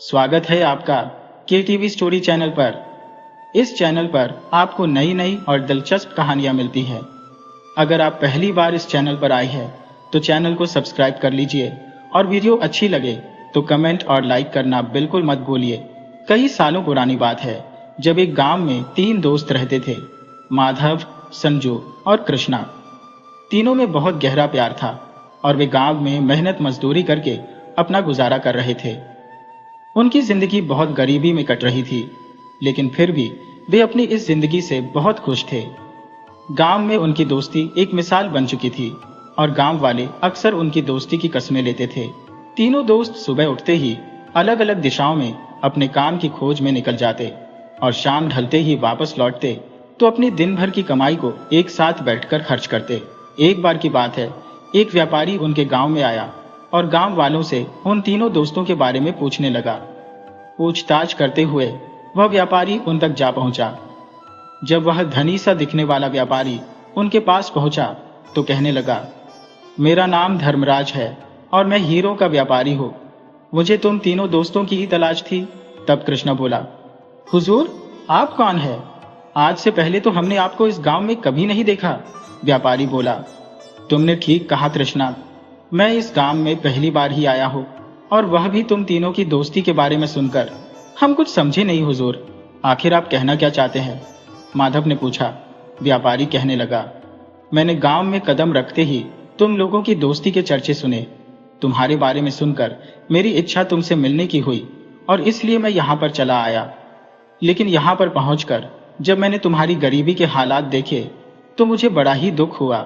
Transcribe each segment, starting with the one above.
स्वागत है आपका केटीवी स्टोरी चैनल पर। इस चैनल पर आपको नई नई और दिलचस्प कहानियां मिलती है। अगर आप पहली बार इस चैनल पर आए हैं तो चैनल को सब्सक्राइब कर लीजिए और वीडियो अच्छी लगे तो कमेंट और लाइक करना बिल्कुल मत भूलिए। कई सालों पुरानी बात है जब एक गांव में 3 दोस्त रहते थे, माधव, संजू और कृष्णा। तीनों में बहुत गहरा प्यार था और वे गांव में मेहनत मजदूरी करके अपना गुजारा कर रहे थे। उनकी जिंदगी बहुत गरीबी में कट रही थी, लेकिन फिर भी वे अपनी इस जिंदगी से बहुत खुश थे। गांव में उनकी दोस्ती एक मिसाल बन चुकी थी और गांव वाले अक्सर उनकी दोस्ती की कस्में लेते थे। तीनों दोस्त सुबह उठते ही अलग अलग दिशाओं में अपने काम की खोज में निकल जाते और शाम ढलते ही वापस लौटते तो अपनी दिन भर की कमाई को एक साथ बैठकर खर्च करते। एक बार की बात है, एक व्यापारी उनके गांव में आया और गांव वालों से उन तीनों दोस्तों के बारे में पूछने लगा। पूछताछ करते हुए वह व्यापारी उन तक जा पहुंचा। जब वह धनी सा दिखने वाला व्यापारी उनके पास पहुंचा तो कहने लगा, मेरा नाम धर्मराज है और मैं हीरो का व्यापारी हूं। मुझे तुम तीनों दोस्तों की ही तलाश थी। तब कृष्णा बोला, हुजूर, आप कौन है? आज से पहले तो हमने आपको इस गांव में कभी नहीं देखा। व्यापारी बोला, तुमने ठीक कहा कृष्णा, मैं इस गांव में पहली बार ही आया हूं और वह भी तुम तीनों की दोस्ती के बारे में सुनकर। हम कुछ समझे नहीं हुजूर, आखिर आप कहना क्या चाहते हैं? माधव ने पूछा। व्यापारी कहने लगा, मैंने गांव में कदम रखते ही तुम लोगों की दोस्ती के चर्चे सुने। तुम्हारे बारे में सुनकर मेरी इच्छा तुमसे मिलने की हुई और इसलिए मैं यहाँ पर चला आया। लेकिन यहाँ पर पहुंचकर जब मैंने तुम्हारी गरीबी के हालात देखे तो मुझे बड़ा ही दुख हुआ।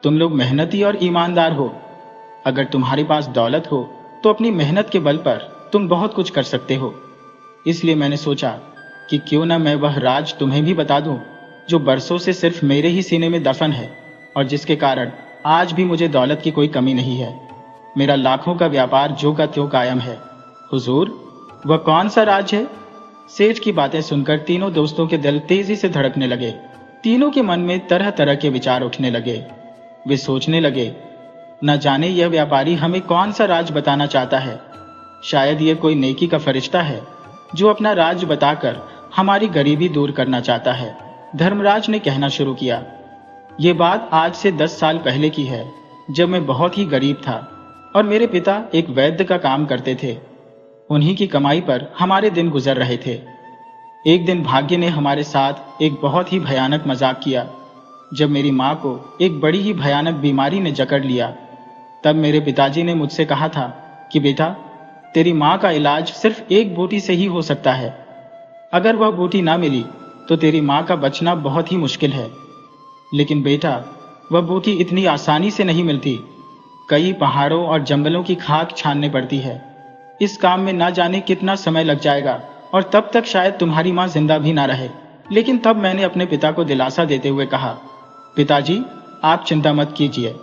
तुम लोग मेहनती और ईमानदार हो। अगर तुम्हारे पास दौलत हो तो अपनी मेहनत के बल पर तुम बहुत कुछ कर सकते हो। इसलिए मैंने सोचा कि क्यों न मैं वह राज तुम्हें भी बता दूं जो बरसों से सिर्फ मेरे ही सीने में दफन है और जिसके कारण आज भी मुझे दौलत की कोई कमी नहीं है। मेरा लाखों का व्यापार जो का त्यों कायम है। हुजूर, वह कौन सा राज है? सेठ की बातें सुनकर तीनों दोस्तों के दिल तेजी से धड़कने लगे। तीनों के मन में तरह तरह के विचार उठने लगे। वे सोचने लगे, न जाने यह व्यापारी हमें कौन सा राज बताना चाहता है। शायद यह कोई नेकी का फरिश्ता है जो अपना राज बताकर हमारी गरीबी दूर करना चाहता है। धर्मराज ने कहना शुरू किया, ये बात आज से 10 साल पहले की है जब मैं बहुत ही गरीब था और मेरे पिता एक वैद्य का काम करते थे। उन्हीं की कमाई पर हमारे दिन गुजर रहे थे। एक दिन भाग्य ने हमारे साथ एक बहुत ही भयानक मजाक किया। जब मेरी माँ को एक बड़ी ही भयानक बीमारी ने जकड़ लिया तब मेरे पिताजी ने मुझसे कहा था कि बेटा, तेरी माँ का इलाज सिर्फ एक बूटी से ही हो सकता है। अगर वह बूटी ना मिली तो तेरी माँ का बचना बहुत ही मुश्किल है। लेकिन बेटा, वह बूटी इतनी आसानी से नहीं मिलती। कई पहाड़ों और जंगलों की खाक छाननी पड़ती है। इस काम में ना जाने कितना समय लग जाएगा और तब तक शायद तुम्हारी माँ जिंदा भी ना रहे। लेकिन तब मैंने अपने पिता को दिलासा देते हुए कहा, पिताजी, आप चिंता मत कीजिए।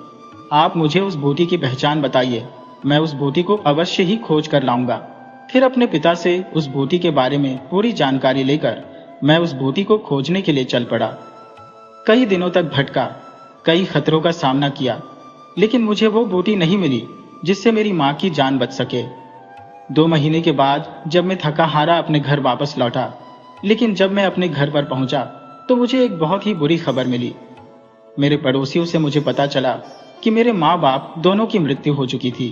आप मुझे उस बूटी की पहचान बताइए, मैं उस बूटी को अवश्य ही खोज कर लाऊंगा। फिर अपने पिता से उस बूटी के बारे में पूरी जानकारी लेकर मैं उस बूटी को खोजने के लिए चल पड़ा। कई दिनों तक भटका, कई खतरों का सामना किया, लेकिन मुझे वो बूटी नहीं मिली जिससे मेरी माँ की जान बच सके। 2 महीने के बाद जब मैं थका हारा अपने घर वापस लौटा, लेकिन जब मैं अपने घर पर पहुंचा तो मुझे एक बहुत ही बुरी खबर मिली। मेरे पड़ोसियों से मुझे पता चला कि मेरे माँ बाप दोनों की मृत्यु हो चुकी थी।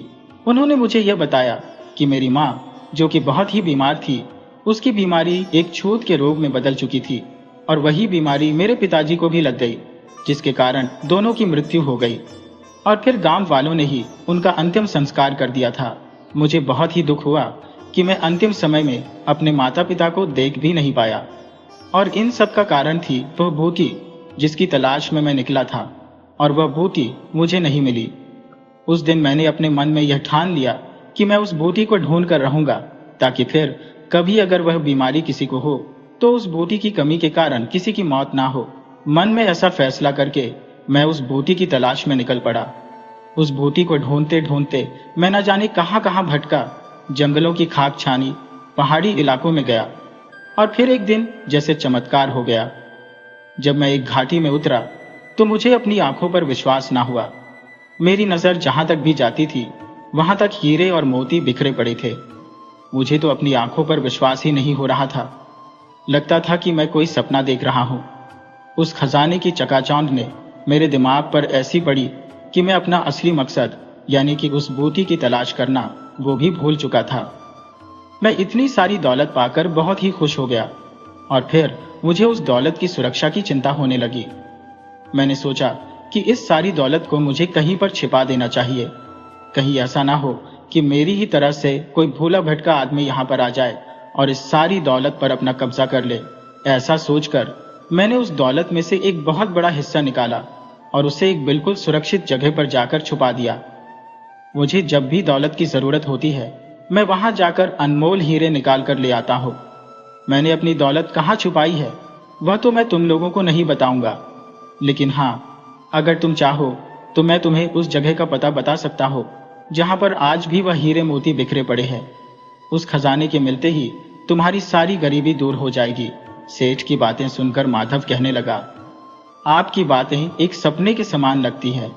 उन्होंने मुझे यह बताया कि मेरी माँ, जो कि बहुत ही बीमार थी, उसकी बीमारी एक छूत के रोग में बदल चुकी थी और वही बीमारी मेरे पिताजी को भी लग गई, जिसके कारण दोनों की मृत्यु हो गई। और फिर गांव वालों ने ही उनका अंतिम संस्कार कर दिया था। मुझे बहुत ही दुख हुआ कि मैं अंतिम समय में अपने माता पिता को देख भी नहीं पाया। और इन सब का कारण थी वह बूटी जिसकी तलाश में मैं निकला था, और वह बूटी मुझे नहीं मिली। उस दिन मैंने अपने मन में यह ठान लिया कि मैं उस बूटी को ढूंढ कर रहूंगा, ताकि फिर कभी अगर वह बीमारी किसी को हो तो उस बूटी की कमी के कारण किसी की मौत ना हो। मन में ऐसा फैसला करके मैं उस बूटी की तलाश में निकल पड़ा। उस बूटी को ढूंढते ढूंढते मैं न जाने कहां कहां भटका, जंगलों की खाक छानी, पहाड़ी इलाकों में गया। और फिर एक दिन जैसे चमत्कार हो गया। जब मैं एक घाटी में उतरा तो मुझे अपनी आंखों पर विश्वास ना हुआ। मेरी नजर जहां तक भी जाती थी वहां तक हीरे और मोती बिखरे पड़े थे। मुझे तो अपनी आंखों पर विश्वास ही नहीं हो रहा था। लगता था कि मैं कोई सपना देख रहा हूं। उस खजाने की चकाचौंध ने मेरे दिमाग पर ऐसी पड़ी कि मैं अपना असली मकसद यानी कि उस बूटी की तलाश करना वो भी भूल चुका था। मैं इतनी सारी दौलत पाकर बहुत ही खुश हो गया और फिर मुझे उस दौलत की सुरक्षा की चिंता होने लगी। मैंने सोचा कि इस सारी दौलत को मुझे कहीं पर छिपा देना चाहिए। कहीं ऐसा ना हो कि मेरी ही तरह से कोई भूला भटका आदमी यहाँ पर आ जाए और इस सारी दौलत पर अपना कब्जा कर ले। ऐसा सोचकर मैंने उस दौलत में से एक बहुत बड़ा हिस्सा निकाला और उसे एक बिल्कुल सुरक्षित जगह पर जाकर छुपा दिया। मुझे जब भी दौलत की जरूरत होती है मैं वहां जाकर अनमोल हीरे निकाल कर ले आता हूं। मैंने अपनी दौलत कहाँ छुपाई है वह तो मैं तुम लोगों को नहीं बताऊंगा, लेकिन हाँ, अगर तुम चाहो तो मैं तुम्हें उस जगह का पता बता सकता हूं जहां पर आज भी वह हीरे मोती बिखरे पड़े हैं। उस खजाने के मिलते ही तुम्हारी सारी गरीबी दूर हो जाएगी। सेठ की बातें सुनकर माधव कहने लगा, आपकी बातें एक सपने के समान लगती है।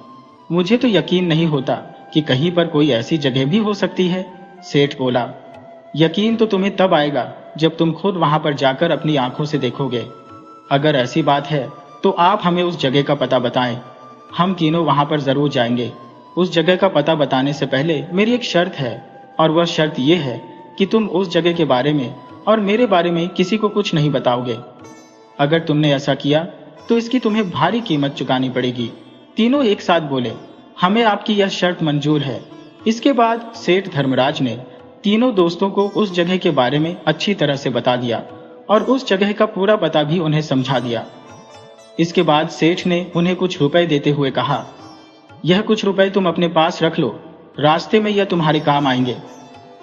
मुझे तो यकीन नहीं होता कि कहीं पर कोई ऐसी जगह भी हो सकती है। सेठ बोला, यकीन तो तुम्हें तब आएगा जब तुम खुद वहां पर जाकर अपनी आंखों से देखोगे। अगर ऐसी बात है तो आप हमें उस जगह का पता बताएं। हम तीनों वहां पर जरूर जाएंगे। उस जगह का पता बताने से पहले मेरी एक शर्त है और वह शर्त यह है कि तुम उस जगह के बारे में और मेरे बारे में किसी को कुछ नहीं बताओगे। अगर तुमने ऐसा किया तो इसकी तुम्हें भारी कीमत चुकानी पड़ेगी। तीनों एक साथ बोले, हमें आपकी यह शर्त मंजूर है। इसके बाद सेठ धर्मराज ने तीनों दोस्तों को उस जगह के बारे में अच्छी तरह से बता दिया और उस जगह का पूरा पता भी उन्हें समझा दिया। इसके बाद सेठ ने उन्हें कुछ रुपए देते हुए कहा, यह कुछ रुपए तुम अपने पास रख लो, रास्ते में यह तुम्हारे काम आएंगे।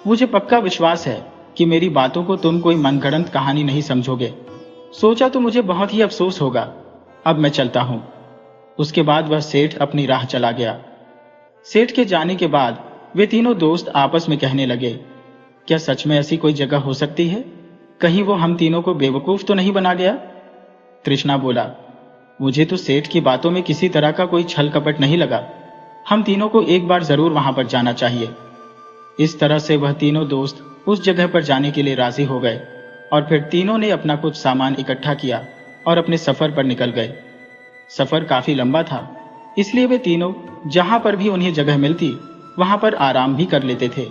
मुझे पक्का विश्वास है कि मेरी बातों को तुम कोई मनगढ़ंत कहानी नहीं समझोगे। सोचा तो मुझे बहुत ही अफसोस होगा। अब मैं चलता हूं। उसके बाद वह सेठ अपनी राह चला गया। सेठ के जाने के बाद वे तीनों दोस्त आपस में कहने लगे, क्या सच में ऐसी कोई जगह हो सकती है? कहीं वो हम तीनों को बेवकूफ तो नहीं बना गया? कृष्णा बोला, मुझे तो सेठ की बातों में किसी तरह का कोई छल कपट नहीं लगा। हम तीनों को एक बार जरूर वहां पर जाना चाहिए। इस तरह से वह तीनों दोस्त उस जगह पर जाने के लिए राजी हो गए और फिर तीनों ने अपना कुछ सामान इकट्ठा किया और अपने सफर पर निकल गए। सफर काफी लंबा था, इसलिए वे तीनों जहां पर भी उन्हें जगह मिलती वहां पर आराम भी कर लेते थे।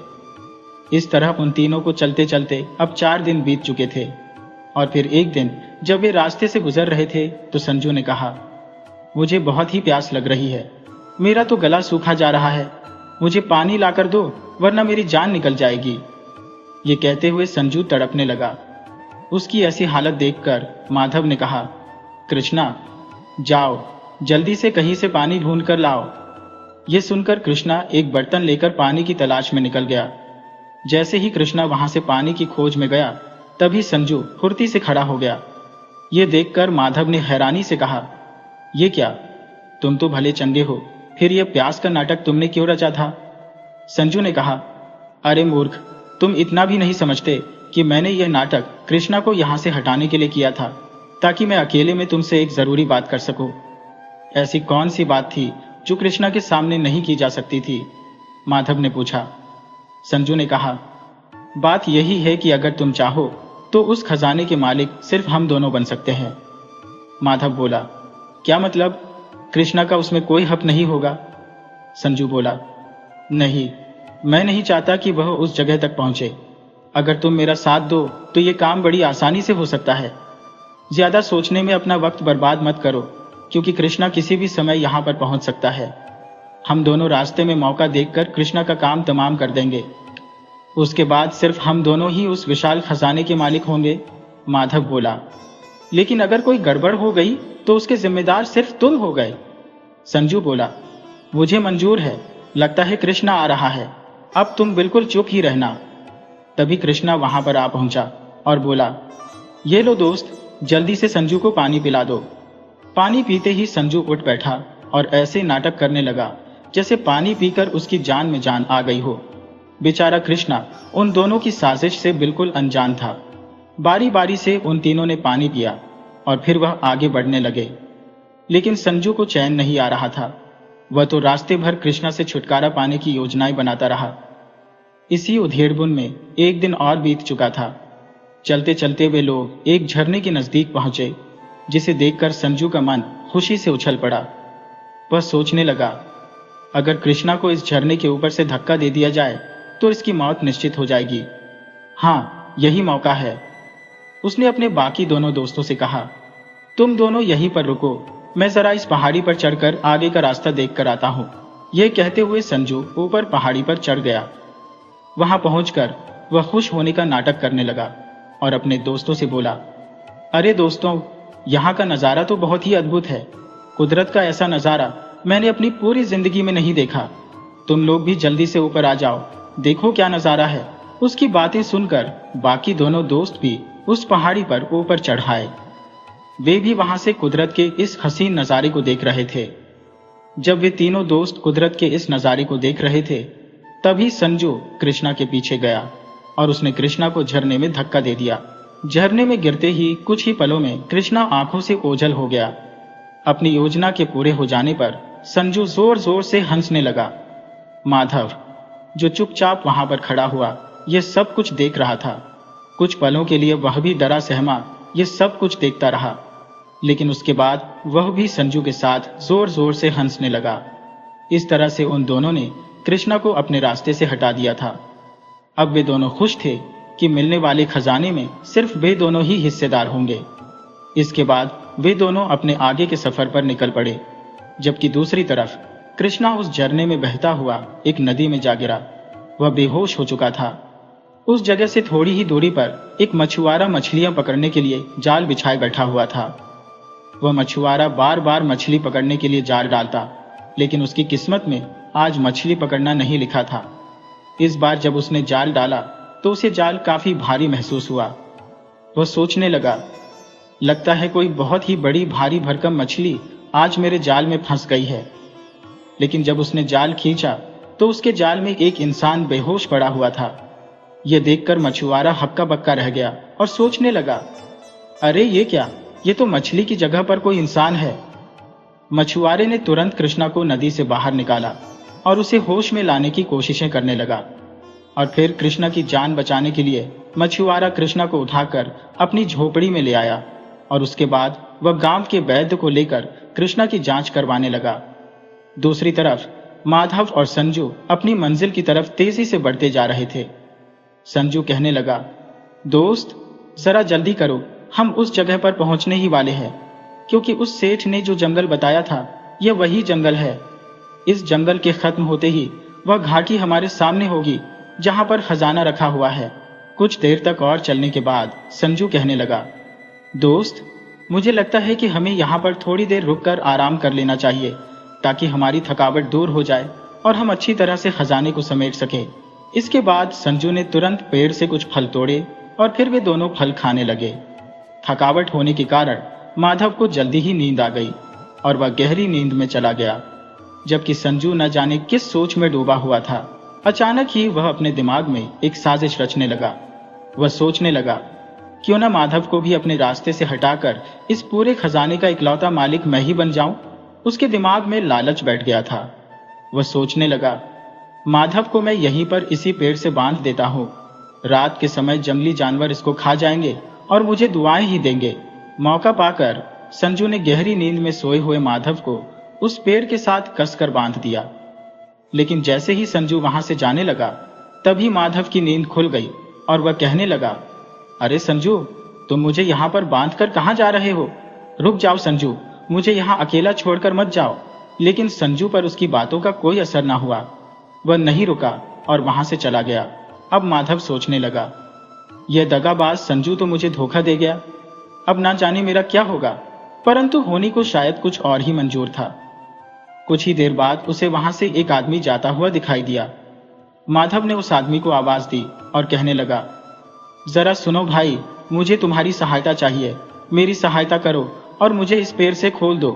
इस तरह उन तीनों को चलते चलते अब 4 दिन बीत चुके थे और फिर एक दिन जब वे रास्ते से गुजर रहे थे तो संजू ने कहा, मुझे बहुत ही प्यास लग रही है। मेरा तो गला सूखा जा रहा है। मुझे पानी लाकर दो वरना मेरी जान निकल जाएगी। ये कहते हुए संजू तड़पने लगा। उसकी ऐसी हालत देखकर माधव ने कहा, कृष्णा, जाओ जल्दी से कहीं से पानी ढूंढ कर लाओ। यह सुनकर कृष्णा एक बर्तन लेकर पानी की तलाश में निकल गया। जैसे ही कृष्णा वहां से पानी की खोज में गया तभी संजू फुर्ती से खड़ा हो गया। ये देखकर माधव ने हैरानी से कहा, ये क्या, तुम तो भले चंगे हो, फिर यह प्यास का नाटक तुमने क्यों रचा था? संजू ने कहा, अरे मूर्ख, तुम इतना भी नहीं समझते कि मैंने यह नाटक कृष्णा को यहां से हटाने के लिए किया था ताकि मैं अकेले में तुमसे एक जरूरी बात कर सकूं। ऐसी कौन सी बात थी जो कृष्णा के सामने नहीं की जा सकती थी? माधव ने पूछा। संजू ने कहा, बात यही है कि अगर तुम चाहो तो उस खजाने के मालिक सिर्फ हम दोनों बन सकते हैं। माधव बोला, क्या मतलब? कृष्णा का उसमें कोई हक नहीं होगा? संजू बोला, नहीं, मैं नहीं चाहता कि वह उस जगह तक पहुंचे। अगर तुम मेरा साथ दो तो यह काम बड़ी आसानी से हो सकता है। ज्यादा सोचने में अपना वक्त बर्बाद मत करो, क्योंकि कृष्णा किसी भी समय यहां पर पहुंच सकता है। हम दोनों रास्ते में मौका देखकर कृष्णा का काम तमाम कर देंगे। उसके बाद सिर्फ हम दोनों ही उस विशाल खजाने के मालिक होंगे। माधव बोला, लेकिन अगर कोई गड़बड़ हो गई तो उसके जिम्मेदार सिर्फ तुम हो गए। संजू बोला, मुझे मंजूर है, लगता है कृष्णा आ रहा है, अब तुम बिल्कुल चुप ही रहना। तभी कृष्णा वहां पर आ पहुंचा और बोला, ये लो दोस्त, जल्दी से संजू को पानी पिला दो। पानी पीते ही संजू उठ बैठा और ऐसे नाटक करने लगा जैसे पानी पीकर उसकी जान में जान आ गई हो। बेचारा कृष्णा उन दोनों की साजिश से बिल्कुल अनजान था। बारी बारी से उन तीनों ने पानी पिया और फिर वह आगे बढ़ने लगे, लेकिन संजू को चैन नहीं आ रहा था। वह तो रास्ते भर कृष्णा से छुटकारा पाने की योजनाएं बनाता रहा। इसी उधेड़बुन में एक दिन और बीत चुका था। चलते चलते वे लोग एक झरने के नजदीक पहुंचे, जिसे देखकर संजू का मन खुशी से उछल पड़ा। वह सोचने लगा, अगर कृष्णा को इस झरने के ऊपर से धक्का दे दिया जाए तो इसकी मौत निश्चित हो जाएगी। हाँ, यही मौका है। उसने अपने बाकी दोनों दोस्तों से कहा, तुम दोनों यहीं पर रुको, मैं जरा इस पहाड़ी पर चढ़कर आगे का रास्ता देख कर आता हूं। यह कहते हुए संजू ऊपर पहाड़ी पर चढ़ गया। वहां पहुंचकर वह खुश होने का नाटक करने लगा और अपने दोस्तों से बोला, अरे दोस्तों, यहाँ का नज़ारा तो बहुत ही अद्भुत है। कुदरत का ऐसा नज़ारा मैंने अपनी पूरी जिंदगी में नहीं देखा। तुम लोग भी जल्दी से ऊपर आ जाओ, देखो क्या नज़ारा है। उसकी बातें सुनकर बाकी दोनों दोस्त भी उस पहाड़ी पर ऊपर चढ़ आए। वे भी वहां से कुदरत के इस हसीन नज़ारे को देख रहे थे। जब वे तीनों दोस्त कुदरत के इस नज़ारे को देख रहे थे, तभी संजू कृष्णा के पीछे गया और उसने कृष्णा को झरने में धक्का दे दिया। झरने में गिरते ही कुछ ही पलों में कृष्णा आंखों से ओझल हो गया। अपनी योजना के पूरे हो जाने पर संजू जोर जोर से हंसने लगा। माधव, जो चुपचाप वहां पर खड़ा हुआ, यह सब कुछ देख रहा था। कुछ पलों के लिए वह भी डरा सहमा यह सब कुछ देखता रहा, लेकिन उसके बाद वह भी संजू के साथ जोर जोर से हंसने लगा। इस तरह से उन दोनों ने कृष्णा को अपने रास्ते से हटा दिया था। अब वे दोनों खुश थे कि मिलने वाले खजाने में सिर्फ वे दोनों ही हिस्सेदार होंगे। इसके बाद वे दोनों अपने आगे के सफर पर निकल पड़े, जबकि दूसरी तरफ कृष्णा उस झरने में बहता हुआ एक नदी में जा गिरा। वह बेहोश हो चुका था। उस जगह से थोड़ी ही दूरी पर एक मछुआरा मछलियां पकड़ने के लिए जाल बिछाए बैठा हुआ था। वह मछुआरा बार बार मछली पकड़ने के लिए जाल डालता, लेकिन उसकी किस्मत में आज मछली पकड़ना नहीं लिखा था। इस बार जब उसने जाल डाला तो उसे जाल काफी भारी महसूस हुआ। वह सोचने लगा, लगता है कोई बहुत ही बड़ी भारी भरकम मछली आज मेरे जाल में फंस गई है। लेकिन जब उसने जाल खींचा तो उसके जाल में एक इंसान बेहोश पड़ा हुआ था। यह देखकर मछुआरा हक्का बक्का रह गया और सोचने लगा, अरे ये क्या, ये तो मछली की जगह पर कोई इंसान है। मछुआरे ने तुरंत कृष्णा को नदी से बाहर निकाला और उसे होश में लाने की कोशिशें करने लगा। और फिर कृष्णा की जान बचाने के लिए मछुआरा कृष्णा को उठाकर अपनी झोपड़ी में ले आया और उसके बाद वह गांव के वैद्य को लेकर कृष्णा की जांच करवाने लगा। दूसरी तरफ माधव और संजू अपनी मंजिल की तरफ तेजी से बढ़ते जा रहे थे। संजू कहने लगा, दोस्त जरा जल्दी करो, हम उस जगह पर पहुंचने ही वाले हैं, क्योंकि उस सेठ ने जो जंगल बताया था यह वही जंगल है। इस जंगल के खत्म होते ही वह घाटी हमारे सामने होगी जहां पर खजाना रखा हुआ है। कुछ देर तक और चलने के बाद संजू कहने लगा, दोस्त मुझे लगता है कि हमें यहाँ पर थोड़ी देर रुककर आराम कर लेना चाहिए, ताकि हमारी थकावट दूर हो जाए और हम अच्छी तरह से खजाने को समेट सके। इसके बाद संजू ने तुरंत पेड़ से कुछ फल तोड़े और फिर वे दोनों फल खाने लगे। थकावट होने के कारण माधव को जल्दी ही नींद आ गई और वह गहरी नींद में चला गया, जबकि संजू न जाने किस सोच में डूबा हुआ था। अचानक ही वह अपने दिमाग में एक साजिश रचने लगा। वह सोचने लगा, क्यों न माधव को भी अपने रास्ते से हटाकर इस पूरे खजाने का इकलौता मालिक मैं ही बन जाऊं। उसके दिमाग में लालच बैठ गया था। वह सोचने लगा, माधव को मैं यहीं पर इसी पेड़ से बांध देता हूं। रात के समय जंगली जानवर इसको खा जाएंगे और मुझे दुआएं ही देंगे। मौका पाकर संजू ने गहरी नींद में सोए हुए माधव को उस पेड़ के साथ कसकर बांध दिया। लेकिन जैसे ही संजू वहां से जाने लगा, तभी माधव की नींद खुल गई और वह कहने लगा, अरे संजू, तुम मुझे यहाँ पर बांधकर कहाँ जा रहे हो? रुक जाओ संजू, मुझे यहाँ अकेला छोड़कर मत जाओ। लेकिन संजू पर उसकी बातों का कोई असर न हुआ। वह नहीं रुका और वहां से चला गया। अब माधव सोचने लगा, यह दगाबाज संजू तो मुझे धोखा दे गया। अब ना जाने मेरा क्या होगा। परंतु होनी को शायद कुछ और ही मंजूर था। कुछ ही देर बाद उसे वहां से एक आदमी जाता हुआ दिखाई दिया। माधव ने उस आदमी को आवाज दी और कहने लगा, जरा सुनो भाई, मुझे तुम्हारी सहायता चाहिए। मेरी सहायता करो और मुझे इस पेड़ से खोल दो।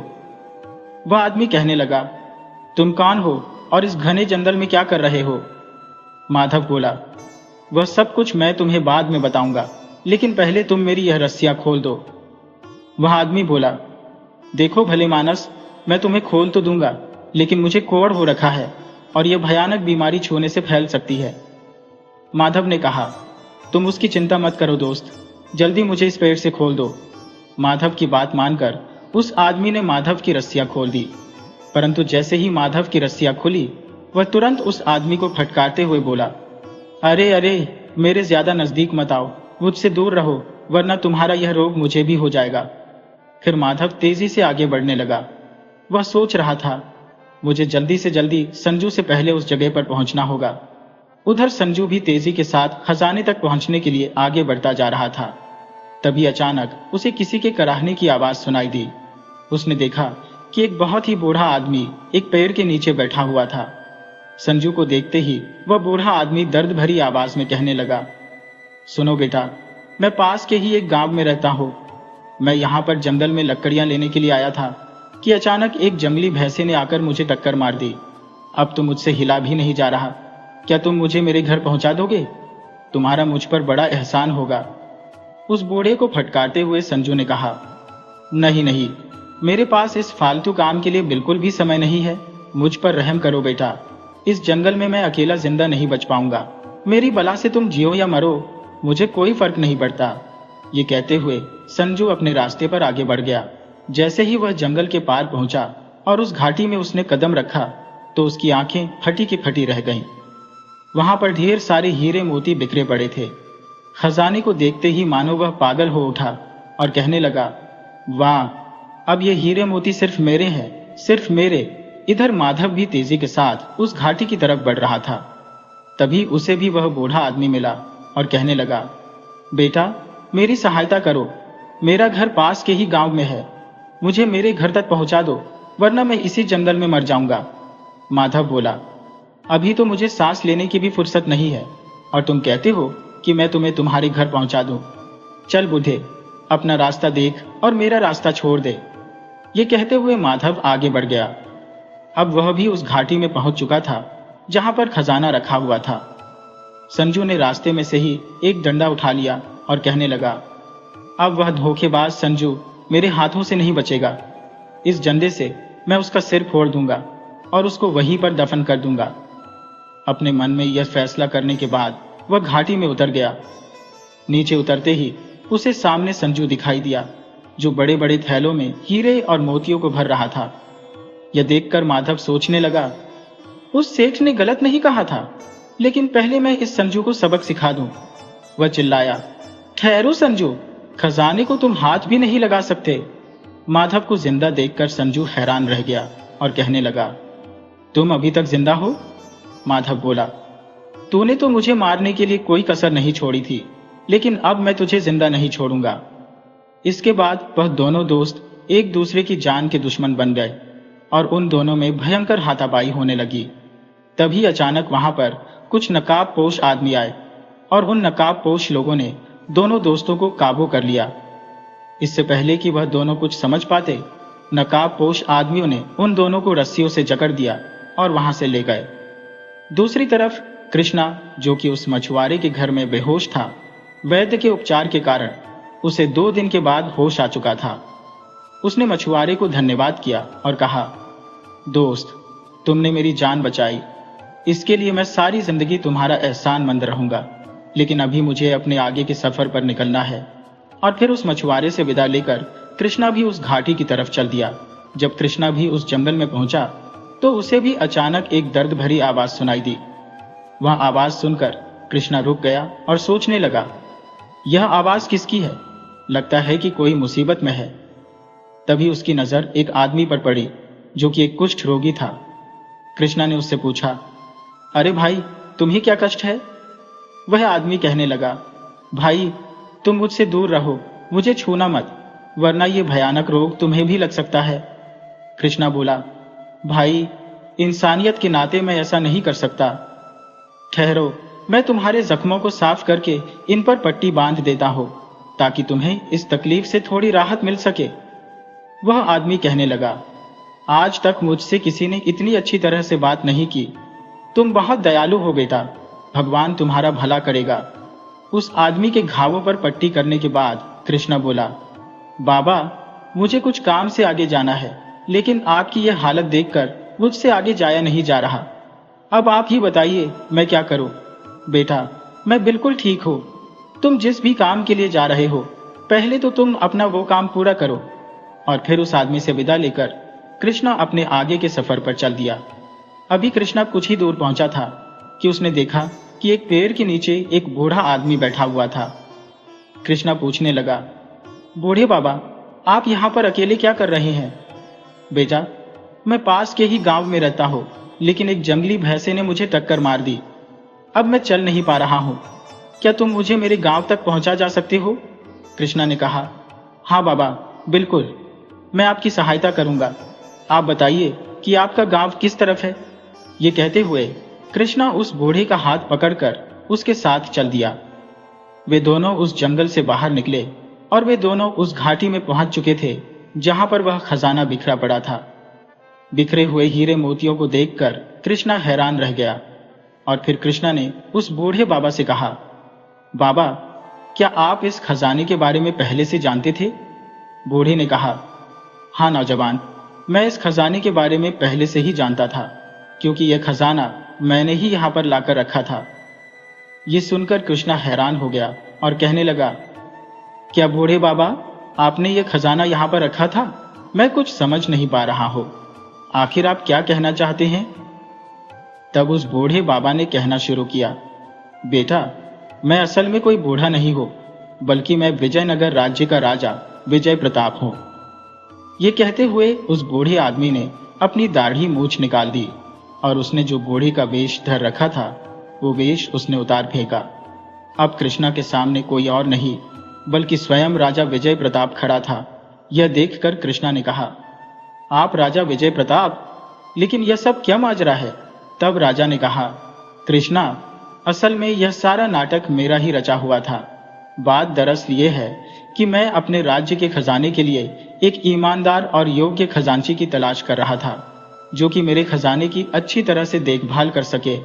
वह आदमी कहने लगा, तुम कौन हो और इस घने जंगल में क्या कर रहे हो? माधव बोला, वह सब कुछ मैं तुम्हें बाद में बताऊंगा, लेकिन पहले तुम मेरी यह रस्सियां खोल दो। वह आदमी बोला, देखो भले मानस, मैं तुम्हें खोल तो दूंगा, लेकिन मुझे कोढ़ हो रखा है और यह भयानक बीमारी छूने से फैल सकती है। माधव ने कहा, तुम उसकी चिंता मत करो दोस्त, जल्दी मुझे इस पेड़ से खोल दो। माधव की बात मानकर उस आदमी ने माधव की रस्सियां खोल दी, परंतु जैसे ही माधव की रस्सियां खुली, वह तुरंत उस आदमी को फटकारते हुए बोला, अरे अरे, मेरे ज्यादा नजदीक मत आओ, मुझसे दूर रहो, वरना तुम्हारा यह रोग मुझे भी हो जाएगा। फिर माधव तेजी से आगे बढ़ने लगा। वह सोच रहा था, मुझे जल्दी से जल्दी संजू से पहले उस जगह पर पहुंचना होगा। उधर संजू भी तेजी के साथ खजाने तक पहुंचने के लिए आगे बढ़ता जा रहा था। तभी अचानक उसे किसी के कराहने की आवाज सुनाई दी। उसने देखा कि एक बहुत ही बूढ़ा आदमी एक पेड़ के नीचे बैठा हुआ था। संजू को देखते ही वह बूढ़ा आदमी दर्द भरी आवाज में कहने लगा, सुनो बेटा, मैं पास के ही एक गांव में रहता हूँ। मैं यहाँ पर जंगल में लकड़ियां लेने के लिए आया था कि अचानक एक जंगली भैंसे ने आकर मुझे टक्कर मार दी। अब तो मुझसे हिला भी नहीं जा रहा। क्या तुम मुझे मेरे घर पहुंचा दोगे? तुम्हारा मुझ पर बड़ा एहसान होगा। उस बूढ़े को फटकारते हुए संजू ने कहा, नहीं नहीं, मेरे पास इस फालतू काम के लिए बिल्कुल भी समय नहीं है। मुझ पर रहम करो बेटा, इस जंगल में मैं अकेला जिंदा नहीं बच पाऊंगा। मेरी बला से तुम जियो या मरो, मुझे कोई फर्क नहीं पड़ता। ये कहते हुए संजू अपने रास्ते पर आगे बढ़ गया। जैसे ही वह जंगल के पार पहुंचा और उस घाटी में उसने कदम रखा, तो उसकी आंखें फटी की फटी रह गईं। वहां पर ढेर सारे हीरे मोती बिखरे पड़े थे। खजाने को देखते ही मानो वह पागल हो उठा और कहने लगा, वाह, अब ये हीरे मोती सिर्फ मेरे हैं, सिर्फ मेरे। इधर माधव भी तेजी के साथ उस घाटी की तरफ बढ़ रहा था। तभी उसे भी वह बूढ़ा आदमी मिला और कहने लगा, बेटा, मेरी सहायता करो, मेरा घर पास के ही गांव में है, मुझे मेरे घर तक पहुंचा दो, वरना मैं इसी जंगल में मर जाऊंगा। माधव बोला, अभी तो मुझे सांस लेने की भी फुर्सत नहीं है, और तुम कहते हो कि मैं तुम्हें तुम्हारे घर पहुंचा दूं। चल बूढ़े, अपना रास्ता देख और मेरा रास्ता छोड़ दे। ये कहते हुए माधव आगे बढ़ गया। अब वह भी उस घाटी में पहुंच चुका था जहां पर खजाना रखा हुआ था। संजू ने रास्ते में से ही एक डंडा उठा लिया और कहने लगा, अब वह धोखेबाज संजू मेरे हाथों से नहीं बचेगा। इस डंडे से मैं उसका सिर फोड़ दूंगा और उसको वहीं पर दफन कर दूंगा। अपने मन में यह फैसला करने के बाद वह घाटी में उतर गया। नीचे उतरते ही उसे सामने संजू दिखाई दिया, जो बड़े बड़े थैलों में हीरे और मोतियों को भर रहा था। यह देखकर माधव सोचने लगा, उस सेठ ने गलत नहीं कहा था, लेकिन पहले मैं इस संजू को सबक सिखा दूं। वह चिल्लाया, ठहरो संजू, खजाने को तुम हाथ भी नहीं लगा सकते। माधव को जिंदा देखकर संजू हैरान रह गया और कहने लगा, तुम अभी तक जिंदा हो? माधव बोला, तूने तो मुझे मारने के लिए कोई कसर नहीं छोड़ी थी, लेकिन अब मैं तुझे जिंदा नहीं छोड़ूंगा। इसके बाद वह दोनों दोस्त एक दूसरे की जान के दुश्मन बन गए और उन दोनों में भयंकर हाथापाई होने लगी। तभी अचानक वहां पर कुछ नकाबपोश आदमी आए और उन नकाबपोश लोगों ने दोनों दोस्तों को काबू कर लिया। इससे पहले कि वह दोनों कुछ समझ पाते, नकाबपोश आदमियों ने उन दोनों को रस्सियों से जकड़ दिया और वहां से ले गए। दूसरी तरफ कृष्णा, जो कि उस मछुआरे के घर में बेहोश था, वैद्य के उपचार के कारण उसे 2 दिन के बाद होश आ चुका था। उसने मछुआरे को धन्यवाद किया और कहा, दोस्त, तुमने मेरी जान बचाई, इसके लिए मैं सारी जिंदगी तुम्हारा एहसानमंद रहूंगा। लेकिन अभी मुझे अपने आगे के सफर पर निकलना है। और फिर उस मछुआरे से विदा लेकर कृष्णा भी उस घाटी की तरफ चल दिया। जब कृष्णा भी उस जंगल में पहुंचा तो उसे भी अचानक एक दर्द भरी आवाज सुनाई दी। वह आवाज सुनकर कृष्णा रुक गया और सोचने लगा, यह आवाज किसकी है? लगता है कि कोई मुसीबत में है। तभी उसकी नजर एक आदमी पर पड़ी, जो कि एक कुष्ठ रोगी था। कृष्णा ने उससे पूछा, अरे भाई, तुम्हें क्या कष्ट है? वह आदमी कहने लगा, भाई, तुम मुझसे दूर रहो, मुझे छूना मत, वरना यह भयानक रोग तुम्हें भी लग सकता है। कृष्णा बोला, भाई, इंसानियत के नाते मैं ऐसा नहीं कर सकता। ठहरो, मैं तुम्हारे जख्मों को साफ करके इन पर पट्टी बांध देता हूं, ताकि तुम्हें इस तकलीफ से थोड़ी राहत मिल सके। वह आदमी कहने लगा, आज तक मुझसे किसी ने इतनी अच्छी तरह से बात नहीं की। तुम बहुत दयालु हो बेटा, भगवान तुम्हारा भला करेगा। उस आदमी के घावों पर पट्टी करने के बाद कृष्णा बोला, बाबा, मुझे कुछ काम से आगे जाना है, लेकिन आपकी यह हालत देखकर मुझसे आगे जाया नहीं जा रहा। अब आप ही बताइए, मैं क्या करूं? बेटा, मैं बिल्कुल ठीक हूँ। तुम जिस भी काम के लिए जा रहे हो, पहले तो तुम अपना वो काम पूरा करो। और फिर उस आदमी से विदा लेकर कृष्णा अपने आगे के सफर पर चल दिया। अभी कृष्णा कुछ ही दूर पहुंचा था कि उसने देखा कि एक पेड़ के नीचे एक बूढ़ा आदमी बैठा हुआ था। कृष्णा पूछने लगा, बूढ़े बाबा, आप यहाँ पर अकेले क्या कर रहे हैं? बेटा, मैं पास के ही गांव में रहता हूँ, लेकिन एक जंगली भैंसे ने मुझे टक्कर मार दी। अब मैं चल नहीं पा रहा हूँ। क्या तुम मुझे मेरे गांव तक पहुंचा जा सकते हो? कृष्णा ने कहा, हाँ बाबा, बिल्कुल, मैं आपकी सहायता करूंगा। आप बताइए कि आपका गांव किस तरफ है? ये कहते हुए कृष्णा उस बूढ़े का हाथ पकड़कर उसके साथ चल दिया। वे दोनों उस जंगल से बाहर निकले और वे दोनों उस घाटी में पहुंच चुके थे जहां पर वह खजाना बिखरा पड़ा था। बिखरे हुए हीरे मोतियों को देखकर कृष्णा हैरान रह गया और फिर कृष्णा ने उस बूढ़े बाबा से कहा, बाबा, क्या आप इस खजाने के बारे में पहले से जानते थे? बूढ़े ने कहा, हाँ नौजवान, मैं इस खजाने के बारे में पहले से ही जानता था, क्योंकि यह खजाना मैंने ही यहां पर लाकर रखा था। ये सुनकर कृष्णा हैरान हो गया और कहने लगा, क्या बूढ़े बाबा, आपने यह खजाना यहां पर रखा था? मैं कुछ समझ नहीं पा रहा हूं। आखिर आप क्या कहना चाहते हैं? तब उस बूढ़े बाबा ने कहना शुरू किया, बेटा, मैं असल में कोई बूढ़ा नहीं हूं, बल्कि मैं विजयनगर राज्य का राजा विजय प्रताप हूं। ये कहते हुए उस बूढ़े आदमी ने अपनी दाढ़ी मूछ निकाल दी और उसने जो बूढ़े का वेश धर रखा था, वो वेश उसने उतार फेंका। अब कृष्णा के सामने कोई और नहीं बल्कि स्वयं राजा विजय प्रताप खड़ा था। यह देखकर कृष्णा ने कहा, आप राजा विजय प्रताप, लेकिन यह सब क्या माजरा है? तब राजा ने कहा, कृष्णा, असल में यह सारा नाटक मेरा ही रचा हुआ था। बात दरअसल ये है कि मैं अपने राज्य के खजाने के लिए एक ईमानदार और योग्य खजांची की तलाश कर रहा था, जो कि मेरे खजाने की अच्छी तरह से देखभाल कर सके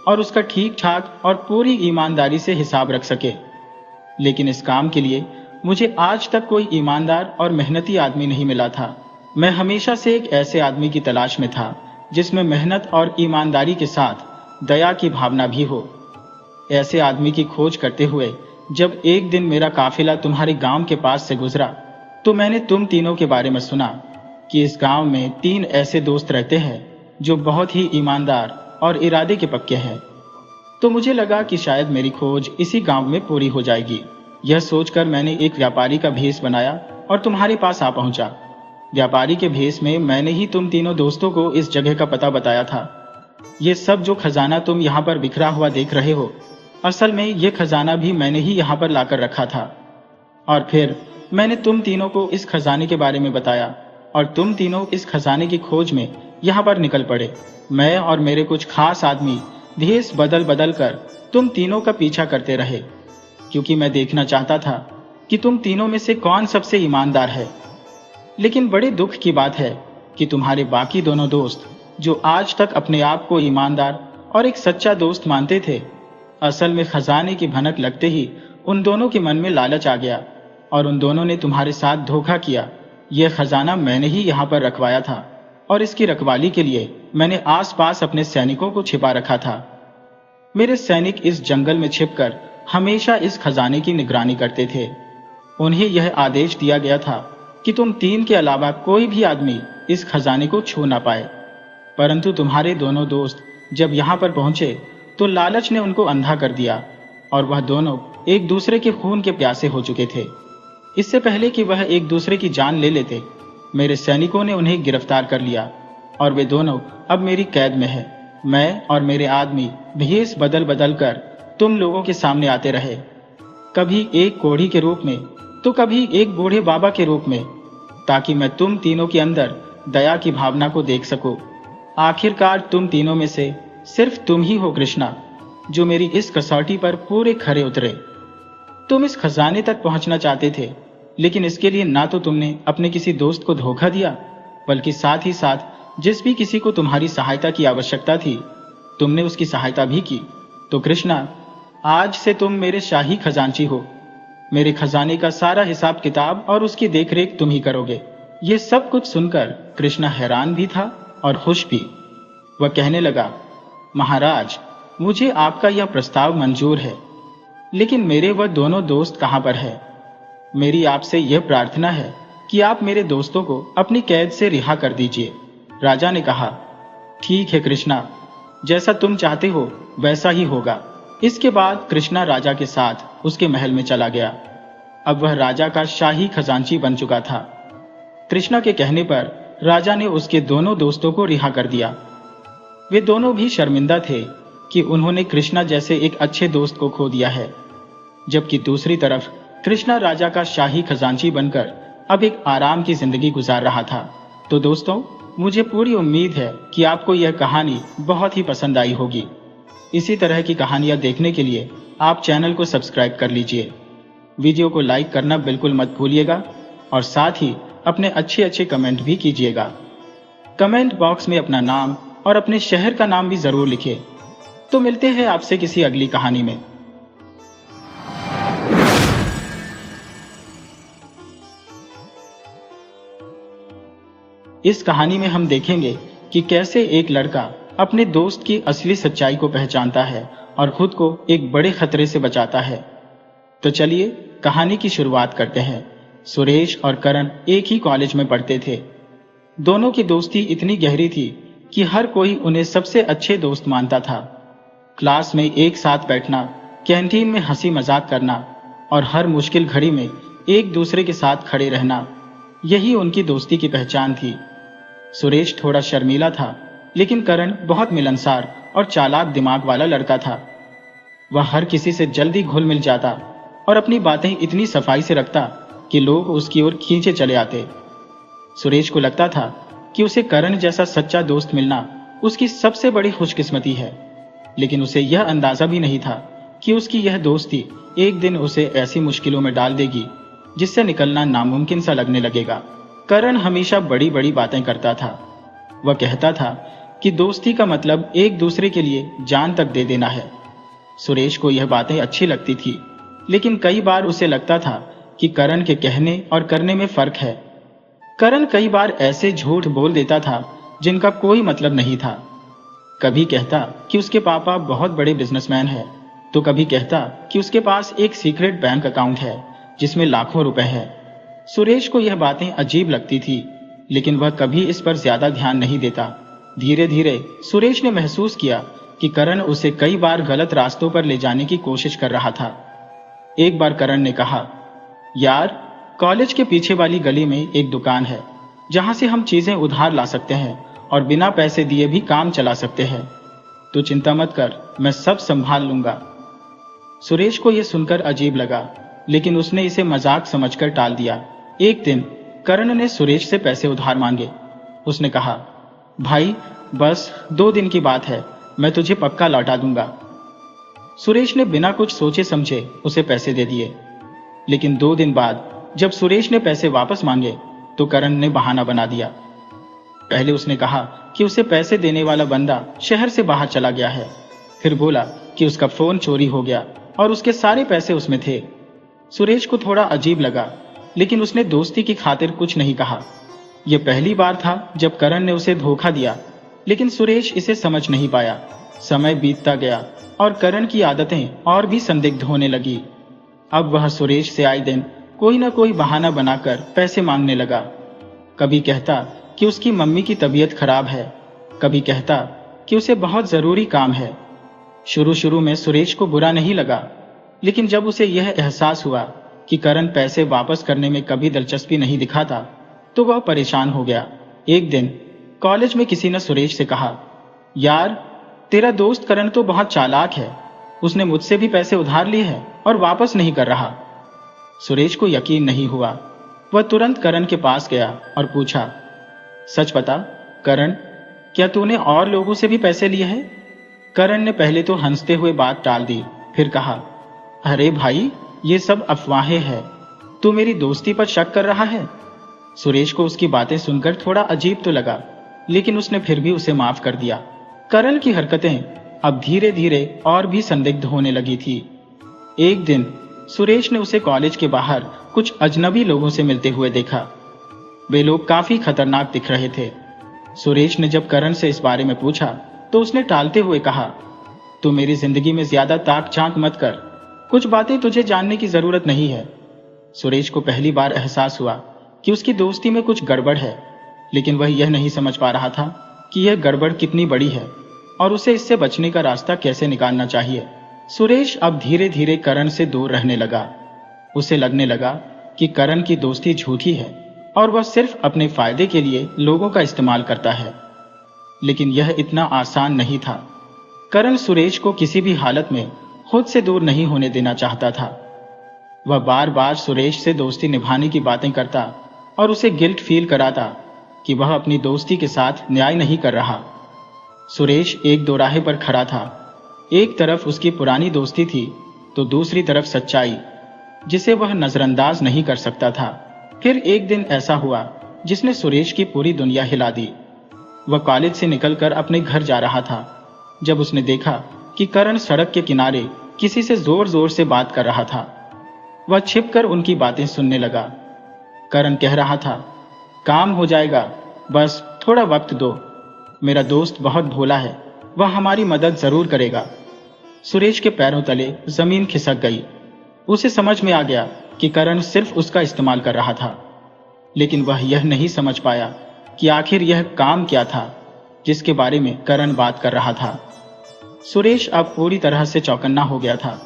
और उसका ठीक ठाक और पूरी ईमानदारी से हिसाब रख सके। लेकिन इस काम के लिए मुझे आज तक कोई ईमानदार और मेहनती आदमी नहीं मिला था। मैं हमेशा से एक ऐसे आदमी की तलाश में था जिसमें मेहनत और ईमानदारी के साथ दया की भावना भी हो। ऐसे आदमी की खोज करते हुए जब एक दिन मेरा काफिला तुम्हारे गांव के पास से गुजरा, तो मैंने तुम तीनों के बारे में सुना कि इस गांव में 3 ऐसे दोस्त रहते हैं जो बहुत ही ईमानदार और इरादे के पक्के हैं। तो मुझे लगा कि शायद मेरी खोज इसी गांव में पूरी हो जाएगी। यह सोचकर मैंने एक व्यापारी का भेष बनाया और तुम्हारे पास आ पहुंचा। व्यापारी के भेष में मैंने ही तुम तीनों दोस्तों को इस जगह का पता बताया था। ये सब जो खजाना तुम यहाँ पर बिखरा हुआ देख रहे हो, असल में ये खजाना भी मैंने ही यहाँ पर लाकर रखा था। और फिर मैंने तुम तीनों को इस खजाने के बारे में बताया और तुम तीनों इस खजाने की खोज में यहाँ पर निकल पड़े। मैं और मेरे कुछ खास आदमी भेष बदल बदल कर तुम तीनों का पीछा करते रहे, क्योंकि मैं देखना चाहता था कि तुम तीनों में से कौन सबसे ईमानदार है। लेकिन बड़े दुख की बात है कि तुम्हारे बाकी दोनों दोस्त, जो आज तक अपने आप को ईमानदार और एक सच्चा दोस्त मानते थे, असल में खजाने की भनक लगते ही उन दोनों के मन में लालच आ गया और उन दोनों ने तुम्हारे साथ धोखा किया। यह खजाना मैंने ही यहाँ पर रखवाया था और इसकी रखवाली के लिए मैंने आसपास अपने सैनिकों को छिपा रखा था। मेरे सैनिक इस जंगल में छिपकर हमेशा इस खजाने की निगरानी करते थे। उन्हें यह आदेश दिया गया था कि तुम 3 के अलावा कोई भी आदमी इस खजाने को छू ना पाए। परंतु तुम्हारे दोनों दोस्त जब यहाँ पर पहुंचे तो लालच ने उनको अंधा कर दिया और वह दोनों एक दूसरे के खून के प्यासे हो चुके थे। इससे पहले कि वह एक दूसरे की जान ले लेते, मेरे सैनिकों ने उन्हें गिरफ्तार कर लिया और वे दोनों अब मेरी कैद में है। मैं और मेरे आदमी भेष बदल बदल कर तुम लोगों के सामने आते रहे, कभी एक कोढ़ी के रूप में तो कभी एक बूढ़े बाबा के रूप में, ताकि मैं तुम तीनों के अंदर दया की भावना को देख सकूं। आखिरकार तुम तीनों में से सिर्फ तुम ही हो कृष्णा, जो मेरी इस कसौटी पर पूरे खरे उतरे। तुम इस खजाने तक पहुंचना चाहते थे, लेकिन इसके लिए ना तो तुमने अपने किसी दोस्त को धोखा दिया, बल्कि साथ ही साथ जिस भी किसी को तुम्हारी सहायता की आवश्यकता थी, तुमने उसकी सहायता भी की। तो कृष्णा, आज से तुम मेरे शाही खजांची हो। मेरे खजाने का सारा हिसाब किताब और उसकी देखरेख तुम ही करोगे। ये सब कुछ सुनकर कृष्णा हैरान भी था और खुश भी। वह कहने लगा, महाराज, मुझे आपका यह प्रस्ताव मंजूर है। लेकिन मेरे वह दोनों दोस्त कहां पर है? मेरी आपसे यह प्रार्थना है कि आप मेरे दोस्तों को अपनी कैद से रिहा कर दीजिए। राजा ने कहा, ठीक है कृष्णा, जैसा तुम चाहते हो वैसा ही होगा। इसके बाद कृष्णा राजा के साथ उसके महल में चला गया। अब वह राजा का शाही खजांची बन चुका था। कृष्णा के कहने पर राजा ने उसके दोनों दोस्तों को रिहा कर दिया। वे दोनों भी शर्मिंदा थे कि उन्होंने कृष्णा जैसे एक अच्छे दोस्त को खो दिया है, जबकि दूसरी तरफ कृष्णा राजा का शाही खजांची बनकर अब एक आराम की जिंदगी गुजार रहा था। तो दोस्तों, मुझे पूरी उम्मीद है कि आपको यह कहानी बहुत ही पसंद आई होगी। इसी तरह की कहानियां देखने के लिए आप चैनल को सब्सक्राइब कर लीजिए। वीडियो को लाइक करना बिल्कुल मत भूलिएगा और साथ ही अपने अच्छे कमेंट भी कीजिएगा। कमेंट बॉक्स में अपना नाम और अपने शहर का नाम भी जरूर लिखिए। तो मिलते हैं आपसे किसी अगली कहानी में। इस कहानी में हम देखेंगे कि कैसे एक लड़का अपने दोस्त की असली सच्चाई को पहचानता है और खुद को एक बड़े खतरे से बचाता है। तो चलिए कहानी की शुरुआत करते हैं। सुरेश और करण एक ही कॉलेज में पढ़ते थे। दोनों की दोस्ती इतनी गहरी थी कि हर कोई उन्हें सबसे अच्छे दोस्त मानता था। क्लास में एक साथ बैठना, कैंटीन में हंसी मजाक करना और हर मुश्किल घड़ी में एक दूसरे के साथ खड़े रहना, यही उनकी दोस्ती की पहचान थी। सुरेश थोड़ा शर्मीला था, लेकिन करण बहुत मिलनसार और चालाक दिमाग वाला लड़का था। वह हर किसी से जल्दी घुल मिल जाता और अपनी बातें इतनी सफाई से रखता कि लोग उसकी ओर खींचे चले आते। सुरेश को लगता था कि उसे करण जैसा सच्चा दोस्त मिलना उसकी सबसे बड़ी खुशकिस्मती है, लेकिन उसे यह अंदाजा भी नहीं था कि उसकी यह दोस्ती एक दिन उसे ऐसी मुश्किलों में डाल देगी जिससे निकलना नामुमकिन सा लगने लगेगा। करण हमेशा बड़ी बड़ी बातें करता था। वह कहता था कि दोस्ती का मतलब एक दूसरे के लिए जान तक दे देना है। सुरेश को यह बातें अच्छी लगती थी, लेकिन कई बार उसे लगता था कि करण के कहने और करने में फर्क है। करण कई बार ऐसे झूठ बोल देता था जिनका कोई मतलब नहीं था। कभी कहता कि उसके पापा बहुत बड़े बिजनेसमैन हैं, तो कभी कहता कि उसके पास एक सीक्रेट बैंक अकाउंट है जिसमें लाखों रुपए है। सुरेश को यह बातें अजीब लगती थी, लेकिन वह कभी इस पर ज्यादा ध्यान नहीं देता। धीरे धीरे सुरेश ने महसूस किया कि करण उसे कई बार गलत रास्तों पर ले जाने की कोशिश कर रहा था। एक बार करण ने कहा, यार, कॉलेज के पीछे वाली गली में एक दुकान है जहां से हम चीजें उधार ला सकते हैं और बिना पैसे दिए भी काम चला सकते हैं। तू चिंता मत कर, मैं सब संभाल लूंगा। सुरेश को यह सुनकर अजीब लगा, लेकिन उसने इसे मजाक समझकर टाल दिया। एक दिन करण ने सुरेश से पैसे उधार मांगे। उसने कहा, भाई, बस 2 दिन की बात है, मैं तुझे पक्का लौटा दूंगा। सुरेश ने बिना कुछ सोचे समझे उसे पैसे दे दिए। लेकिन 2 दिन बाद जब सुरेश ने पैसे वापस मांगे तो करण ने बहाना बना दिया। पहले उसने कहा कि उसे पैसे देने वाला बंदा शहर से बाहर चला गया है। फिर बोला कि उसका फोन चोरी हो गया और उसके सारे पैसे उसमें थे। सुरेश को थोड़ा अजीब लगा, लेकिन उसने दोस्ती की खातिर कुछ नहीं कहा। यह पहली बार था जब करण ने उसे धोखा दिया, लेकिन सुरेश इसे समझ नहीं पाया। समय बीतता गया और करण की आदतें और भी संदिग्ध होने लगी। अब वह सुरेश से आए दिन कोई ना कोई बहाना बनाकर पैसे मांगने लगा। कभी कहता कि उसकी मम्मी की तबीयत खराब है, कभी कहता कि उसे बहुत जरूरी काम है। शुरू में सुरेश को बुरा नहीं लगा, लेकिन जब उसे यह एहसास हुआ कि करण पैसे वापस करने में कभी दिलचस्पी नहीं दिखाता, तो वह परेशान हो गया। एक दिन कॉलेज में किसी ने सुरेश से कहा, यार, तेरा दोस्त करण तो बहुत चालाक है, उसने मुझसे भी पैसे उधार लिए हैं और वापस नहीं कर रहा। सुरेश को यकीन नहीं हुआ। वह तुरंत करण के पास गया और पूछा, सच बता करण, क्या तूने और लोगों से भी पैसे लिए हैं? करण ने पहले तो हंसते हुए बात टाल दी, फिर कहा, अरे भाई, ये सब अफवाहें हैं, तू मेरी दोस्ती पर शक कर रहा है। सुरेश को उसकी बातें सुनकर थोड़ा अजीब तो लगा, लेकिन उसने फिर भी उसे माफ कर दिया। करण की हरकतें अब धीरे धीरे और भी संदिग्ध होने लगी थी। एक दिन सुरेश ने उसे कॉलेज के बाहर कुछ अजनबी लोगों से मिलते हुए देखा। वे लोग काफी खतरनाक दिख रहे थे। सुरेश ने जब करण से इस बारे में पूछा तो उसने टालते हुए कहा, तू मेरी जिंदगी में ज्यादा ताक झांक मत कर, कुछ बातें तुझे जानने की जरूरत नहीं है। सुरेश को पहली बार एहसास हुआ कि उसकी दोस्ती में कुछ गड़बड़ है, लेकिन वह यह नहीं समझ पा रहा था कि यह गड़बड़ कितनी बड़ी है और उसे इससे बचने का रास्ता कैसे निकालना चाहिए। सुरेश अब धीरे धीरे करण से दूर रहने लगा। उसे लगने लगा कि करण की दोस्ती झूठी है और वह सिर्फ अपने फायदे के लिए लोगों का इस्तेमाल करता है। लेकिन यह इतना आसान नहीं था। करण सुरेश को किसी भी हालत में खुद से दूर नहीं होने देना चाहता था। वह बार बार सुरेश से दोस्ती निभाने की बातें करता और उसे गिल्ट फील कराता कि वह अपनी दोस्ती के साथ न्याय नहीं कर रहा। सुरेश एक दोराहे पर खड़ा था। एक तरफ उसकी पुरानी दोस्ती थी तो दूसरी तरफ सच्चाई, जिसे वह नजरअंदाज नहीं कर सकता था। फिर एक दिन ऐसा हुआ जिसने सुरेश की पूरी दुनिया हिला दी। वह कॉलेज से निकलकर अपने घर जा रहा था जब उसने देखा कि करण सड़क के किनारे किसी से जोर जोर से बात कर रहा था। वह छिपकर उनकी बातें सुनने लगा। करण कह रहा था, काम हो जाएगा, बस थोड़ा वक्त दो। मेरा दोस्त बहुत भोला है, वह हमारी मदद जरूर करेगा। सुरेश के पैरों तले जमीन खिसक गई। उसे समझ में आ गया कि करण सिर्फ उसका इस्तेमाल कर रहा था, लेकिन वह यह नहीं समझ पाया कि आखिर यह काम क्या था जिसके बारे में करण बात कर रहा था। सुरेश अब पूरी तरह से चौकन्ना हो गया था।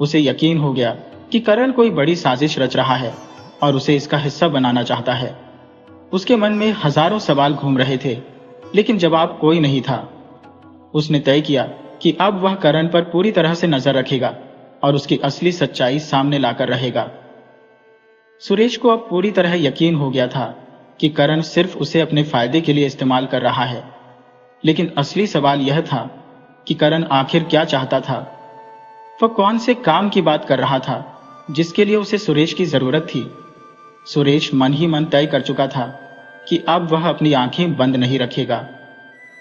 उसे यकीन हो गया कि करण कोई बड़ी साजिश रच रहा है और उसे इसका हिस्सा बनाना चाहता है। उसके मन में हजारों सवाल घूम रहे थे, लेकिन जवाब कोई नहीं था। उसने तय किया कि अब वह करण पर पूरी तरह से नजर रखेगा और उसकी असली सच्चाई सामने लाकर रहेगा। सुरेश को अब पूरी तरह यकीन हो गया था कि करण सिर्फ उसे अपने फायदे के लिए इस्तेमाल कर रहा है। लेकिन असली सवाल यह था कि करण आखिर क्या चाहता था। वह कौन से काम की बात कर रहा था जिसके लिए उसे सुरेश की जरूरत थी। सुरेश मन ही मन तय कर चुका था कि अब वह अपनी आंखें बंद नहीं रखेगा।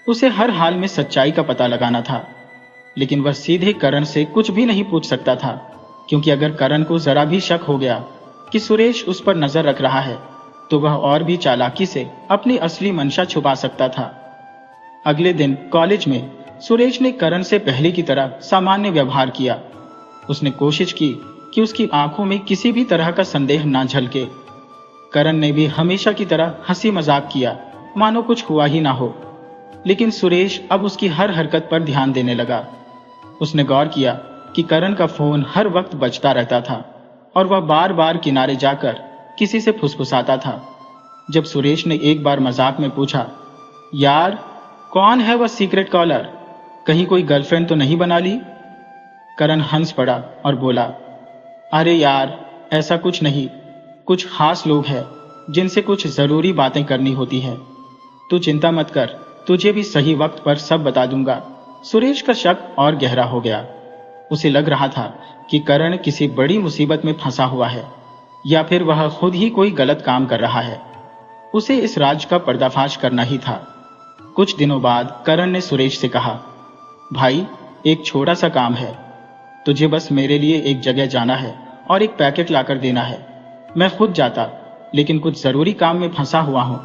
उसे हर हाल में सच्चाई का पता लगाना था। लेकिन वह सीधे करण से कुछ भी नहीं पूछ सकता था, क्योंकि अगर करण को जरा भी शक हो गया कि सुरेश उस पर नजर रख रहा है तो वह और भी चालाकी से अपनी असली मंशा छुपा सकता था। अगले दिन कॉलेज में सुरेश ने करण से पहले की तरह सामान्य व्यवहार किया। उसने कोशिश की कि उसकी आंखों में किसी भी तरह का संदेह ना झलके। करण ने भी हमेशा की तरह हंसी मजाक किया, मानो कुछ हुआ ही ना हो। लेकिन सुरेश अब उसकी हर हरकत पर ध्यान देने लगा। उसने गौर किया कि करण का फोन हर वक्त बजता रहता था और वह बार बार किनारे जाकर किसी से फुसफुसाता था। जब सुरेश ने एक बार मजाक में पूछा, यार कौन है वह सीक्रेट कॉलर, कहीं कोई गर्लफ्रेंड तो नहीं बना ली? करण हंस पड़ा और बोला, अरे यार ऐसा कुछ नहीं, कुछ खास लोग हैं जिनसे कुछ जरूरी बातें करनी होती है। तू चिंता मत कर, तुझे भी सही वक्त पर सब बता दूंगा। सुरेश का शक और गहरा हो गया। उसे लग रहा था कि करण किसी बड़ी मुसीबत में फंसा हुआ है या फिर वह खुद ही कोई गलत काम कर रहा है। उसे इस राज का पर्दाफाश करना ही था। कुछ दिनों बाद करण ने सुरेश से कहा, भाई एक छोटा सा काम है, तुझे बस मेरे लिए एक जगह जाना है और एक पैकेट लाकर देना है। मैं खुद जाता, लेकिन कुछ जरूरी काम में फंसा हुआ हूं।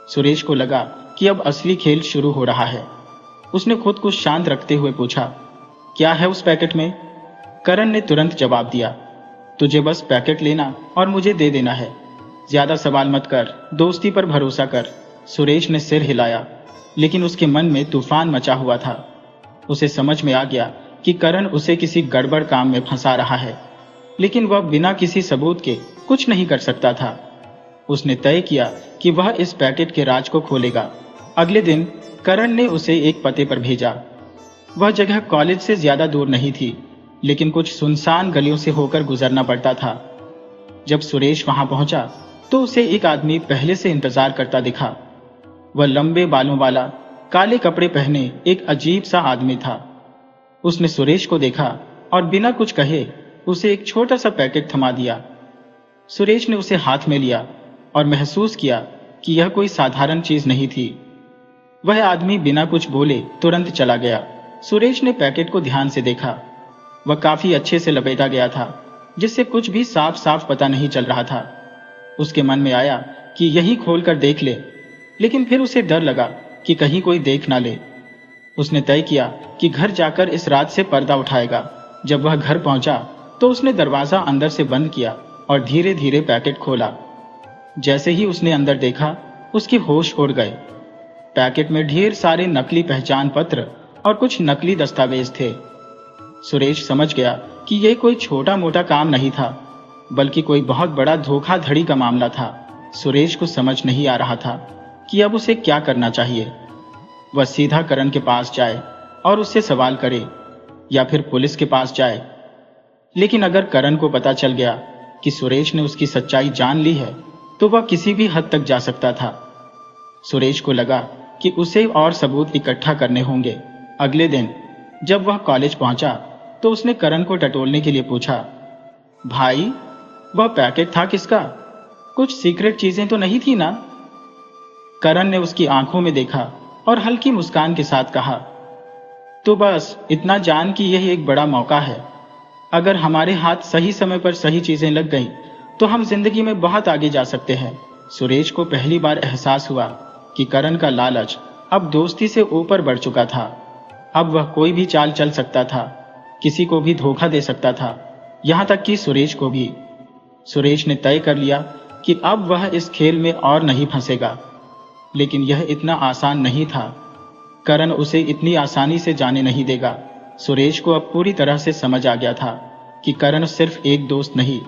सुरेश को लगा कि अब असली खेल शुरू हो रहा है। उसने खुद को शांत रखते हुए पूछा, क्या है उस पैकेट में? करण ने तुरंत जवाब दिया, तुझे बस पैकेट लेना और मुझे दे देना है। ज्यादा सवाल मत कर, दोस्ती पर भरोसा कर। सुरेश ने सिर हिलाया, लेकिन उसके मन में तूफान मचा हुआ था। उसे समझ में आ गया कि करण उसे किसी गड़बड़ काम में फंसा रहा है, लेकिन वह बिना किसी सबूत के कुछ नहीं कर सकता था। उसने तय किया कि वह इस पैकेट के राज को खोलेगा। अगले दिन करण ने उसे एक पते पर भेजा। वह जगह कॉलेज से ज्यादा दूर नहीं थी, लेकिन कुछ सुनसान गलियों से होकर गुजरना पड़ता था। जब सुरेश वहां पहुंचा तो उसे एक आदमी पहले से इंतजार करता दिखा। वह लंबे बालों वाला, काले कपड़े पहने एक अजीब सा आदमी था। उसने सुरेश को देखा और बिना कुछ कहे उसे एक छोटा सा पैकेट थमा दिया। सुरेश ने उसे हाथ में लिया और महसूस किया कि यह कोई साधारण चीज नहीं थी। वह आदमी बिना कुछ बोले तुरंत चला गया। सुरेश ने पैकेट को ध्यान से देखा। वह काफी अच्छे से लपेटा गया था, जिससे कुछ भी साफ साफ पता नहीं चल रहा था। उसके मन में आया कि यही खोलकर देख ले, लेकिन फिर उसे डर लगा कि कहीं कोई देख ना ले। उसने तय किया कि घर जाकर इस रात से पर्दा उठाएगा जब वह घर पहुंचा तो उसने दरवाजा अंदर से बंद किया और धीरे धीरे पैकेट खोला। जैसे ही उसने अंदर देखा, उसके होश उड़ गए। पैकेट में ढेर सारे नकली पहचान पत्र और कुछ नकली दस्तावेज थे। सुरेश समझ गया कि यह कोई छोटा मोटा काम नहीं था, बल्कि कोई बहुत बड़ा धोखाधड़ी का मामला था। सुरेश को समझ नहीं आ रहा था कि अब उसे क्या करना चाहिए। वह सीधा करण के पास जाए और उससे सवाल करे, या फिर पुलिस के पास जाए। लेकिन अगर करण को पता चल गया कि सुरेश ने उसकी सच्चाई जान ली है, तो वह किसी भी हद तक जा सकता था। सुरेश को लगा कि उसे और सबूत इकट्ठा करने होंगे। अगले दिन जब वह कॉलेज पहुंचा तो उसने करण को टटोलने के लिए पूछा, भाई, वह पैकेट था किसका? कुछ सीक्रेट चीजें तो नहीं थी ना? करण ने उसकी आंखों में देखा और हल्की मुस्कान के साथ कहा, तो बस इतना जान कि यह एक बड़ा मौका है। अगर हमारे हाथ सही समय पर सही चीजें लग गईं, तो हम जिंदगी में बहुत आगे जा सकते हैं। सुरेश को पहली बार एहसास हुआ कि करण का लालच अब दोस्ती से ऊपर बढ़ चुका था। अब वह कोई भी चाल चल सकता था, किसी को भी धोखा दे सकता था, यहां तक कि सुरेश को भी। सुरेश ने तय कर लिया कि अब वह इस खेल में और नहीं फंसेगा। लेकिन यह इतना आसान नहीं था। करण उसे इतनी आसानी से जाने नहीं देगा। सुरेश को अब पूरी तरह से समझ आ गया था कि करण सिर्फ एक दोस्त नहीं,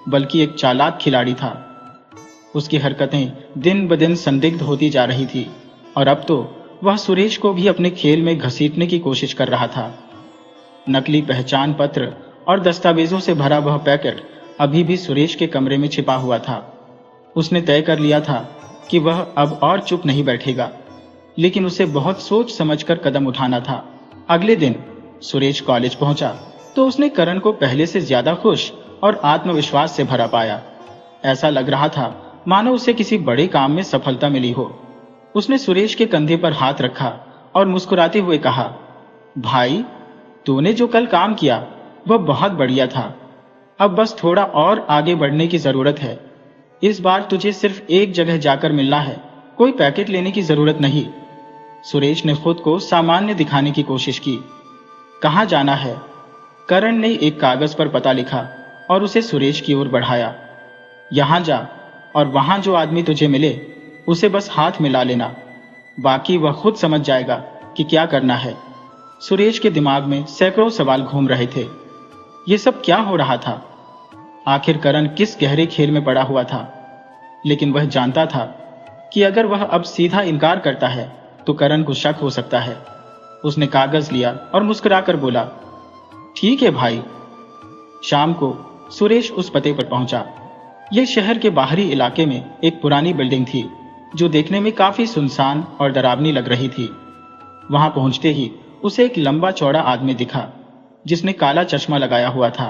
बल्कि एक चालाक खिलाड़ी था। उसकी हरकतें दिन ब दिन संदिग्ध होती जा रही थी और अब तो वह सुरेश को भी अपने खेल में घसीटने की कोशिश कर रहा था। नकली पहचान पत्र और दस्तावेजों से भरा वह पैकेट अभी भी सुरेश के कमरे में छिपा हुआ था। उसने तय कर लिया था कि वह अब और चुप नहीं बैठेगा, लेकिन उसे बहुत सोच समझकर कदम उठाना था। अगले दिन सुरेश कॉलेज पहुंचा तो उसने करण को पहले से ज्यादा खुश और आत्मविश्वास से भरा पाया। ऐसा लग रहा था मानो उसे किसी बड़े काम में सफलता मिली हो। उसने सुरेश के कंधे पर हाथ रखा और मुस्कुराते हुए कहा, भाई, तूने जो कल काम किया वह बहुत बढ़िया था। अब बस थोड़ा और आगे बढ़ने की जरूरत है। इस बार तुझे सिर्फ एक जगह जाकर मिलना है, कोई पैकेट लेने की जरूरत नहीं। सुरेश ने खुद को सामान्य दिखाने की कोशिश की। कहाँ जाना है? करण ने एक कागज पर पता लिखा और उसे सुरेश की ओर बढ़ाया। यहां जा और वहां जो आदमी तुझे मिले उसे बस हाथ मिला लेना, बाकी वह खुद समझ जाएगा कि क्या करना है। सुरेश के दिमाग में सैकड़ों सवाल घूम रहे थे। यह सब क्या हो रहा था? आखिर करण किस गहरे खेल में पड़ा हुआ था? लेकिन वह जानता था कि अगर वह अब सीधा इनकार करता है तो करण को शक हो सकता है। उसने कागज लिया और मुस्कुराकर बोला, ठीक है भाई। शाम को सुरेश उस पते पर पहुंचा। यह शहर के बाहरी इलाके में एक पुरानी बिल्डिंग थी जो देखने में काफी सुनसान और डरावनी लग रही थी। वहां पहुंचते ही उसे एक लंबा चौड़ा आदमी दिखा जिसने काला चश्मा लगाया हुआ था।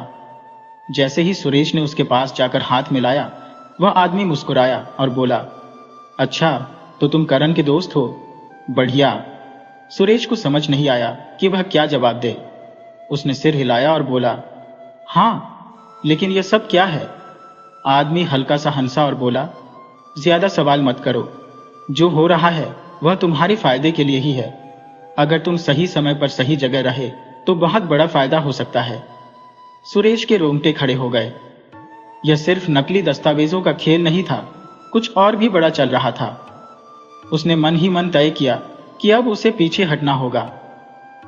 जैसे ही सुरेश ने उसके पास जाकर हाथ मिलाया, वह आदमी मुस्कुराया और बोला, अच्छा, तो तुम करण के दोस्त हो? बढ़िया। सुरेश को समझ नहीं आया कि वह क्या जवाब दे। उसने सिर हिलाया और बोला, हाँ, लेकिन यह सब क्या है? आदमी हल्का सा हंसा और बोला, ज्यादा सवाल मत करो। जो हो रहा है वह तुम्हारे फायदे के लिए ही है। अगर तुम सही समय पर सही जगह रहे तो बहुत बड़ा फायदा हो सकता है। सुरेश के रोंगटे खड़े हो गए। यह सिर्फ नकली दस्तावेजों का खेल नहीं था, कुछ और भी बड़ा चल रहा था। उसने मन ही मन तय किया कि अब उसे पीछे हटना होगा,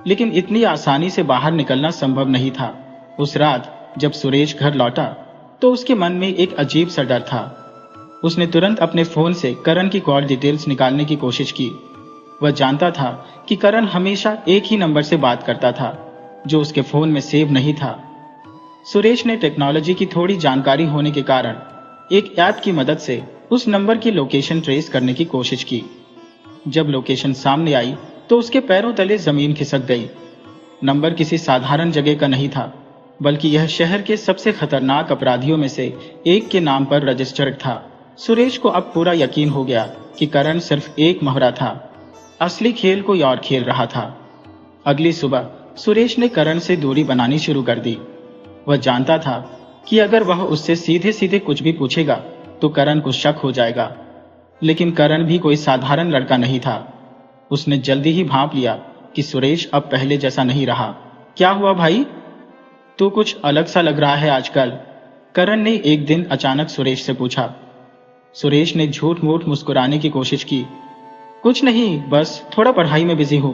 लेकिन इतनी आसानी से बाहर निकलना संभव नहीं था। उस रात जब सुरेश घर लौटा तो उसके मन में एक अजीब सा डर था। उसने तुरंत अपने फोन से करण की कॉल डिटेल्स निकालने की कोशिश की। वह जानता था कि करण हमेशा एक ही नंबर से बात करता था जो उसके फोन में सेव नहीं था। सुरेश ने टेक्नोलॉजी की थोड़ी जानकारी होने के कारण एक ऐप की मदद से उस नंबर की लोकेशन ट्रेस करने की कोशिश की। जब लोकेशन सामने आई तो उसके पैरों तले जमीन खिसक गई। नंबर किसी साधारण जगह का नहीं था, बल्कि यह शहर के सबसे खतरनाक अपराधियों में से एक के नाम पर रजिस्टर्ड था। सुरेश को अब पूरा यकीन हो गया कि करण सिर्फ एक मोहरा था, असली खेल कोई और खेल रहा था। अगली सुबह सुरेश ने करण से दूरी बनानी शुरू कर दी। वह जानता था कि अगर वह उससे सीधे सीधे कुछ भी पूछेगा तो करण को शक हो जाएगा, लेकिन करण भी कोई साधारण लड़का नहीं था। उसने जल्दी ही भांप लिया कि सुरेश अब पहले जैसा नहीं रहा। क्या हुआ भाई? तू कुछ अलग सा लग रहा है आजकल, करण ने एक दिन अचानक सुरेश से पूछा। सुरेश ने झूठ मूठ मुस्कुराने की कोशिश की। कुछ नहीं, बस थोड़ा पढ़ाई में बिजी हूं।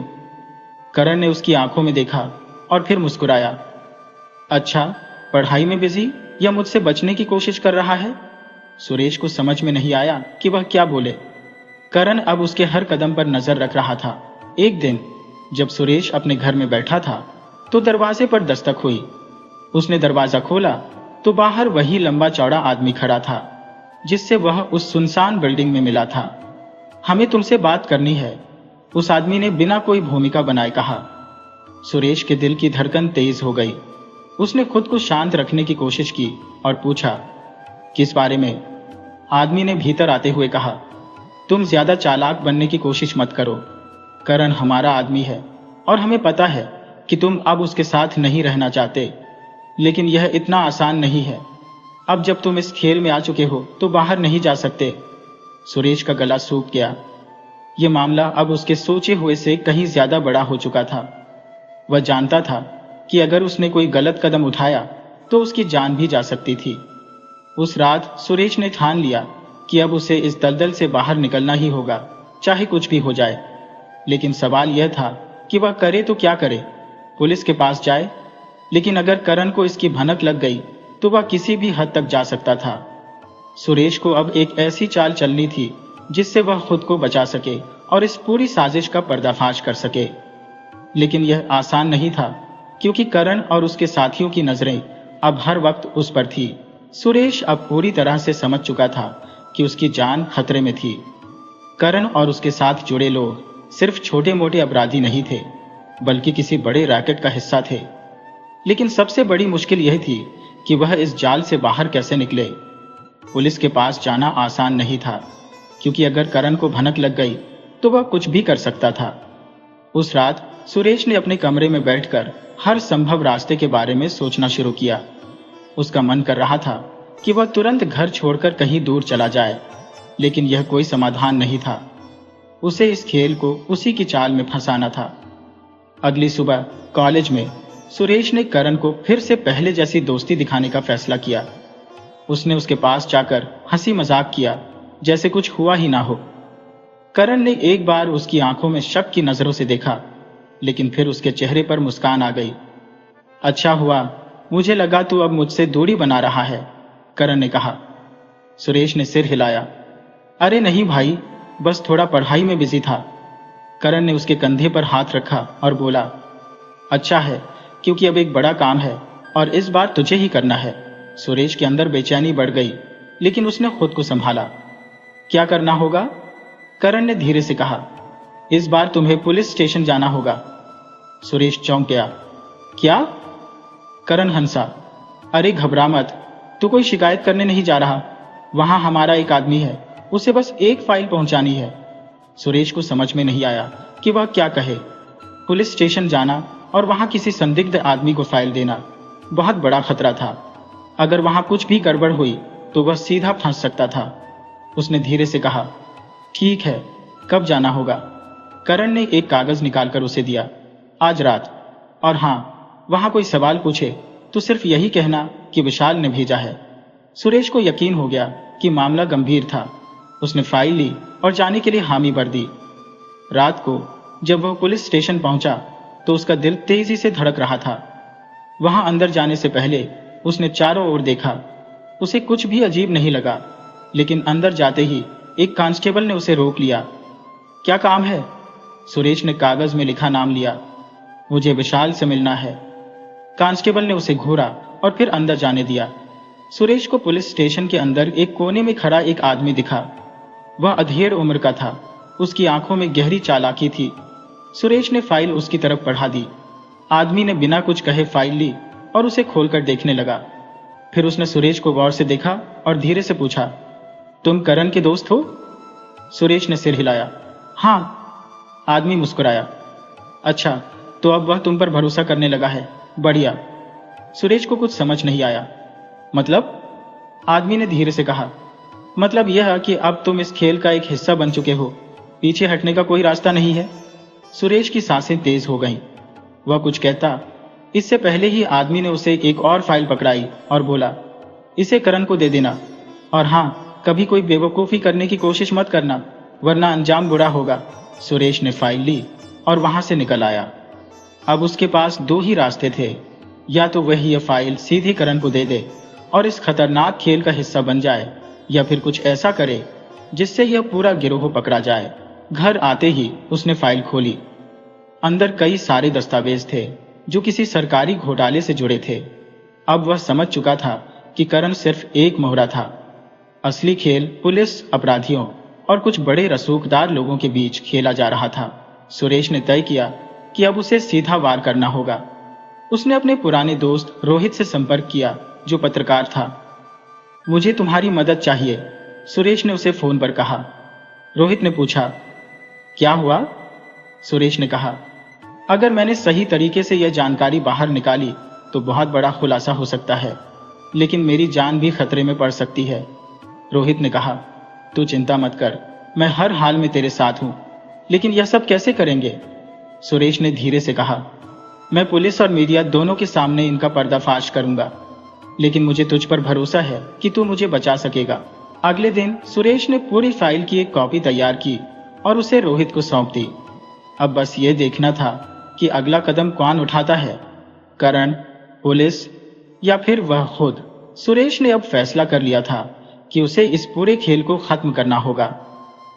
करण ने उसकी आंखों में देखा और फिर मुस्कुराया। अच्छा, पढ़ाई में बिजी या मुझसे बचने की कोशिश कर रहा है? सुरेश को समझ में नहीं आया कि वह क्या बोले। करण अब उसके हर कदम पर नजर रख रहा था। एक दिन जब सुरेश अपने घर में बैठा था तो दरवाजे पर दस्तक हुई। उसने दरवाजा खोला तो बाहर वही लंबा चौड़ा आदमी खड़ा था जिससे वह उस सुनसान बिल्डिंग में मिला था। हमें तुमसे बात करनी है, उस आदमी ने बिना कोई भूमिका बनाए कहा। सुरेश के दिल की धड़कन तेज हो गई। उसने खुद को शांत रखने की कोशिश की और पूछा, किस बारे में? आदमी ने भीतर आते हुए कहा, तुम ज्यादा चालाक बनने की कोशिश मत करो। करण हमारा आदमी है और हमें पता है कि तुम अब उसके साथ नहीं रहना चाहते, लेकिन यह इतना आसान नहीं है। अब जब तुम इस खेल में आ चुके हो तो बाहर नहीं जा सकते। सुरेश का गला सूख गया। यह मामला अब उसके सोचे हुए से कहीं ज्यादा बड़ा हो चुका था। वह जानता था कि अगर उसने कोई गलत कदम उठाया तो उसकी जान भी जा सकती थी। उस रात सुरेश ने ठान लिया कि अब उसे इस दलदल से बाहर निकलना ही होगा, चाहे कुछ भी हो जाए। लेकिन सवाल यह था कि वह करे तो क्या करे? पुलिस के पास जाए? लेकिन अगर करण को इसकी भनक लग गई तो वह किसी भी हद तक जा सकता था। सुरेश को अब एक ऐसी चाल चलनी थी जिससे वह खुद को बचा सके और इस पूरी साजिश का पर्दाफाश कर सके। लेकिन यह आसान नहीं था क्योंकि करण और उसके साथियों की नजरें अब हर वक्त उस पर थी। सुरेश अब पूरी तरह से समझ चुका था कि उसकी जान खतरे में थी। करण और उसके साथ जुड़े लोग सिर्फ छोटे मोटे अपराधी नहीं थे, बल्कि किसी बड़े रैकेट का हिस्सा थे। लेकिन सबसे बड़ी मुश्किल यह थी कि वह इस जाल से बाहर कैसे निकले। पुलिस के पास जाना आसान नहीं था क्योंकि अगर करण को भनक लग गई तो वह कुछ भी कर सकता था। उस रात सुरेश ने अपने कमरे में बैठकर हर संभव रास्ते के बारे में सोचना शुरू किया। उसका मन कर रहा था कि वह तुरंत घर छोड़कर कहीं दूर चला जाए, लेकिन यह कोई समाधान नहीं था। उसे इस खेल को उसी की चाल में फंसाना था। अगली सुबह कॉलेज में सुरेश ने करण को फिर से पहले जैसी दोस्ती दिखाने का फैसला किया। उसने उसके पास जाकर हंसी मजाक किया जैसे कुछ हुआ ही ना हो। करण ने एक बार उसकी आंखों में शक की नजरों से देखा, लेकिन फिर उसके चेहरे पर मुस्कान आ गई। अच्छा हुआ, मुझे लगा तू अब मुझसे दूरी बना रहा है, करण ने कहा। सुरेश ने सिर हिलाया। अरे नहीं भाई, बस थोड़ा पढ़ाई में बिजी था। करण ने उसके कंधे पर हाथ रखा और बोला, अच्छा है, क्योंकि अब एक बड़ा काम है और इस बार तुझे ही करना है। सुरेश के अंदर बेचैनी बढ़ गई, लेकिन उसने खुद को संभाला। क्या करना होगा? करण ने धीरे से कहा, इस बार तुम्हें पुलिस स्टेशन जाना होगा। सुरेश चौंक गया। क्या? करण हंसा। अरे घबरा मत, तू कोई शिकायत करने नहीं जा रहा। वहां हमारा एक आदमी है, उसे बस एक फाइल पहुंचानी है। सुरेश को समझ में नहीं आया कि वह क्या कहे। पुलिस स्टेशन जाना और वहां किसी संदिग्ध आदमी को फाइल देना बहुत बड़ा खतरा था। अगर वहां कुछ भी गड़बड़ हुई तो वह सीधा फंस सकता था। उसने धीरे से कहा, ठीक है, कब जाना होगा? करण ने एक कागज निकालकर उसे दिया। आज रात। और हाँ, वहां कोई सवाल पूछे तो सिर्फ यही कहना कि विशाल ने भेजा है। सुरेश को यकीन हो गया कि मामला गंभीर था। उसने फाइल ली और जाने के लिए हामी भर दी। रात को जब वह पुलिस स्टेशन पहुंचा तो उसका दिल तेजी से धड़क रहा था। वहां अंदर जाने से पहले उसने चारों ओर देखा। उसे कुछ भी अजीब नहीं लगा, लेकिन अंदर जाते ही एक कांस्टेबल ने उसे रोक लिया। क्या काम है? सुरेश ने कागज में लिखा नाम लिया। मुझे विशाल से मिलना है। कांस्टेबल ने उसे घूरा और फिर अंदर जाने दिया। सुरेश को पुलिस स्टेशन के अंदर एक कोने में खड़ा एक आदमी दिखा। वह अधेड़ उम्र का था। उसकी आंखों में गहरी चालाकी थी। सुरेश ने फाइल उसकी तरफ बढ़ा दी। आदमी ने बिना कुछ कहे फाइल ली और उसे खोलकर देखने लगा। फिर उसने सुरेश को गौर से देखा और धीरे से पूछा, तुम करण के दोस्त हो? सुरेश ने सिर हिलाया। हाँ। आदमी मुस्कुराया। अच्छा, तो अब वह तुम पर भरोसा करने लगा है। बढ़िया। सुरेश को कुछ समझ नहीं आया। मतलब? आदमी ने धीरे से कहा, मतलब यह कि अब तुम इस खेल का एक हिस्सा बन चुके हो। पीछे हटने का कोई रास्ता नहीं है। सुरेश की सांसें तेज हो गईं। वह कुछ कहता, इससे पहले ही आदमी ने उसे एक और फाइल पकड़ाई और बोला, इसे करण को दे देना, और हाँ, कभी कोई बेवकूफ़ी करने की कोशिश मत करना, वरना अंजाम बुरा होगा। सुरेश ने फाइल ली और वहां से निकल आया। अब उसके पास दो ही रास्ते थे, या तो वह यह फाइल सीधे करण को दे दे और इस खतरनाक खेल का हिस्सा बन जाए, या फिर कुछ ऐसा करे जिससे यह पूरा गिरोह पकड़ा जाए। घर आते ही उसने फाइल खोली। अंदर कई सारे दस्तावेज थे जो किसी सरकारी घोटाले से जुड़े थे। अब वह समझ चुका था कि करण सिर्फ एक मोहरा था। असली खेल पुलिस, अपराधियों और कुछ बड़े रसूखदार लोगों के बीच खेला जा रहा था। सुरेश ने तय किया कि अब उसे सीधा वार करना होगा। उसने अपने पुराने दोस्त रोहित से संपर्क किया, जो पत्रकार था। मुझे तुम्हारी मदद चाहिए, सुरेश ने उसे फोन पर कहा। रोहित ने पूछा, क्या हुआ? सुरेश ने कहा, अगर मैंने सही तरीके से यह जानकारी बाहर निकाली तो बहुत बड़ा खुलासा हो सकता है, लेकिन मेरी जान भी खतरे में पड़ सकती है। रोहित ने कहा, तू चिंता मत कर, मैं हर हाल में तेरे साथ हूं, लेकिन यह सब कैसे करेंगे? सुरेश ने धीरे से कहा, मैं पुलिस और मीडिया दोनों के सामने इनका पर्दाफाश करूंगा, लेकिन मुझे तुझ पर भरोसा है कि तू मुझे बचा सकेगा। अगले दिन सुरेश ने पूरी फाइल की एक कॉपी तैयार की और उसे रोहित को सौंप दी। अब बस ये देखना था कि अगला कदम कौन उठाता है, करण, पुलिस या फिर वह खुद। सुरेश ने अब फैसला कर लिया था कि उसे इस पूरे खेल को खत्म करना होगा,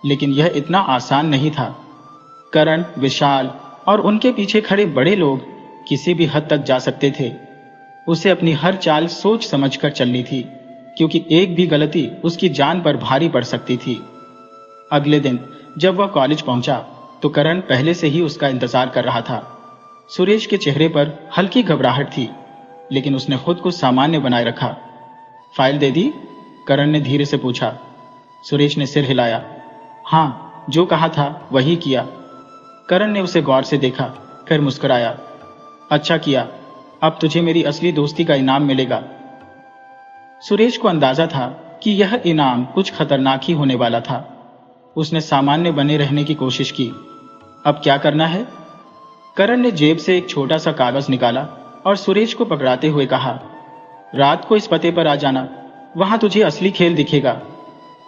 लेकिन यह इतना आसान नहीं था। करण, विशाल और उनके पीछे खड़े बड़े लोग किसी भी हद तक जा सकते थे। उसे अपनी हर चाल सोच समझकर चलनी थी, क्योंकि एक भी गलती उसकी जान पर भारी पड़ सकती थी। अगले दिन जब वह कॉलेज पहुंचा तो करण पहले से ही उसका इंतजार कर रहा था। सुरेश के चेहरे पर हल्की घबराहट थी, लेकिन उसने खुद को सामान्य बनाए रखा। फाइल दे दी? करण ने धीरे से पूछा। सुरेश ने सिर हिलाया। हाँ, जो कहा था वही किया। करण ने उसे गौर से देखा, फिर मुस्कुराया। अच्छा किया, अब तुझे मेरी असली दोस्ती का इनाम मिलेगा। सुरेश को अंदाजा था कि यह इनाम कुछ खतरनाक ही होने वाला था। उसने सामान्य बने रहने की कोशिश की। अब क्या करना है? करण ने जेब से एक छोटा सा कागज निकाला और सुरेश को पकड़ाते हुए कहा, रात को इस पते पर आ जाना, वहां तुझे असली खेल दिखेगा।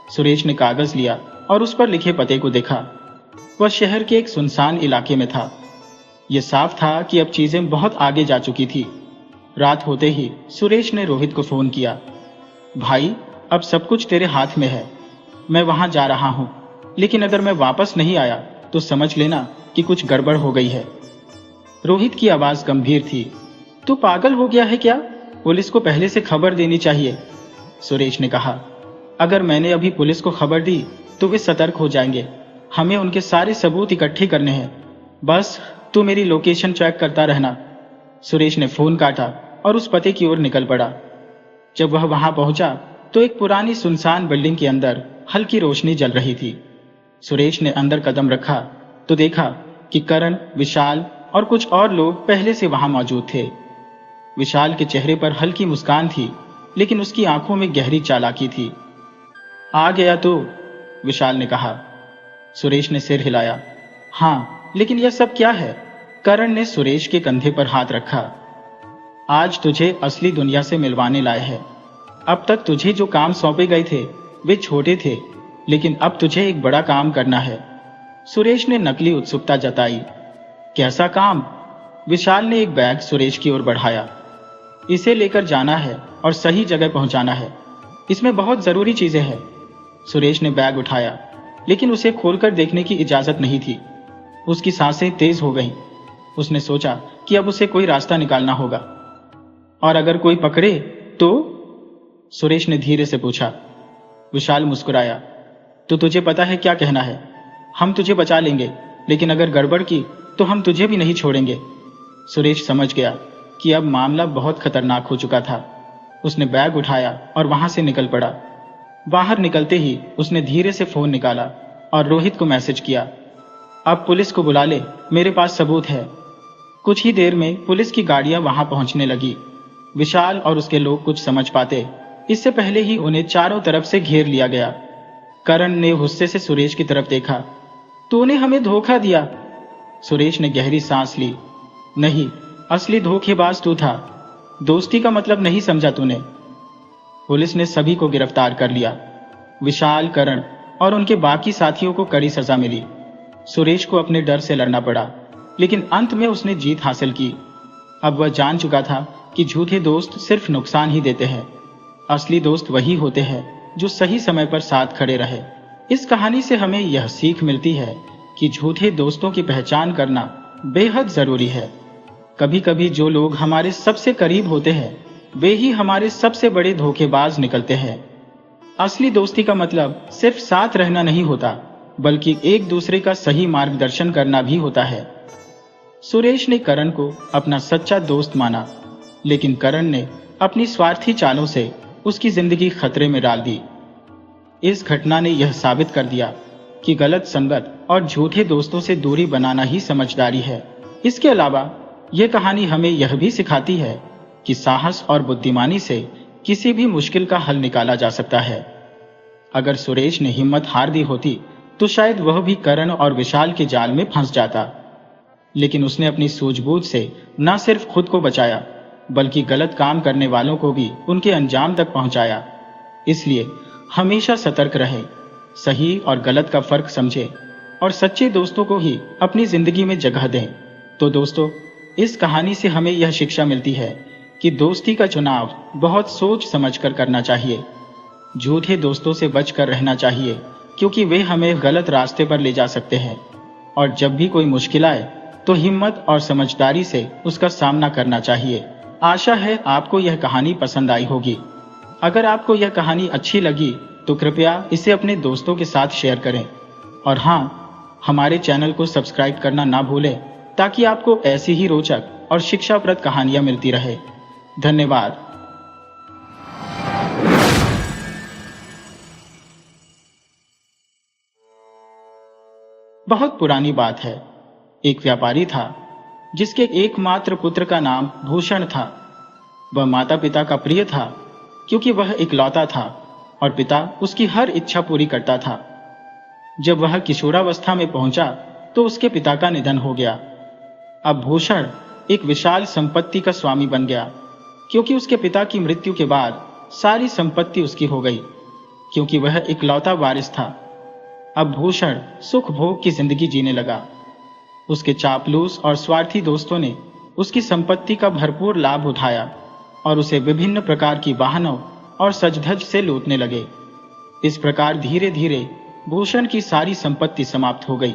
सुरेश ने कागज लिया और उस पर लिखे पते को देखा। वह शहर के एक सुनसान इलाके में था। यह साफ था कि अब चीजें बहुत आगे जा चुकी थी। रात होते ही सुरेश ने रोहित को फोन किया। भाई, अब सब कुछ तेरे हाथ में है। मैं वहां जा रहा हूं, लेकिन अगर मैं वापस नहीं आया तो समझ लेना कि कुछ गड़बड़ हो गई है। रोहित की आवाज गंभीर थी। तू पागल हो गया है क्या? पुलिस को पहले से खबर देनी चाहिए। सुरेश ने कहा, अगर मैंने अभी पुलिस को खबर दी तो वे सतर्क हो जाएंगे। हमें उनके सारे सबूत इकट्ठे करने हैं। बस तू मेरी लोकेशन चेक करता रहना। सुरेश ने फोन काटा और उस पते की ओर निकल पड़ा। जब वह वहां पहुंचा तो एक पुरानी सुनसान बिल्डिंग के अंदर हल्की रोशनी जल रही थी। सुरेश ने अंदर कदम रखा तो देखा कि करण, विशाल और कुछ और लोग पहले से वहां मौजूद थे। विशाल के चेहरे पर हल्की मुस्कान थी, लेकिन उसकी आंखों में गहरी चालाकी थी। आ गया तो? विशाल ने कहा। सुरेश ने सिर हिलाया। हाँ, लेकिन यह सब क्या है? करण ने सुरेश के कंधे पर हाथ रखा। आज तुझे असली दुनिया से मिलवाने लाए हैं। अब तक तुझे जो काम सौंपे गए थे वे छोटे थे, लेकिन अब तुझे एक बड़ा काम करना है। सुरेश ने नकली उत्सुकता जताई। कैसा काम? विशाल ने एक बैग सुरेश की ओर बढ़ाया। इसे लेकर जाना है और सही जगह पहुंचाना है। इसमें बहुत जरूरी चीजें हैं। सुरेश ने बैग उठाया, लेकिन उसे खोलकर देखने की इजाजत नहीं थी। उसकी सांसें तेज हो गईं। उसने सोचा कि अब उसे कोई रास्ता निकालना होगा। और अगर कोई पकड़े तो? सुरेश ने धीरे से पूछा। विशाल मुस्कुराया। तो तुझे पता है क्या कहना है? हम तुझे बचा लेंगे, लेकिन अगर गड़बड़ की तो हम तुझे भी नहीं छोड़ेंगे। सुरेश समझ गया कि अब मामला बहुत खतरनाक हो चुका था। उसने बैग उठाया और वहां से निकल पड़ा। बाहर निकलते ही उसने धीरे से फोन निकाला और रोहित को मैसेज किया। अब पुलिस को बुला ले, मेरे पास सबूत है। कुछ ही देर में पुलिस की गाड़ियां वहां पहुंचने लगी। विशाल और उसके लोग कुछ समझ पाते इससे पहले ही उन्हें चारों तरफ से घेर लिया गया। करण ने गुस्से से सुरेश की तरफ देखा। तूने हमें धोखा दिया। सुरेश ने गहरी सांस ली। नहीं, असली धोखेबाज तू था। दोस्ती का मतलब नहीं समझा तूने। पुलिस ने सभी को गिरफ्तार कर लिया। विशाल, करण और उनके बाकी साथियों को कड़ी सजा मिली। सुरेश को अपने डर से लड़ना पड़ा, लेकिन अंत में उसने जीत हासिल की। अब वह जान चुका था कि झूठे दोस्त सिर्फ नुकसान ही देते हैं। असली दोस्त वही होते हैं जो सही समय पर साथ खड़े रहे। इस कहानी से हमें यह सीख मिलती है कि झूठे दोस्तों की पहचान करना बेहद जरूरी है। कभी कभी जो लोग हमारे सबसे करीब होते हैं वे ही हमारे सबसे बड़े धोखेबाज निकलते हैं। असली दोस्ती का मतलब सिर्फ साथ रहना नहीं होता, बल्कि एक दूसरे का सही मार्गदर्शन करना भी होता है। सुरेश ने करण को अपना सच्चा दोस्त माना, लेकिन करण ने अपनी स्वार्थी चालों से उसकी जिंदगी खतरे में डाल दी। इस घटना ने यह साबित कर दिया कि गलत संगत और झूठे दोस्तों से दूरी बनाना ही समझदारी है। इसके अलावा यह कहानी हमें यह भी सिखाती है कि साहस और बुद्धिमानी से किसी भी मुश्किल का हल निकाला जा सकता है। अगर सुरेश ने हिम्मत हार दी होती तो शायद वह भी करण और विशाल के जाल में फंस जाता, लेकिन उसने अपनी सूझबूझ से न सिर्फ खुद को बचाया, बल्कि गलत काम करने वालों को भी उनके अंजाम तक पहुंचाया। इसलिए हमेशा सतर्क रहे, सही और गलत का फर्क समझे और सच्चे दोस्तों को ही अपनी जिंदगी में जगह दें। तो दोस्तों, इस कहानी से हमें यह शिक्षा मिलती है कि दोस्ती का चुनाव बहुत सोच समझकर करना चाहिए। झूठे दोस्तों से बचकर रहना चाहिए, क्योंकि वे हमें गलत रास्ते पर ले जा सकते हैं। और जब भी कोई मुश्किल आए तो हिम्मत और समझदारी से उसका सामना करना चाहिए। आशा है आपको यह कहानी पसंद आई होगी। अगर आपको यह कहानी अच्छी लगी तो कृपया इसे अपने दोस्तों के साथ शेयर करें। और हाँ, हमारे चैनल को सब्सक्राइब करना ना भूलें, ताकि आपको ऐसी ही रोचक और शिक्षाप्रद कहानियां मिलती रहे। धन्यवाद। बहुत पुरानी बात है। एक व्यापारी था जिसके एकमात्र पुत्र का नाम भूषण था। वह माता पिता का प्रिय था, क्योंकि वह इकलौता था और पिता उसकी हर इच्छा पूरी करता था। जब वह किशोरावस्था में पहुंचा तो उसके पिता का निधन हो गया। अब भूषण एक विशाल संपत्ति का स्वामी बन गया, क्योंकि उसके पिता की मृत्यु के बाद सारी संपत्ति उसकी हो गई, क्योंकि वह इकलौता वारिस था। अब भूषण सुख भोग की जिंदगी जीने लगा। उसके चापलूस और स्वार्थी दोस्तों ने उसकी संपत्ति का भरपूर लाभ उठाया और उसे विभिन्न प्रकार की वाहनों और सज-धज से लूटने लगे। इस प्रकार धीरे धीरे भूषण की सारी संपत्ति समाप्त हो गई।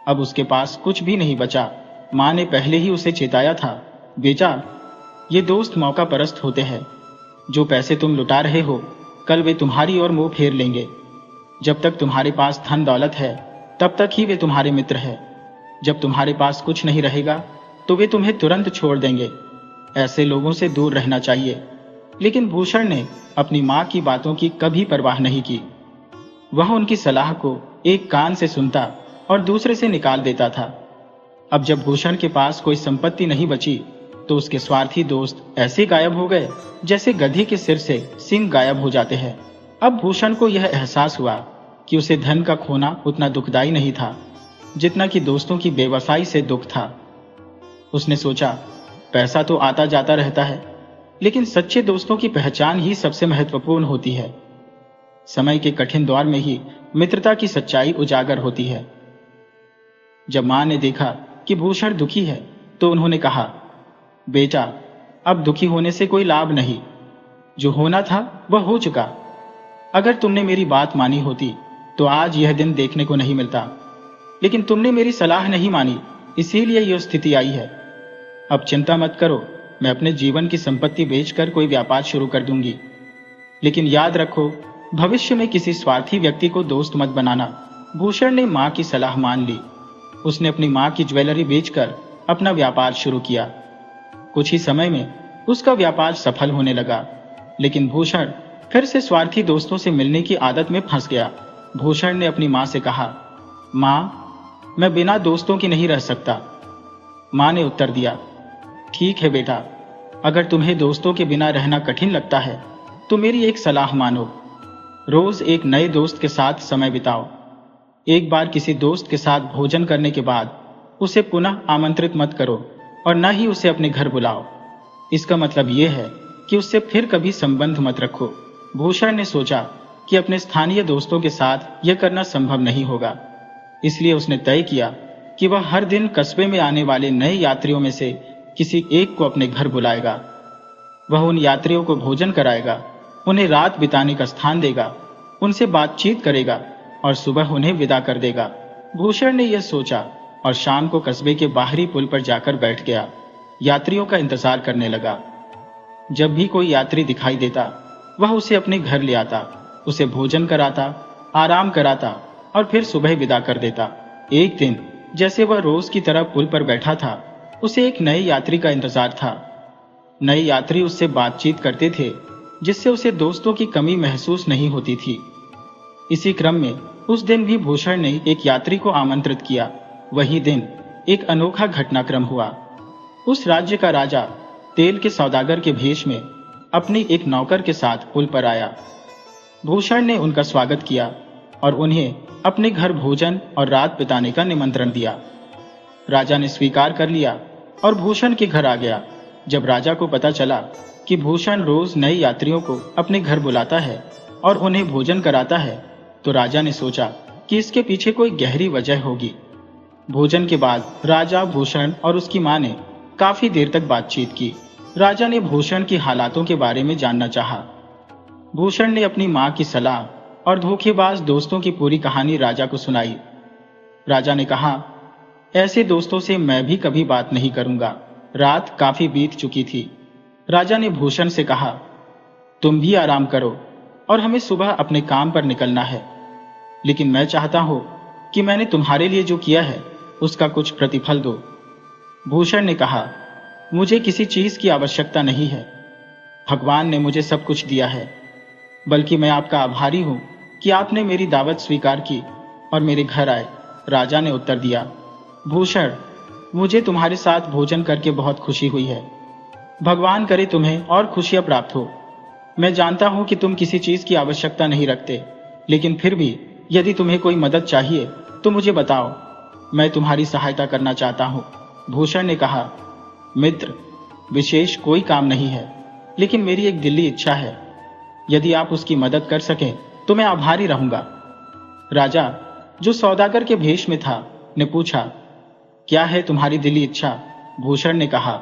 अब उसके पास कुछ भी नहीं बचा। मां ने पहले ही उसे चेताया था, बेटा, ये दोस्त मौका परस्त होते हैं। जो पैसे तुम लुटा रहे हो, कल वे तुम्हारी ओर मुंह फेर लेंगे। जब तक तुम्हारे पास धन दौलत है, तब तक ही वे तुम्हारे मित्र हैं। जब तुम्हारे पास कुछ नहीं रहेगा तो वे तुम्हें तुरंत छोड़ देंगे। ऐसे लोगों से दूर रहना चाहिए। लेकिन भूषण ने अपनी मां की बातों की कभी परवाह नहीं की। वह उनकी सलाह को एक कान से सुनता और दूसरे से निकाल देता था। अब जब भूषण के पास कोई संपत्ति नहीं बची तो उसके स्वार्थी दोस्त ऐसे गायब हो गए जैसे गधी के सिर से सींग गायब हो जाते हैं। अब भूषण को यह एहसास हुआ कि उसे धन का खोना उतना दुखदाई नहीं था जितना कि दोस्तों की बेवफाई से दुख था। उसने सोचा, पैसा तो आता जाता रहता है, लेकिन सच्चे दोस्तों की पहचान ही सबसे महत्वपूर्ण होती है। समय के कठिन दौर में ही मित्रता की सच्चाई उजागर होती है। जब मां ने देखा कि भूषण दुखी है तो उन्होंने कहा, बेटा, अब दुखी होने से कोई लाभ नहीं। जो होना था वह हो चुका। अगर तुमने मेरी बात मानी होती तो आज यह दिन देखने को नहीं मिलता, लेकिन तुमने मेरी सलाह नहीं मानी, इसीलिए यह स्थिति आई है। अब चिंता मत करो, मैं अपने जीवन की संपत्ति बेचकर कोई व्यापार शुरू कर दूंगी। लेकिन याद रखो, भविष्य में किसी स्वार्थी व्यक्ति को दोस्त मत बनाना। भूषण ने मां की सलाह मान ली। उसने अपनी मां की ज्वेलरी बेचकर अपना व्यापार शुरू किया। कुछ ही समय में उसका व्यापार सफल होने लगा, लेकिन भूषण फिर से स्वार्थी दोस्तों से मिलने की आदत में फंस गया। भूषण ने अपनी मां से कहा, मां, मैं बिना दोस्तों के नहीं रह सकता। मां ने उत्तर दिया, ठीक है बेटा, अगर तुम्हें दोस्तों के बिना रहना कठिन लगता है तो मेरी एक सलाह मानो। रोज एक नए दोस्त के साथ समय बिताओ। एक बार किसी दोस्त के साथ भोजन करने के बाद उसे पुनः आमंत्रित मत करो, और न ही उसे अपने घर बुलाओ। इसका मतलब ये है कि उससे फिर कभी संबंध मत रखो। भूषण ने सोचा कि अपने स्थानीय दोस्तों के साथ यह करना संभव नहीं होगा, इसलिए उसने तय किया कि वह हर दिन कस्बे में आने वाले नए यात्रियों में से किसी एक को अपने घर बुलाएगा। वह उन यात्रियों को भोजन कराएगा, उन्हें रात बिताने का स्थान देगा, उनसे बातचीत करेगा और सुबह उन्हें विदा कर देगा। भूषण ने यह सोचा और शाम को कस्बे के बाहरी पुल पर जाकर बैठ गया। यात्रियों का इंतजार करने लगा। जब भी कोई यात्री दिखाई देता, वह उसे अपने घर ले आता, उसे भोजन कराता, आराम कराता और फिर सुबह विदा कर देता। एक दिन जैसे वह रोज की तरह पुल पर बैठा था, उसे एक नए यात्री का इंतजार था। नए यात्री उससे बातचीत करते थे, जिससे उसे दोस्तों की कमी महसूस नहीं होती थी। इसी क्रम में उस दिन भी भूषण ने एक यात्री को आमंत्रित किया। वही दिन एक अनोखा घटनाक्रम हुआ। उस राज्य का राजा तेल के सौदागर के भेष में अपनी एक नौकर के साथ पुल पर आया। भूषण ने उनका स्वागत किया और उन्हें अपने घर भोजन और रात बिताने का निमंत्रण दिया। राजा ने स्वीकार कर लिया और भूषण के घर आ गया। जब राजा को पता चला कि भूषण रोज नए यात्रियों को अपने घर बुलाता है और उन्हें भोजन कराता है, तो राजा ने सोचा कि इसके पीछे कोई गहरी वजह होगी। भोजन के बाद राजा, भूषण और उसकी मां ने काफी देर तक बातचीत की। राजा ने भूषण की हालातों के बारे में जानना चाहा। भूषण ने अपनी मां की सलाह और धोखेबाज दोस्तों की पूरी कहानी राजा को सुनाई। राजा ने कहा, ऐसे दोस्तों से मैं भी कभी बात नहीं करूंगा। रात काफी बीत चुकी थी। राजा ने भूषण से कहा, तुम भी आराम करो और हमें सुबह अपने काम पर निकलना है, लेकिन मैं चाहता हूं कि मैंने तुम्हारे लिए जो किया है उसका कुछ प्रतिफल दो। भूषण ने कहा, मुझे किसी चीज की आवश्यकता नहीं है। भगवान ने मुझे सब कुछ दिया है, बल्कि मैं आपका आभारी हूं कि आपने मेरी दावत स्वीकार की और मेरे घर आए। राजा ने उत्तर दिया, भूषण, मुझे तुम्हारे साथ भोजन करके बहुत खुशी हुई है। भगवान करे तुम्हें और खुशियां प्राप्त हो। मैं जानता हूं कि तुम किसी चीज की आवश्यकता नहीं रखते, लेकिन फिर भी यदि तुम्हें कोई मदद चाहिए तो मुझे बताओ, मैं तुम्हारी सहायता करना चाहता हूं। भूषण ने कहा, मित्र, विशेष कोई काम नहीं है, लेकिन मेरी एक दिली इच्छा है। यदि आप उसकी मदद कर सकें तो मैं आभारी रहूंगा। राजा, जो सौदागर के भेष में था, ने पूछा, क्या है तुम्हारी दिली इच्छा? भूषण ने कहा,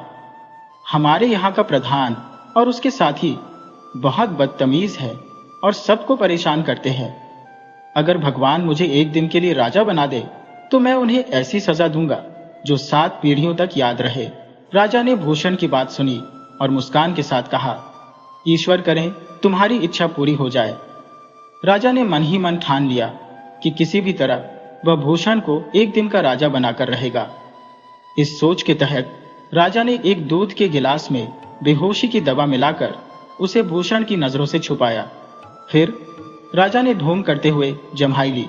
हमारे यहाँ का प्रधान और उसके साथी बहुत बदतमीज है और सबको परेशान करते हैं। अगर भगवान मुझे एक दिन के लिए राजा बना दे तो मैं उन्हें ऐसी सजा दूंगा जो 7 पीढ़ियों तक याद रहे। राजा ने भूषण की बात सुनी और मुस्कान के साथ कहा, ईश्वर करें तुम्हारी इच्छा पूरी हो जाए। राजा ने मन ही मन ठान लिया कि किसी भी तरह वह भूषण को एक दिन का राजा बनाकर रहेगा। इस सोच के तहत राजा ने एक दूध के गिलास में बेहोशी की दवा मिलाकर उसे भूषण की नजरों से छुपाया। फिर राजा ने ढोंग करते हुए जम्हाई ली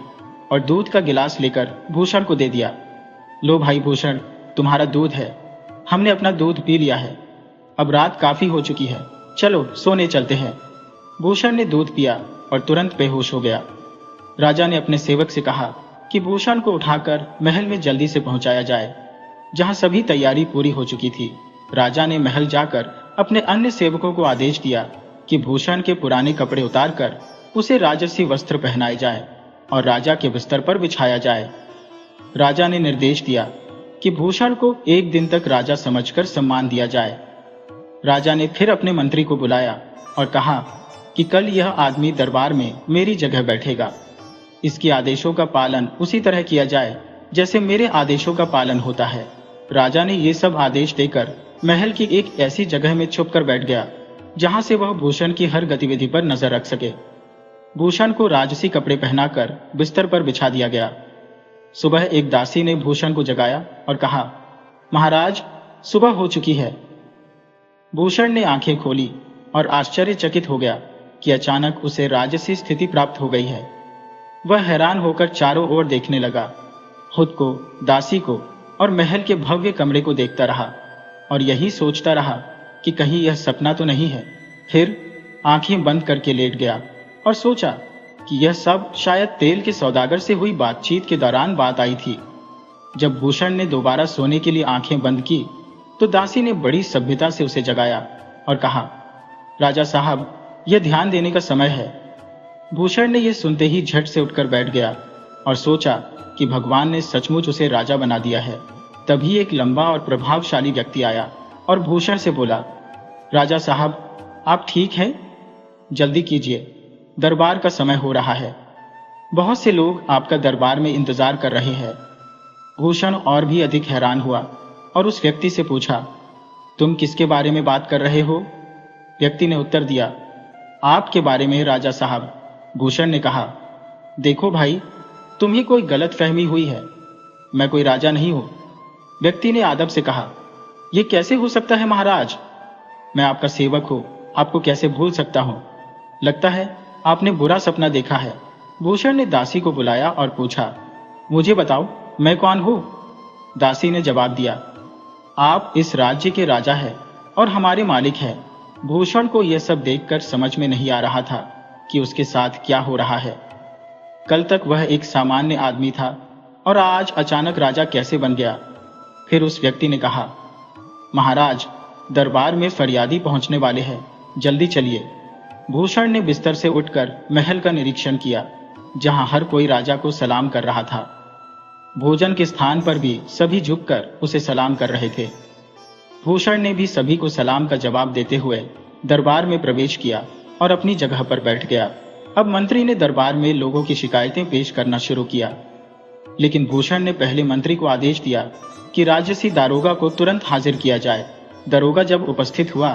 और दूध का गिलास लेकर भूषण को दे दिया। लो भाई भूषण, तुम्हारा दूध है। हमने अपना दूध पी लिया है। अब रात काफी हो चुकी है, चलो सोने चलते हैं। भूषण ने दूध पिया और तुरंत बेहोश हो गया। राजा ने अपने सेवक से कहा कि भूषण को उठाकर महल में जल्दी से पहुंचाया जाए, जहां सभी तैयारी पूरी हो चुकी थी। राजा ने महल जाकर अपने अन्य सेवकों को आदेश दिया कि भूषण के पुराने कपड़े उतारकर उसे राजसी वस्त्र पहनाए जाए और राजा के बिस्तर पर बिछाया जाए। राजा ने निर्देश दिया कि भूषण को एक दिन तक राजा समझकर सम्मान दिया जाए। राजा ने फिर अपने मंत्री को बुलाया और कहा कि कल यह आदमी दरबार में मेरी जगह बैठेगा। इसके आदेशों का पालन उसी तरह किया जाए जैसे मेरे आदेशों का पालन होता है। राजा ने ये सब आदेश देकर महल की एक ऐसी जगह में छुपकर बैठ गया जहां से वह भूषण की हर गतिविधि पर नजर रख सके। भूषण को राजसी कपड़े पहनाकर बिस्तर पर बिछा दिया गया। सुबह एक दासी ने भूषण को जगाया और कहा, महाराज, सुबह हो चुकी है। भूषण ने आंखें खोली और आश्चर्यचकित हो गया कि अचानक उसे राजसी स्थिति प्राप्त हो गई है। वह हैरान होकर चारों ओर देखने लगा, खुद को, दासी को और महल के भव्य कमरे को देखता रहा और यही सोचता रहा कि कहीं यह सपना तो नहीं है। फिर आंखें बंद करके लेट गया और सोचा कि यह सब शायद तेल के सौदागर से हुई बातचीत के दौरान बात आई थी। जब भूषण ने दोबारा सोने के लिए आंखें बंद की तो दासी ने बड़ी सभ्यता से उसे जगाया और कहा, राजा साहब, यह ध्यान देने का समय है। भूषण ने यह सुनते ही झट से उठकर बैठ गया और सोचा कि भगवान ने सचमुच उसे राजा बना दिया है। तभी एक लंबा और प्रभावशाली व्यक्ति आया और भूषण से बोला, राजा साहब, आप ठीक हैं? जल्दी कीजिए, दरबार का समय हो रहा है। बहुत से लोग आपका दरबार में इंतजार कर रहे हैं। भूषण और भी अधिक हैरान हुआ और उस व्यक्ति से पूछा, तुम किसके बारे में बात कर रहे हो? व्यक्ति ने उत्तर दिया, आपके बारे में राजा साहब। भूषण ने कहा, देखो भाई, तुम्हें कोई गलत फहमी हुई है, मैं कोई राजा नहीं हूं। व्यक्ति ने आदब से कहा, यह कैसे हो सकता है महाराज? मैं आपका सेवक हूं, आपको कैसे भूल सकता हूं? लगता है आपने बुरा सपना देखा है। भूषण ने दासी को बुलाया और पूछा, मुझे बताओ, मैं कौन हूं? दासी ने जवाब दिया, आप इस राज्य के राजा हैं और हमारे मालिक हैं। भूषण को यह सब देखकर समझ में नहीं आ रहा था कि उसके साथ क्या हो रहा है। कल तक वह एक सामान्य आदमी था और आज अचानक राजा कैसे बन गया? फिर उस व्यक्ति ने कहा, महाराज, दरबार में फरियादी पहुंचने वाले हैं, जल्दी चलिए। भूषण ने बिस्तर से उठकर महल का निरीक्षण किया, जहां हर कोई राजा को सलाम कर रहा था। भोजन के स्थान पर भी सभी झुककर उसे सलाम कर रहे थे। भूषण ने भी सभी को सलाम का जवाब देते हुए दरबार में प्रवेश किया और अपनी जगह पर बैठ गया। अब मंत्री ने दरबार में लोगों की शिकायतें पेश करना शुरू किया, लेकिन भूषण ने पहले मंत्री को आदेश दिया कि राजसी दारोगा को तुरंत हाजिर किया जाए। दारोगा जब उपस्थित हुआ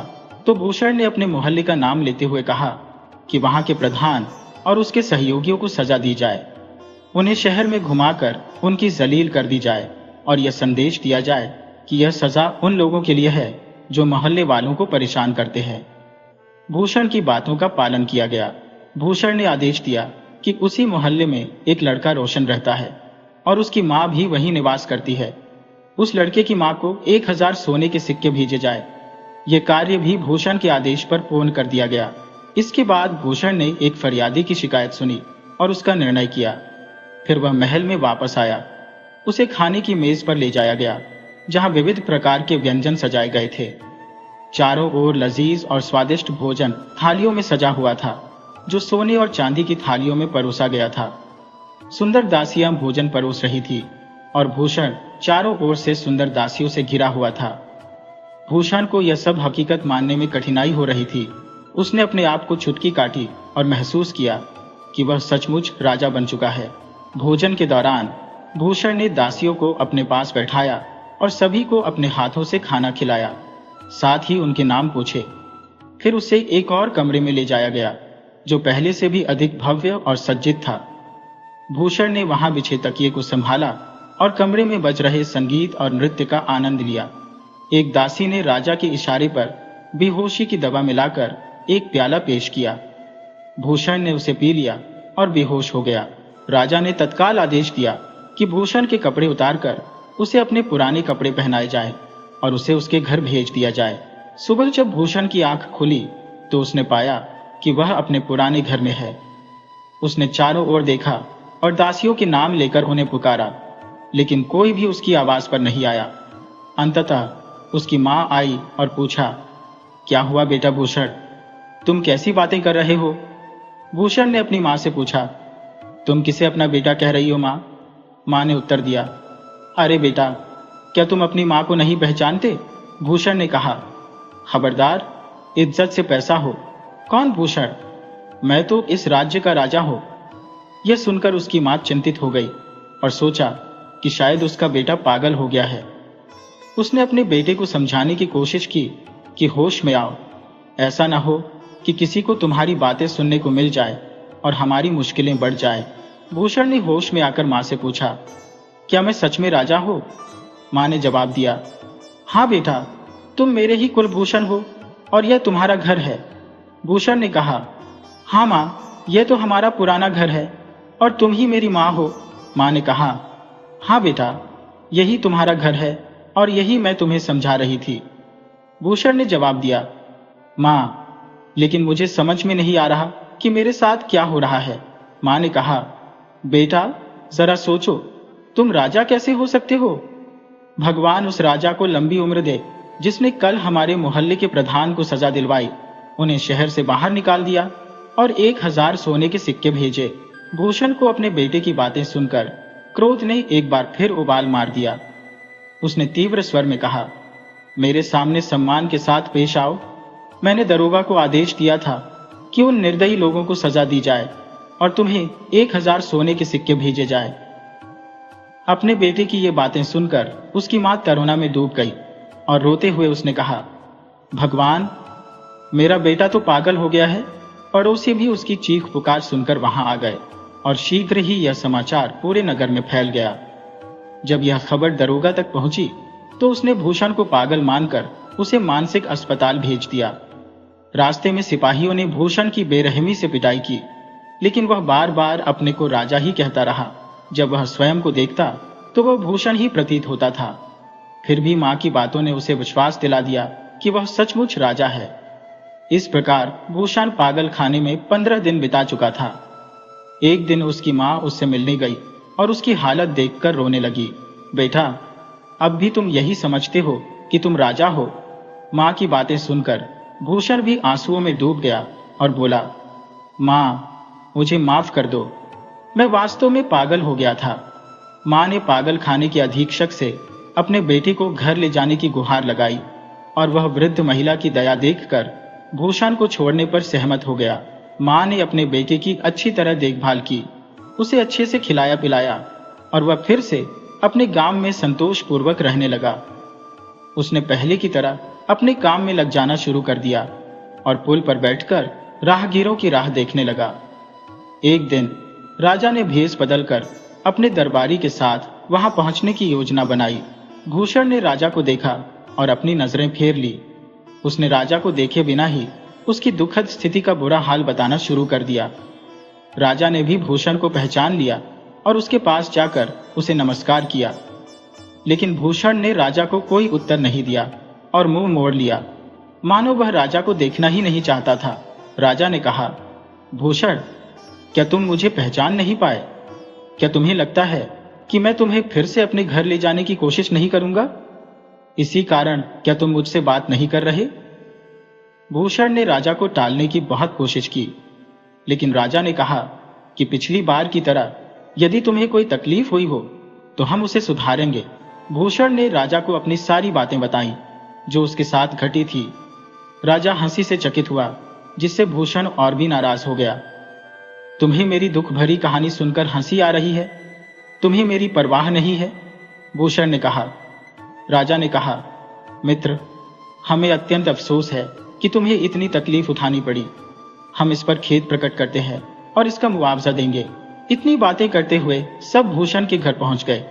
तो भूषण ने अपने मोहल्ले का नाम लेते हुए कहा कि वहां के प्रधान और उसके सहयोगियों को सजा दी जाए, उन्हें शहर में घुमाकर उनकी जलील कर दी जाए और यह संदेश दिया जाए कि यह सजा उन लोगों के लिए है जो मोहल्ले वालों को परेशान करते हैं। भूषण की बातों का पालन किया गया। भूषण ने आदेश दिया कि उसी मोहल्ले में एक लड़का रोशन रहता है और उसकी मां भी वहीं निवास करती है। उस लड़के की मां को 1000 सोने के सिक्के भेजे जाए। यह कार्य भी भूषण के आदेश पर पूर्ण कर दिया गया। इसके बाद भूषण ने एक फरियादी की शिकायत सुनी और उसका निर्णय किया। फिर वह महल में वापस आया। उसे खाने की मेज पर ले जाया गया, जहां विविध प्रकार के व्यंजन सजाए गए थे। चारों ओर लजीज और स्वादिष्ट भोजन थालियों में सजा हुआ था, जो सोने और चांदी की थालियों में परोसा गया था। सुंदर दासियां भोजन परोस रही थी और भूषण चारों ओर से सुंदर दासियों से घिरा हुआ था। भूषण को यह सब हकीकत मानने में कठिनाई हो रही थी। उसने अपने आप को चुटकी काटी और महसूस किया कि वह सचमुच राजा बन चुका है। भोजन के दौरान भूषण ने दासियों को अपने पास बैठाया और सभी को अपने हाथों से खाना खिलाया, साथ ही उनके नाम पूछे। फिर उसे एक और कमरे में ले जाया गया, जो पहले से भी अधिक भव्य और सज्जित था। भूषण ने वहां बिछे तकिए को संभाला और कमरे में बज रहे संगीत और नृत्य का आनंद लिया। एक दासी ने राजा के इशारे पर बेहोशी की दवा मिलाकर एक प्याला पेश किया। भूषण ने उसे पी लिया और बेहोश हो गया। राजा ने तत्काल आदेश दिया कि भूषण के कपड़े उतारकर उसे अपने पुराने कपड़े पहनाए जाए और उसे उसके घर भेज दिया जाए। सुबह जब भूषण की आंख खुली तो उसने पाया कि वह अपने पुराने घर में है। उसने चारों ओर देखा और दासियों के नाम लेकर उन्हें पुकारा, लेकिन कोई भी उसकी आवाज पर नहीं आया। अंततः उसकी मां आई और पूछा, क्या हुआ बेटा भूषण, तुम कैसी बातें कर रहे हो? भूषण ने अपनी मां से पूछा, तुम किसे अपना बेटा कह रही हो मां? मां ने उत्तर दिया, अरे बेटा, क्या तुम अपनी मां को नहीं पहचानते? भूषण ने कहा, खबरदार, इज्जत से पैसा हो। कौन भूषण? मैं तो इस राज्य का राजा हूं। यह सुनकर उसकी मां चिंतित हो गई और सोचा कि शायद उसका बेटा पागल हो गया है। उसने अपने बेटे को समझाने की कोशिश की कि होश में आओ, ऐसा ना हो कि किसी को तुम्हारी बातें सुनने को मिल जाए और हमारी मुश्किलें बढ़ जाए। भूषण ने होश में आकर मां से पूछा, क्या मैं सच में राजा हूं? मां ने जवाब दिया, हाँ बेटा, तुम मेरे ही कुलभूषण हो और यह तुम्हारा घर है। भूषण ने कहा, हाँ मां, यह तो हमारा पुराना घर है और तुम ही मेरी मां हो। मां ने कहा, हाँ बेटा, यही तुम्हारा घर है और यही मैं तुम्हें समझा रही थी। भूषण ने जवाब दिया, मां, लेकिन मुझे समझ में नहीं आ रहा कि मेरे साथ क्या हो रहा है। मां ने कहा, बेटा, जरा सोचो, तुम राजा कैसे हो सकते हो? भगवान उस राजा को लंबी उम्र दे जिसने कल हमारे मोहल्ले के प्रधान को सजा दिलवाई, उन्हें शहर से बाहर निकाल दिया और 1000 सोने के सिक्के भेजे। भूषण को अपने बेटे की बातें सुनकर क्रोध ने एक बार फिर उबाल मार दिया। उसने तीव्र स्वर में कहा, मेरे सामने सम्मान के साथ पेश आओ। मैंने दरोगा को आदेश दिया था कि उन निर्दयी लोगों को सजा दी जाए और तुम्हें 1000 सोने के सिक्के भेजे जाए। अपने बेटे की ये बातें सुनकर उसकी मां तरोना में डूब गई और रोते हुए उसने कहा, भगवान, मेरा बेटा तो पागल हो गया है। पड़ोसी भी उसकी चीख पुकार सुनकर वहां आ गए और शीघ्र ही यह समाचार पूरे नगर में फैल गया। जब यह खबर दरोगा तक पहुंची तो उसने भूषण को पागल मानकर उसे मानसिक अस्पताल भेज दिया। रास्ते में सिपाहियों ने भूषण की बेरहमी से पिटाई की, लेकिन वह बार बार अपने को राजा ही कहता रहा। जब वह स्वयं को देखता तो वह भूषण ही प्रतीत होता था। फिर भी मां की बातों ने उसे विश्वास दिला दिया कि वह सचमुच राजा है। इस प्रकार भूषण पागल खाने में 15 दिन बिता चुका था। एक दिन उसकी मां उससे मिलने गई और उसकी हालत देखकर रोने लगी। बेटा, अब भी तुम यही समझते हो कि तुम राजा हो? मां की बातें सुनकर भूषण भी आंसुओं में डूब गया और बोला, मां, मुझे माफ कर दो, मैं वास्तव में पागल हो गया था। मां ने पागल खाने के अधीक्षक से अपने बेटे को घर ले जाने की गुहार लगाई और वह वृद्ध महिला की दया देखकर भूषण को छोड़ने पर सहमत हो गया। मां ने अपने बेटे की अच्छी तरह देखभाल की, उसे अच्छे से खिलाया पिलाया और वह फिर से अपने गांव में संतोषपूर्वक रहने लगा। उसने पहले की तरह अपने काम में लग जाना शुरू कर दिया और पुल पर बैठकर राहगीरों की राह देखने लगा। एक दिन राजा ने भेष बदलकर अपने दरबारी के साथ वहां पहुंचने की योजना बनाई। भूषण ने राजा को देखा और अपनी नजरें फेर ली। उसने राजा को देखे बिना ही उसकी दुखद स्थिति का बुरा हाल बताना शुरू कर दिया। राजा ने भी भूषण को पहचान लिया और उसके पास जाकर उसे नमस्कार किया, लेकिन भूषण ने राजा को कोई उत्तर नहीं दिया और मुंह मोड़ लिया, मानो वह राजा को देखना ही नहीं चाहता था। राजा ने कहा, भूषण, क्या तुम मुझे पहचान नहीं पाए? क्या तुम्हें लगता है कि मैं तुम्हें फिर से अपने घर ले जाने की कोशिश नहीं करूंगा? इसी कारण क्या तुम मुझसे बात नहीं कर रहे? भूषण ने राजा को टालने की बहुत कोशिश की, लेकिन राजा ने कहा कि पिछली बार की तरह यदि तुम्हें कोई तकलीफ हुई हो तो हम उसे सुधारेंगे। भूषण ने राजा को अपनी सारी बातें बताई जो उसके साथ घटी थी। राजा हंसी से चकित हुआ, जिससे भूषण और भी नाराज हो गया। तुम्हें मेरी दुख भरी कहानी सुनकर हंसी आ रही है? तुम्हें मेरी परवाह नहीं है? भूषण ने कहा। राजा ने कहा, मित्र, हमें अत्यंत अफसोस है कि तुम्हें इतनी तकलीफ उठानी पड़ी। हम इस पर खेद प्रकट करते हैं और इसका मुआवजा देंगे। इतनी बातें करते हुए सब भूषण के घर पहुंच गए।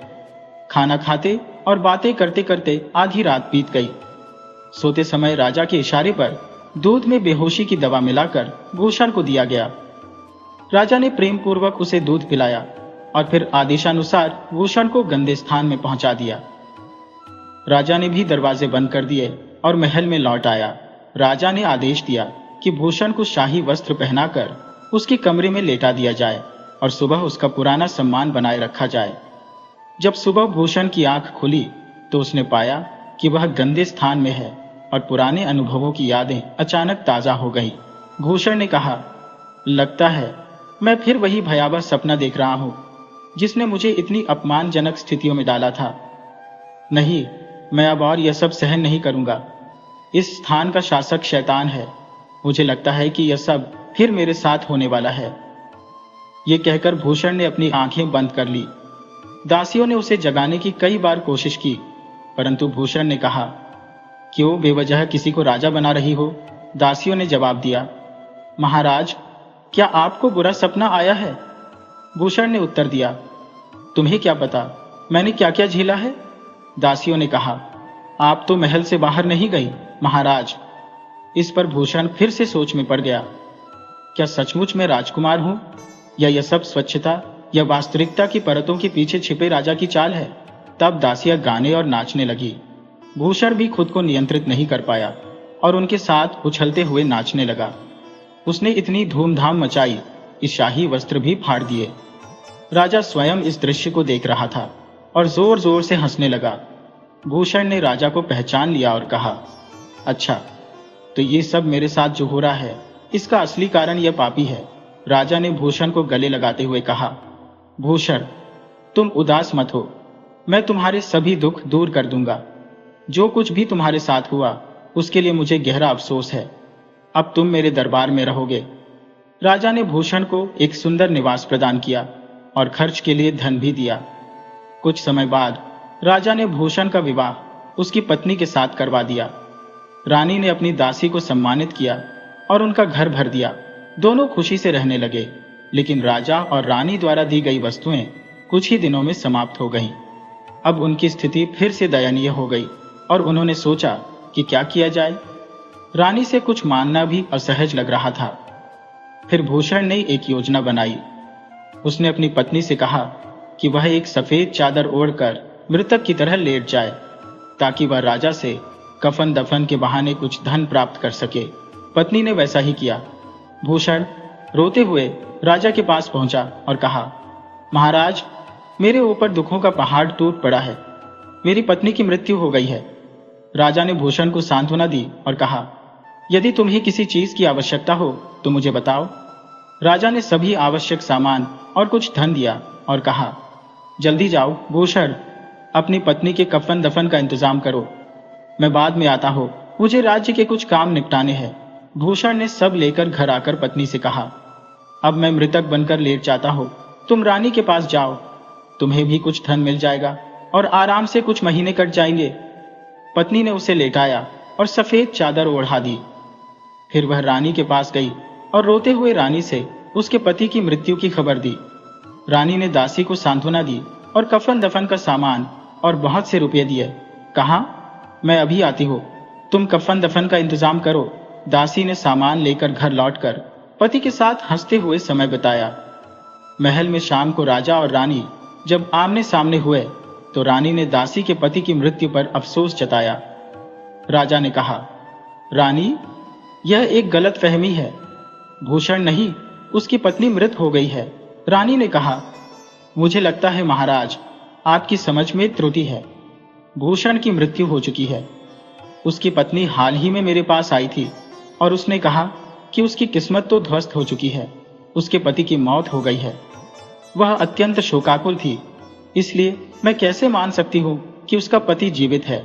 खाना खाते और बातें करते करते आधी रात बीत गई। सोते समय राजा के इशारे पर दूध में बेहोशी की दवा मिलाकर भूषण को दिया गया। राजा ने प्रेम पूर्वक उसे दूध पिलाया और फिर आदेशानुसार भूषण को गंदे स्थान में पहुंचा दिया। राजा ने भी दरवाजे बंद कर दिए और महल में लौट आया। राजा ने आदेश दिया कि भूषण को शाही वस्त्र पहनाकर उसके कमरे में लेटा दिया जाए और सुबह उसका पुराना सम्मान बनाए रखा जाए। जब सुबह भूषण की आंख खुली तो उसने पाया कि वह गंदे स्थान में है और पुराने अनुभवों की यादें अचानक ताजा हो गई। भूषण ने कहा, लगता है मैं फिर वही भयावह सपना देख रहा हूं जिसने मुझे इतनी अपमानजनक स्थितियों में डाला था। नहीं, मैं अब और यह सब सहन नहीं करूंगा। इस स्थान का शासक शैतान है। मुझे लगता है कि यह सब फिर मेरे साथ होने वाला है। यह कहकर भूषण ने अपनी आंखें बंद कर ली। दासियों ने उसे जगाने की कई बार कोशिश की, परंतु भूषण ने कहा, क्यों बेवजह किसी को राजा बना रही हो? दासियों ने जवाब दिया, महाराज, क्या आपको बुरा सपना आया है? भूषण ने उत्तर दिया, तुम्हें क्या पता मैंने क्या क्या झेला है? दासियों ने कहा, आप तो महल से बाहर नहीं गई महाराज। इस पर भूषण फिर से सोच में पड़ गया। क्या सचमुच मैं राजकुमार हूं या यह सब स्वच्छता या वास्तविकता की परतों के पीछे छिपे राजा की चाल है? तब दासियां गाने और नाचने लगी। भूषण भी खुद को नियंत्रित नहीं कर पाया और उनके साथ उछलते हुए नाचने लगा। उसने इतनी धूमधाम मचाई कि शाही वस्त्र भी फाड़ दिए। राजा स्वयं इस दृश्य को देख रहा था और जोर जोर से हंसने लगा। भूषण ने राजा को पहचान लिया और कहा, अच्छा, तो ये सब मेरे साथ जो हो रहा है इसका असली कारण यह पापी है। राजा ने भूषण को गले लगाते हुए कहा, भूषण, तुम उदास मत हो, मैं तुम्हारे सभी दुख दूर कर दूंगा। जो कुछ भी तुम्हारे साथ हुआ उसके लिए मुझे गहरा अफसोस है। अब तुम मेरे दरबार में रहोगे। राजा ने भूषण को एक सुंदर निवास प्रदान किया और खर्च के लिए धन भी दिया। कुछ समय बाद राजा ने भूषण का विवाह उसकी पत्नी के साथ करवा दिया। रानी ने अपनी दासी को सम्मानित किया और उनका घर भर दिया। दोनों खुशी से रहने लगे, लेकिन राजा और रानी द्वारा दी गई वस्तुएं कुछ ही दिनों में समाप्त हो गईं। अब उनकी स्थिति फिर से दयनीय हो गई और उन्होंने सोचा कि क्या किया जाए। रानी से कुछ मांगना भी असहज लग रहा था। फिर भूषण ने एक योजना बनाई। उसने अपनी पत्नी से कहा कि वह एक सफेद चादर ओढ़कर मृतक की तरह लेट जाए, ताकि वह राजा से कफन दफन के बहाने कुछ धन प्राप्त कर सके। पत्नी ने वैसा ही किया। भूषण रोते हुए राजा के पास पहुंचा और कहा, महाराज, मेरे ऊपर दुखों का पहाड़ टूट पड़ा है। मेरी पत्नी की मृत्यु हो गई है। राजा ने भूषण को सांत्वना दी और कहा, यदि तुम्हें किसी चीज की आवश्यकता हो तो मुझे बताओ। राजा ने सभी आवश्यक सामान और कुछ धन दिया और कहा, जल्दी जाओ भूषण, अपनी पत्नी के कफन दफन का इंतजाम करो। मैं बाद में आता हूं, मुझे राज्य के कुछ काम निपटाने हैं। भूषण ने सब लेकर घर आकर पत्नी से कहा, अब मैं मृतक बनकर लेट जाता हूं, तुम रानी के पास जाओ, तुम्हें भी कुछ धन मिल जाएगा और आराम से कुछ महीने कट जाएंगे। पत्नी ने उसे लेटाया और सफेद चादर ओढ़ा दी। फिर वह रानी के पास गई और रोते हुए रानी से उसके पति की मृत्यु की खबर दी। रानी ने दासी को सांत्वना दी और कफन दफन का सामान और बहुत से रुपये दिए। कहा, मैं अभी आती हूँ, तुम कफन दफन का इंतजाम करो। दासी ने सामान लेकर घर लौटकर पति के साथ हंसते हुए समय बिताया। महल में शाम को राजा और रानी जब आमने सामने हुए तो रानी ने दासी के पति की मृत्यु पर अफसोस जताया। राजा ने कहा, रानी, यह एक गलत फहमी है। भूषण नहीं, उसकी पत्नी मृत हो गई है। रानी ने कहा, मुझे लगता है महाराज, आपकी समझ में त्रुटि है। भूषण की मृत्यु हो चुकी है। उसकी पत्नी हाल ही में मेरे पास आई थी और उसने कहा कि उसकी किस्मत तो ध्वस्त हो चुकी है, उसके पति की मौत हो गई है। वह अत्यंत शोकाकुल थी, इसलिए मैं कैसे मान सकती हूँ कि उसका पति जीवित है।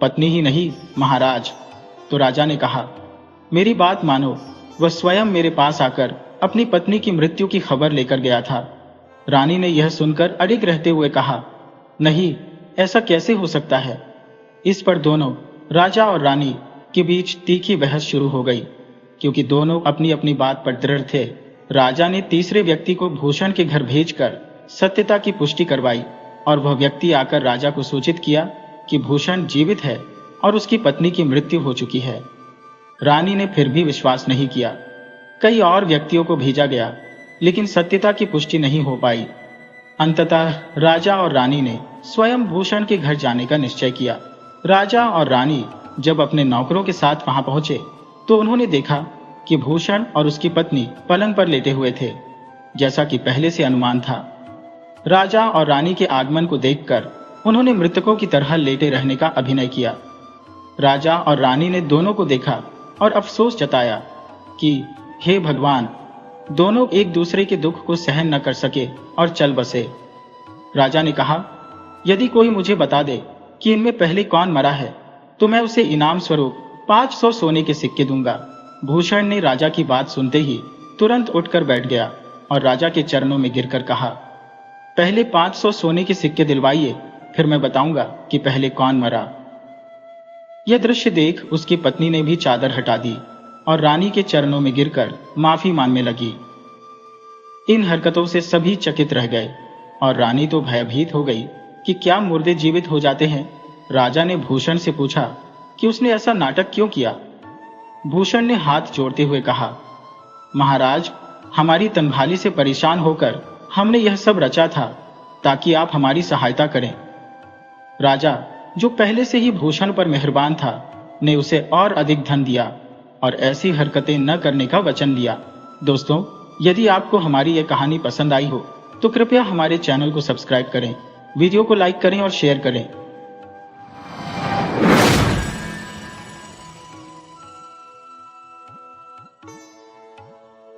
पत्नी ही नहीं महाराज। तो राजा ने कहा, मेरी बात मानो, वह स्वयं मेरे पास आकर अपनी पत्नी की मृत्यु की खबर लेकर गया था। रानी ने यह सुनकर अडिग रहते हुए कहा, नहीं, ऐसा कैसे हो सकता है। इस पर दोनों राजा और रानी के बीच तीखी बहस शुरू हो गई, क्योंकि दोनों अपनी अपनी बात पर दृढ़ थे। राजा ने तीसरे व्यक्ति को भूषण के घर भेजकर सत्यता की पुष्टि करवाई और वह व्यक्ति आकर राजा को सूचित किया कि भूषण जीवित है और उसकी पत्नी की मृत्यु हो चुकी है। रानी ने फिर भी विश्वास नहीं किया। कई और व्यक्तियों को भेजा गया, लेकिन सत्यता की पुष्टि नहीं हो पाई। अंततः राजा और रानी ने स्वयं भूषण के घर जाने का निश्चय किया। राजा और रानी जब अपने नौकरों के साथ वहां पहुंचे तो उन्होंने देखा कि भूषण और उसकी पत्नी पलंग पर लेटे हुए थे, जैसा कि पहले से अनुमान था। राजा और रानी के आगमन को देखकर उन्होंने मृतकों की तरह लेटे रहने का अभिनय किया। राजा और रानी ने दोनों को देखा और अफसोस जताया कि हे भगवान, दोनों एक दूसरे के दुख को सहन न कर सके और चल बसे। राजा ने कहा, यदि कोई मुझे बता दे कि इनमें पहले कौन मरा है तो मैं उसे इनाम स्वरूप 500 सोने के सिक्के दूंगा। भूषण ने राजा की बात सुनते ही तुरंत उठकर बैठ गया और राजा के चरणों में गिरकर कहा, पहले 500 सोने के सिक्के दिलवाइए, फिर मैं बताऊंगा कि पहले कौन मरा। यह दृश्य देख उसकी पत्नी ने भी चादर हटा दी और रानी के चरणों में गिरकर माफी मांगने लगी। इन हरकतों से सभी चकित रह गए और रानी तो भयभीत हो गई कि क्या मुर्दे जीवित हो जाते हैं। राजा ने भूषण से पूछा कि उसने ऐसा नाटक क्यों किया। भूषण ने हाथ जोड़ते हुए कहा, महाराज, हमारी तनहाली से परेशान होकर हमने यह सब रचा था ताकि आप हमारी सहायता करें। राजा, जो पहले से ही भूषण पर मेहरबान था, ने उसे और अधिक धन दिया और ऐसी हरकतें न करने का वचन लिया। दोस्तों, यदि आपको हमारी यह कहानी पसंद आई हो तो कृपया हमारे चैनल को सब्सक्राइब करें, वीडियो को लाइक करें और शेयर करें।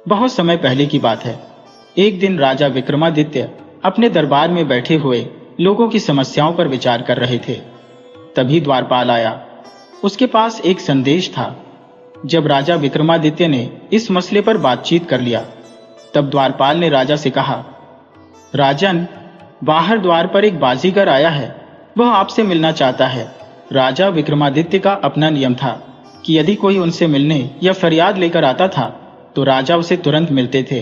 बहुत समय पहले की बात है। एक दिन राजा विक्रमादित्य अपने दरबार में बैठे हुए लोगों की समस्याओं पर विचार कर रहे थे। तभी द्वारपाल आया। उसके पास एक संदेश था। जब राजा विक्रमादित्य ने इस मसले पर बातचीत कर लिया, तब द्वारपाल ने राजा से कहा, राजन, बाहर द्वार पर एक बाजीगर आया है, वह आपसे मिलना चाहता है। राजा विक्रमादित्य का अपना नियम था कि यदि कोई उनसे मिलने या फरियाद लेकर आता था तो राजा उसे तुरंत मिलते थे।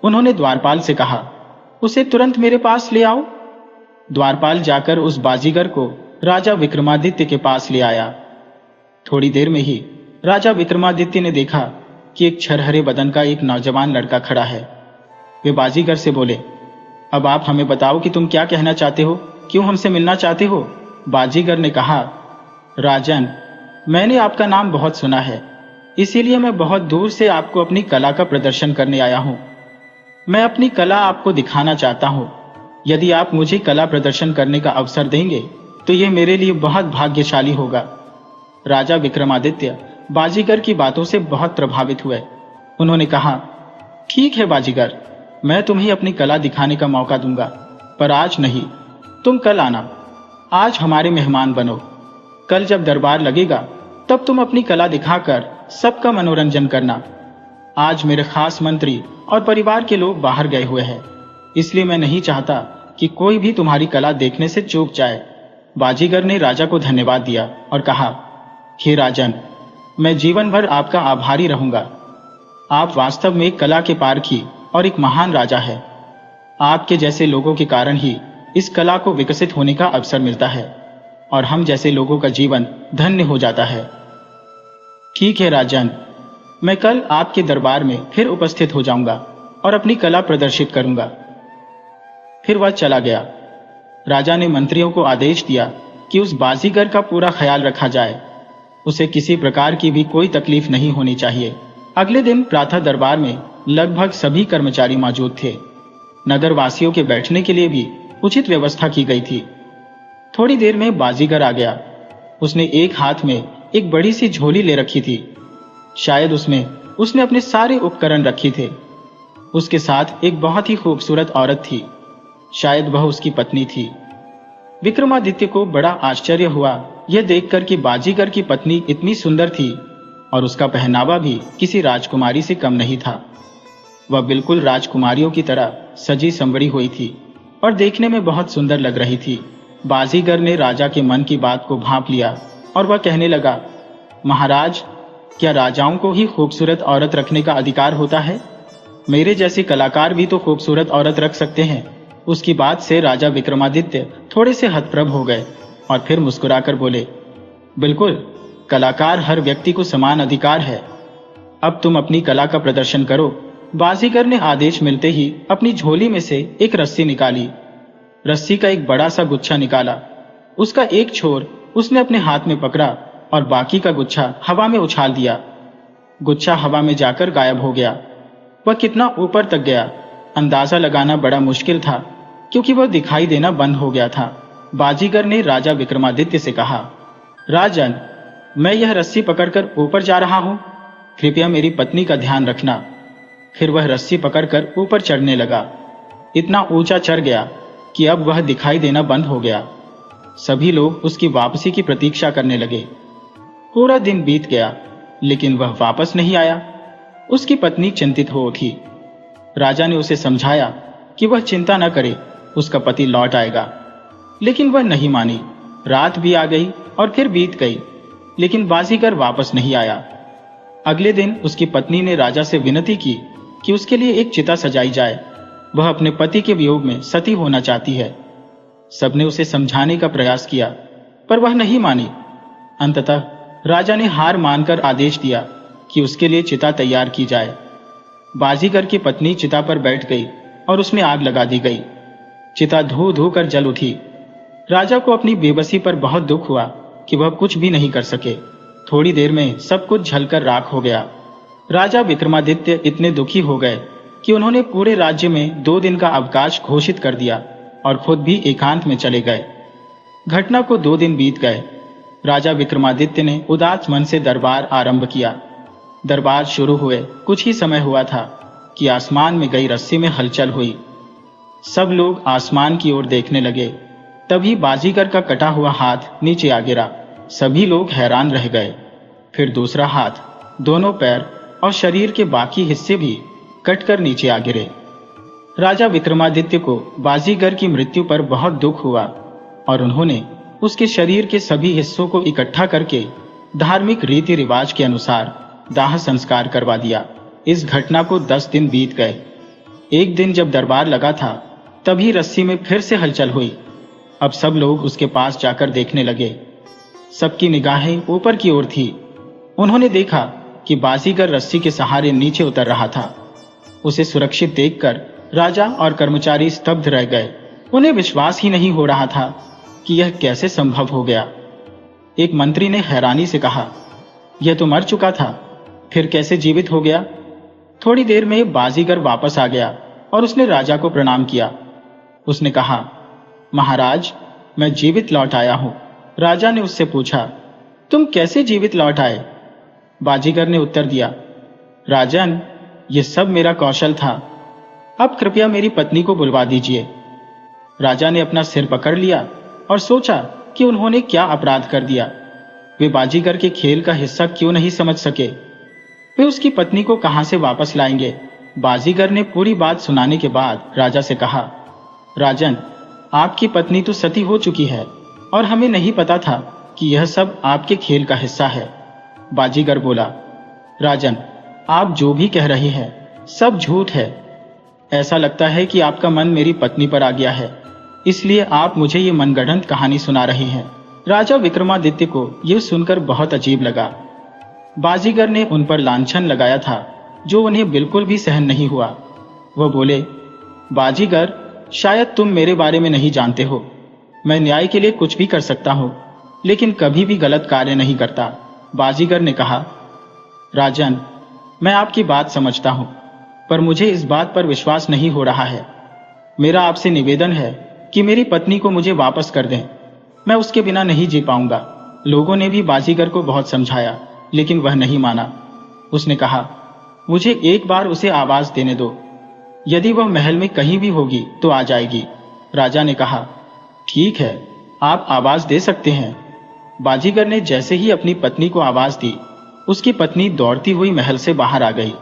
उन्होंने द्वारपाल से कहा, उसे तुरंत मेरे पास ले आओ। द्वारपाल जाकर उस बाजीगर को राजा विक्रमादित्य के पास ले आया। थोड़ी देर में ही राजा विक्रमादित्य ने देखा कि एक छरहरे बदन का एक नौजवान लड़का खड़ा है। वे बाजीगर से बोले, अब आप हमें बताओ कि तुम क्या कहना चाहते हो, क्यों हमसे मिलना चाहते हो? बाजीगर ने कहा, राजन, मैंने आपका नाम बहुत सुना है, इसीलिए मैं बहुत दूर से आपको अपनी कला का प्रदर्शन करने आया हूं। मैं अपनी कला आपको दिखाना चाहता हूं। यदि आप मुझे कला प्रदर्शन करने का अवसर देंगे तो यह मेरे लिए बहुत भाग्यशाली होगा। राजा विक्रमादित्य बाजीगर की बातों से बहुत प्रभावित हुए। उन्होंने कहा, ठीक है बाजीगर, मैं तुम्हें अपनी कला दिखाने का मौका दूंगा, पर आज नहीं, तुम कल आना। आज हमारे मेहमान बनो। कल जब दरबार लगेगा तब तुम अपनी कला दिखाकर सबका मनोरंजन करना। आज मेरे खास मंत्री और परिवार के लोग बाहर गए हुए हैं, इसलिए मैं नहीं चाहता कि कोई भी तुम्हारी कला देखने से चूक जाए। बाजीगर ने राजा को धन्यवाद दिया और कहा, हे राजन, मैं जीवन भर आपका आभारी रहूंगा। आप वास्तव में कला के पारखी और एक महान राजा है। आपके जैसे लोगों के कारण ही इस कला को विकसित होने का अवसर मिलता है और हम जैसे लोगों का जीवन धन्य हो जाता है। ठीक है राजन, मैं कल आपके दरबार में फिर उपस्थित हो जाऊंगा और अपनी कला प्रदर्शित करूंगा। फिर वह चला गया। राजा ने मंत्रियों को आदेश दिया कि उस बाजीगर का पूरा ख्याल रखा जाए। उसे किसी प्रकार की भी कोई तकलीफ नहीं होनी चाहिए। अगले दिन प्रातः दरबार में लगभग सभी कर्मचारी मौजूद थे। नगर वासियों के बैठने के लिए भी उचित व्यवस्था की गई थी। थोड़ी देर में बाजीगर आ गया। उसने एक हाथ में एक बड़ी सी झोली ले रखी थी। शायद उसमें उसने अपने सारे उपकरण रखे थे। उसके साथ एक बहुत ही खूबसूरत औरत थी। शायद वह उसकी पत्नी थी। विक्रमादित्य को बड़ा आश्चर्य हुआ यह देखकर कि बाजीगर की पत्नी इतनी सुंदर थी और उसका पहनावा भी किसी राजकुमारी से कम नहीं था। वह बिल्कुल राजकुमारियों की तरह सजी संवरी हुई थी और देखने में बहुत सुंदर लग रही थी। बाजीगर ने राजा के मन की बात को भांप लिया और वह कहने लगा, महाराज, क्या राजाओं को ही खूबसूरत औरत रखने का अधिकार होता है? मेरे जैसे कलाकार भी तो खूबसूरत औरत रख सकते हैं। उसकी बात से राजा विक्रमादित्य थोड़े से हतप्रभ हो गए और फिर मुस्कुराकर बोले, बिल्कुल, कलाकार हर व्यक्ति को समान अधिकार है। अब तुम अपनी कला का प्रदर्शन करो। बाजीगर ने आदेश मिलते ही अपनी झोली में से एक रस्सी निकाली। रस्सी का एक बड़ा सा गुच्छा निकाला। उसका एक छोर उसने अपने हाथ में पकड़ा और बाकी का गुच्छा हवा में उछाल दिया। गुच्छा हवा में जाकर गायब हो गया। वह कितना ऊपर तक गया, अंदाजा लगाना बड़ा मुश्किल था, क्योंकि वह दिखाई देना बंद हो गया था। बाजीगर ने राजा विक्रमादित्य से कहा, राजन, मैं यह रस्सी पकड़कर ऊपर जा रहा हूं, कृपया मेरी पत्नी का ध्यान रखना। फिर वह रस्सी पकड़कर ऊपर चढ़ने लगा। इतना ऊंचा चढ़ गया कि अब वह दिखाई देना बंद हो गया। सभी लोग उसकी वापसी की प्रतीक्षा करने लगे। पूरा दिन बीत गया, लेकिन वह वापस नहीं आया। उसकी पत्नी चिंतित हो उठी। राजा ने उसे समझाया कि वह चिंता न करे, उसका पति लौट आएगा, लेकिन वह नहीं मानी। रात भी आ गई और फिर बीत गई, लेकिन बाजीगर वापस नहीं आया। अगले दिन उसकी पत्नी ने राजा से विनती की कि उसके लिए एक चिता सजाई जाए। वह अपने पति के वियोग में सती होना चाहती है। सबने उसे समझाने का प्रयास किया, पर वह नहीं मानी। अंततः राजा ने हार मानकर आदेश दिया कि उसके लिए चिता तैयार की जाए। बाजीगर की पत्नी चिता पर बैठ गई और उसमें आग लगा दी गई। चिता धू धू कर जल उठी। राजा को अपनी बेबसी पर बहुत दुख हुआ कि वह कुछ भी नहीं कर सके। थोड़ी देर में सब कुछ जलकर राख हो गया। राजा विक्रमादित्य इतने दुखी हो गए कि उन्होंने पूरे राज्य में 2 दिन का अवकाश घोषित कर दिया और खुद भी एकांत में चले गए। घटना को 2 दिन बीत गए। राजा विक्रमादित्य ने उदास मन से दरबार आरंभ किया। दरबार शुरू हुए कुछ ही समय हुआ था कि आसमान में गई रस्सी में हलचल हुई। सब लोग आसमान की ओर देखने लगे। तभी बाजीगर का कटा हुआ हाथ नीचे आ गिरा। सभी लोग हैरान रह गए। फिर दूसरा हाथ, दोनों पैर और शरीर के बाकी हिस्से भी कटकर नीचे आ गिरे। राजा विक्रमादित्य को बाजीगर की मृत्यु पर बहुत दुख हुआ और उन्होंने उसके शरीर के सभी हिस्सों को इकट्ठा करके धार्मिक रीति रिवाज के अनुसार दाह संस्कार करवा दिया। इस घटना को 10 दिन बीत गए। एक दिन जब दरबार लगा था, तभी रस्सी में फिर से हलचल हुई। अब सब लोग उसके पास जाकर देखने लगे। सबकी निगाहें ऊपर की ओर थी। उन्होंने देखा कि बाजीगर रस्सी के सहारे नीचे उतर रहा था। उसे सुरक्षित देखकर राजा और कर्मचारी स्तब्ध रह गए। उन्हें विश्वास ही नहीं हो रहा था कि यह कैसे संभव हो गया। एक मंत्री ने हैरानी से कहा, यह तो मर चुका था, फिर कैसे जीवित हो गया? थोड़ी देर में बाजीगर वापस आ गया और उसने राजा को प्रणाम किया। उसने कहा, महाराज, मैं जीवित लौट आया हूं। राजा ने उससे पूछा, तुम कैसे जीवित लौट आए? बाजीगर ने उत्तर दिया, राजन, यह सब मेरा कौशल था। अब कृपया मेरी पत्नी को बुलवा दीजिए। राजा ने अपना सिर पकड़ लिया और सोचा कि उन्होंने क्या अपराध कर दिया। वे बाजीगर के खेल का हिस्सा क्यों नहीं समझ सके? वे उसकी पत्नी को कहां से वापस लाएंगे? बाजीगर ने पूरी बात सुनाने के बाद राजा से कहा, राजन, आपकी पत्नी तो सती हो चुकी है और हमें नहीं पता था कि यह सब आपके खेल का हिस्सा है। बाजीगर बोला, राजन, आप जो भी कह रहे हैं सब झूठ है। ऐसा लगता है कि आपका मन मेरी पत्नी पर आ गया है, इसलिए आप मुझे ये मनगढ़ंत कहानी सुना रहे हैं। राजा विक्रमादित्य को यह सुनकर बहुत अजीब लगा। बाजीगर ने उन पर लांछन लगाया था जो उन्हें बिल्कुल भी सहन नहीं हुआ। वह बोले, बाजीगर, शायद तुम मेरे बारे में नहीं जानते हो। मैं न्याय के लिए कुछ भी कर सकता हूं, लेकिन कभी भी गलत कार्य नहीं करता। बाजीगर ने कहा, राजन, मैं आपकी बात समझता हूं, पर मुझे इस बात पर विश्वास नहीं हो रहा है। मेरा आपसे निवेदन है कि मेरी पत्नी को मुझे वापस कर दें। मैं उसके बिना नहीं जी पाऊंगा। लोगों ने भी बाजीगर को बहुत समझाया, लेकिन वह नहीं माना। उसने कहा, मुझे एक बार उसे आवाज देने दो। यदि वह महल में कहीं भी होगी तो आ जाएगी। राजा ने कहा, ठीक है, आप आवाज दे सकते हैं। बाजीगर ने जैसे ही अपनी पत्नी को आवाज दी, उसकी पत्नी दौड़ती हुई महल से बाहर आ गई।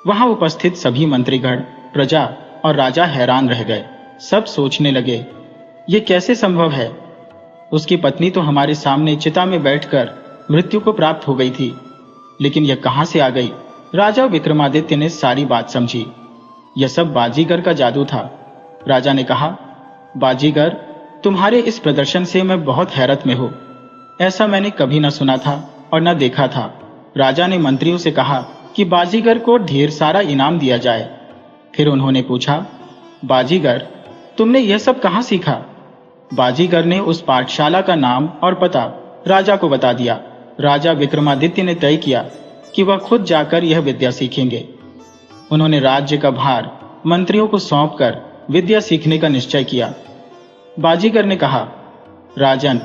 वहां उपस्थित सभी मंत्रीगण, प्रजा और राजा हैरान रह गए। सब सोचने लगे, ये कैसे संभव है? उसकी पत्नी तो हमारे सामने चिता में बैठकर मृत्यु को प्राप्त हो गई थी, लेकिन यह कहां से आ गई? राजा विक्रमादित्य ने सारी बात समझी। यह सब बाजीगर का जादू था। राजा ने कहा, बाजीगर, तुम्हारे इस प्रदर्शन से मैं बहुत हैरत में हूं। ऐसा मैंने कभी न सुना था और न देखा था। राजा ने मंत्रियों से कहा कि बाजीगर को ढेर सारा इनाम दिया जाए। फिर उन्होंने पूछा, बाजीगर, तुमने यह सब कहां सीखा? बाजीगर ने उस पाठशाला का नाम और पता राजा को बता दिया। राजा विक्रमादित्य ने तय किया कि वह खुद जाकर यह विद्या सीखेंगे। उन्होंने राज्य का भार मंत्रियों को सौंपकर विद्या सीखने का निश्चय किया। बाजीगर ने कहा, राजन,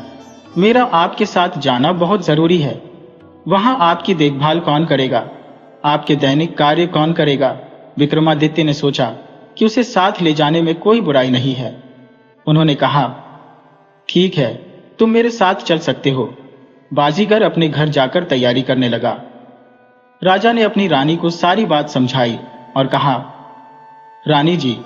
मेरा आपके साथ जाना बहुत जरूरी है। वहां आपकी देखभाल कौन करेगा? आपके दैनिक कार्य कौन करेगा? विक्रमादित्य ने सोचा कि उसे साथ ले जाने में कोई बुराई नहीं है। उन्होंने कहा, ठीक है, तुम मेरे साथ चल सकते हो। बाजीगर अपने घर जाकर तैयारी करने लगा। राजा ने अपनी रानी को सारी बात समझाई और कहा, रानी जी,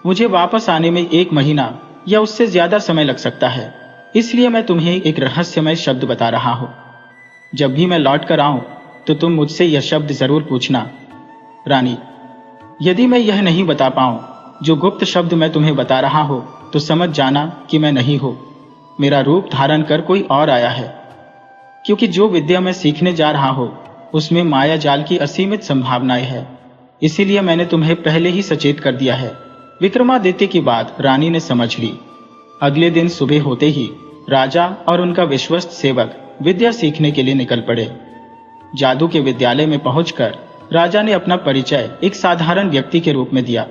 मुझे वापस आने में 1 महीना या उससे ज्यादा समय लग सकता है, इसलिए मैं तुम्हें एक रहस्यमय शब्द बता रहा हूं। जब भी मैं लौट कर आऊं तो तुम मुझसे यह शब्द जरूर पूछना। रानी, यदि मैं यह नहीं बता पाऊं जो गुप्त शब्द मैं तुम्हें बता रहा हूं, तो समझ जाना कि मैं नहीं हूं, मेरा रूप धारण कर कोई और आया है। क्योंकि जो विद्या मैं सीखने जा रहा हूं उसमें माया जाल की असीमित संभावनाएं हैं, इसीलिए मैंने तुम्हें पहले ही सचेत कर दिया है। विक्रमादित्य की बात रानी ने समझ ली। अगले दिन सुबह होते ही राजा और उनका विश्वस्त सेवक विद्या सीखने के लिए निकल पड़े। जादू के विद्यालय में पहुंचकर राजा ने अपना परिचय एक साधारण व्यक्ति के रूप में दिया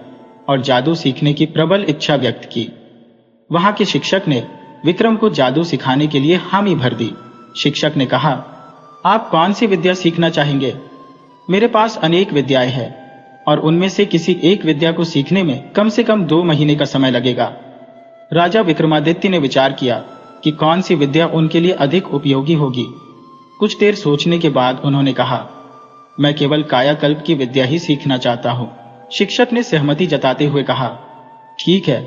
और जादू सीखने की प्रबल इच्छा व्यक्त की। वहां के शिक्षक ने विक्रम को जादू सिखाने के लिए हामी भर दी। शिक्षक ने कहा, आप कौन सी विद्या सीखना चाहेंगे? मेरे पास अनेक विद्याएं हैं और उनमें से किसी एक विद्या को सीखने में कम से कम 2 महीने का समय लगेगा। राजा विक्रमादित्य ने विचार किया कि कौन सी विद्या उनके लिए अधिक उपयोगी होगी। कुछ देर सोचने के बाद उन्होंने कहा, मैं केवल कायाकल्प की विद्या ही सीखना चाहता हूं। शिक्षक ने सहमति जताते हुए कहा, ठीक है,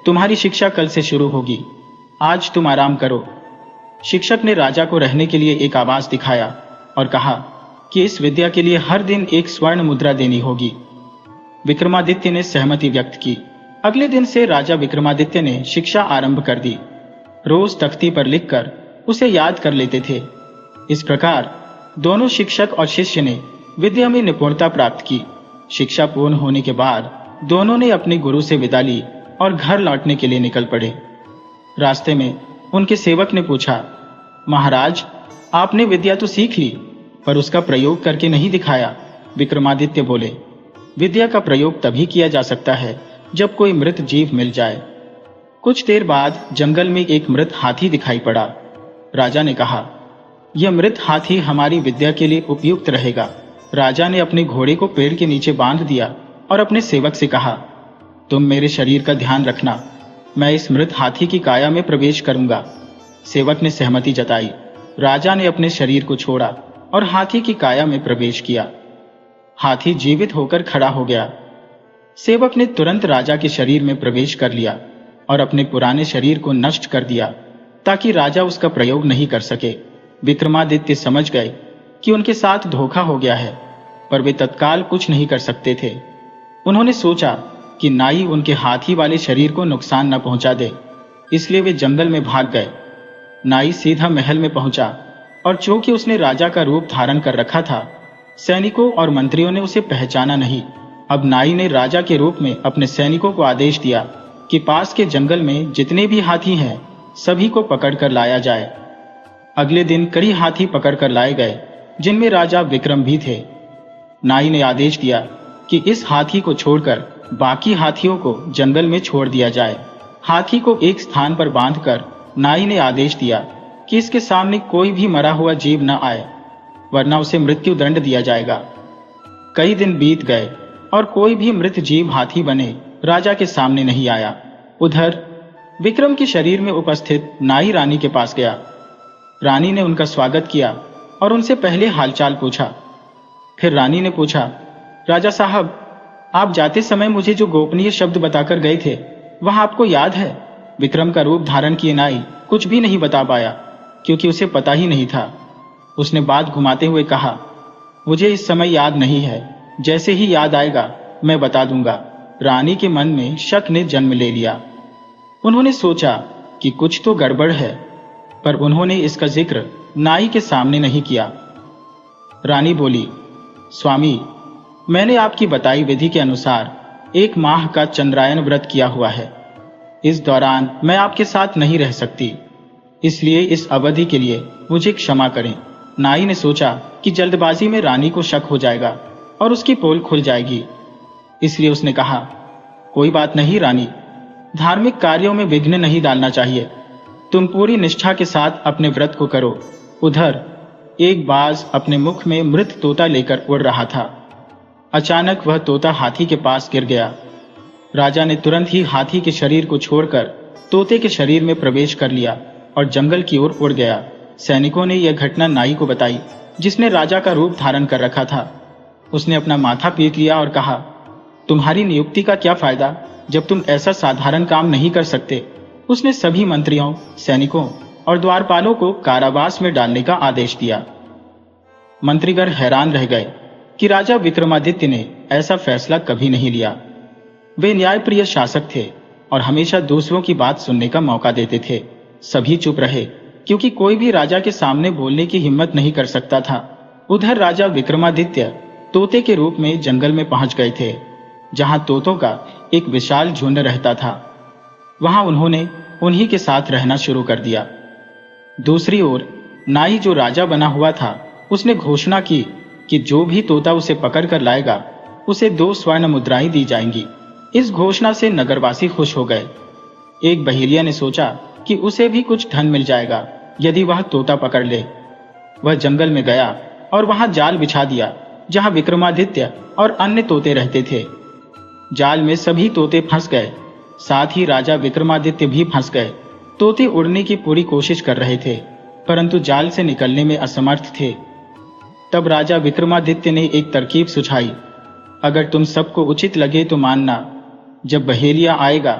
तुम्हारी शिक्षा कल से शुरू होगी। आज तुम आराम करो। शिक्षक ने राजा को रहने के लिए एक आवास दिखाया और कहा कि इस विद्या के लिए हर दिन 1 स्वर्ण मुद्रा देनी होगी। विक्रमादित्य ने सहमति व्यक्त की। अगले दिन से राजा विक्रमादित्य ने शिक्षा आरंभ कर दी। रोज तख्ती पर लिखकर उसे याद कर लेते थे। इस प्रकार दोनों शिक्षक और शिष्य ने विद्या में निपुणता प्राप्त की। शिक्षा पूर्ण होने के बाद दोनों ने अपने गुरु से विदा ली और घर लौटने के लिए निकल पड़े। रास्ते में उनके सेवक ने पूछा, महाराज, आपने विद्या तो सीख ली पर उसका प्रयोग करके नहीं दिखाया। विक्रमादित्य बोले, विद्या का प्रयोग तभी किया जा सकता है जब कोई मृत जीव मिल जाए। कुछ देर बाद जंगल में एक मृत हाथी दिखाई पड़ा। राजा ने कहा, यह मृत हाथी हमारी विद्या के लिए उपयुक्त रहेगा। राजा ने अपने घोड़े को पेड़ के नीचे बांध दिया और अपने सेवक से कहा, तुम मेरे शरीर का ध्यान रखना, मैं इस मृत हाथी की काया में प्रवेश करूंगा। सेवक ने सहमति जताई। राजा ने अपने शरीर को छोड़ा और हाथी की काया में प्रवेश किया। हाथी जीवित होकर खड़ा हो गया। सेवक ने तुरंत राजा के शरीर में प्रवेश कर लिया और अपने पुराने शरीर को नष्ट कर दिया ताकि राजा उसका प्रयोग नहीं कर सके। विक्रमादित्य समझ गए कि उनके साथ धोखा हो गया है, पर वे तत्काल कुछ नहीं कर सकते थे। उन्होंने सोचा कि नाई उनके हाथी वाले शरीर को नुकसान न पहुंचा दे, इसलिए वे जंगल में भाग गए। नाई सीधा महल में पहुंचा और चूंकि उसने राजा का रूप धारण कर रखा था, सैनिकों और मंत्रियों ने उसे पहचाना नहीं। अब नाई ने राजा के रूप में अपने सैनिकों को आदेश दिया कि पास के जंगल में जितने भी हाथी हैं सभी को पकड़कर लाया जाए। अगले दिन कई हाथी पकड़कर लाए गए, जिनमें राजा विक्रम भी थे। नाई ने आदेश दिया कि इस हाथी को छोड़कर बाकी हाथियों को जंगल में छोड़ दिया जाए। हाथी को एक स्थान पर बांधकर नाई ने आदेश दिया कि इसके सामने कोई भी मरा हुआ जीव न आए, वरना उसे मृत्यु दंड दिया जाएगा। कई दिन बीत गए और कोई भी मृत जीव हाथी बने राजा के सामने नहीं आया। उधर विक्रम के शरीर में उपस्थित नाई रानी के पास गया। रानी ने उनका स्वागत किया और उनसे पहले हालचाल पूछा। फिर रानी ने पूछा, राजा साहब, आप जाते समय मुझे जो गोपनीय शब्द बताकर गए थे वह आपको याद है? विक्रम का रूप धारण किए नाई कुछ भी नहीं बता पाया क्योंकि उसे पता ही नहीं था। उसने बात घुमाते हुए कहा, मुझे इस समय याद नहीं है, जैसे ही याद आएगा मैं बता दूंगा। रानी के मन में शक ने जन्म ले लिया। उन्होंने सोचा कि कुछ तो गड़बड़ है, पर उन्होंने इसका जिक्र नाई के सामने नहीं किया। रानी बोली, स्वामी, मैंने आपकी बताई विधि के अनुसार 1 माह का चंद्रायन व्रत किया हुआ है। इस दौरान मैं आपके साथ नहीं रह सकती, इसलिए इस अवधि के लिए मुझे क्षमा करें। नाई ने सोचा कि जल्दबाजी में रानी को शक हो जाएगा और उसकी पोल खुल जाएगी, इसलिए उसने कहा, कोई बात नहीं रानी, धार्मिक कार्यों में विघ्न नहीं डालना चाहिए। तुम पूरी निष्ठा के साथ अपने व्रत को करो। उधर एक बाज अपने मुख में मृत तोता लेकर उड़ रहा था। अचानक वह तोता हाथी के पास गिर गया। राजा ने तुरंत ही हाथी के शरीर को छोड़कर तोते के शरीर में प्रवेश कर लिया और जंगल की ओर उड़ गया। सैनिकों ने यह घटना नाई को बताई, जिसने राजा का रूप धारण कर रखा था। उसने अपना माथा पीट लिया और कहा, तुम्हारी नियुक्ति का क्या फायदा जब तुम ऐसा साधारण काम नहीं कर सकते। उसने सभी मंत्रियों, सैनिकों और द्वारपालों को कारावास में डालने का आदेश दिया। मंत्रीगण हैरान रह गए कि राजा विक्रमादित्य ने ऐसा फैसला कभी नहीं लिया। वे न्यायप्रिय शासक थे और हमेशा दूसरों की बात सुनने का मौका देते थे। सभी चुप रहे क्योंकि कोई भी राजा के सामने बोलने की हिम्मत नहीं कर सकता था। उधर राजा विक्रमादित्य तोते के रूप में जंगल में पहुंच गए थे, जहां तोतों का एक विशाल झुंड रहता था। वहां उन्होंने उन्हीं के साथ रहना शुरू कर दिया। दूसरी ओर नाई जो राजा बना हुआ था, उसने घोषणा की कि जो भी तोता उसे पकड़ कर लाएगा उसे 2 स्वर्ण मुद्राएं दी जाएंगी। इस घोषणा से नगरवासी खुश हो गए। एक बहेलिया ने सोचा कि उसे भी कुछ धन मिल जाएगा यदि वह तोता पकड़ ले। वह जंगल में गया और वहां जाल बिछा दिया, जहां विक्रमादित्य और अन्य तोते रहते थे। जाल में सभी तोते फंस गए, साथ ही राजा विक्रमादित्य भी फंस गए। तोते उड़ने की पूरी कोशिश कर रहे थे, परंतु जाल से निकलने में असमर्थ थे। तब राजा विक्रमादित्य ने एक तरकीब सुझाई। अगर तुम सबको उचित लगे तो मानना, जब बहेलिया आएगा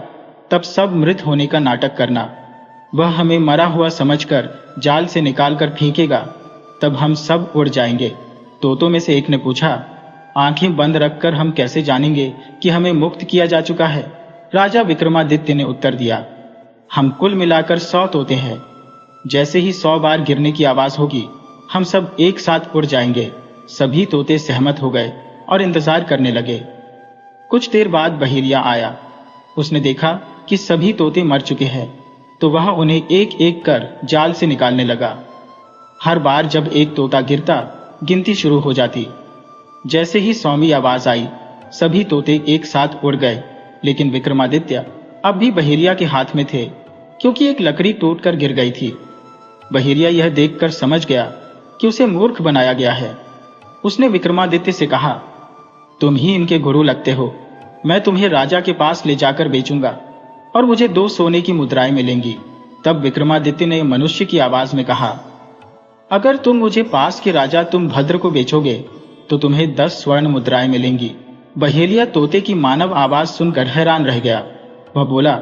तब सब मृत होने का नाटक करना। वह हमें मरा हुआ समझकर जाल से निकालकर फेंकेगा, तब हम सब उड़ जाएंगे। तोतों में से एक ने पूछा, आंखें बंद रखकर हम कैसे जानेंगे कि हमें मुक्त किया जा चुका है? राजा विक्रमादित्य ने उत्तर दिया, हम कुल मिलाकर 100 तोते हैं। जैसे ही 100 बार गिरने की आवाज होगी, हम सब एक साथ उड़ जाएंगे। सभी तोते सहमत हो गए और इंतजार करने लगे। कुछ देर बाद बहेलिया आया। उसने देखा कि सभी तोते मर चुके हैं, तो वह उन्हें एक एक कर जाल से निकालने लगा। हर बार जब एक तोता गिरता, गिनती शुरू हो जाती। जैसे ही 100वीं आवाज आई, सभी तोते एक साथ उड़ गए, लेकिन विक्रमादित्य अब भी बहेलिया के हाथ में थे, क्योंकि एक लकड़ी टूटकर गिर गई थी। बहेलिया यह देखकर समझ गया कि उसे मूर्ख बनाया गया है। उसने विक्रमादित्य से कहा, तुम ही इनके गुरु लगते हो। मैं तुम्हें राजा के पास ले जाकर बेचूंगा और मुझे 2 सोने की मुद्राएं मिलेंगी। तब विक्रमादित्य ने मनुष्य की आवाज में कहा, अगर तुम मुझे पास के राजा तुम्भद्र को बेचोगे तो तुम्हें 10 स्वर्ण मुद्राएं मिलेंगी। बहेलिया तोते की मानव आवाज सुनकर हैरान रह गया। वह बोला,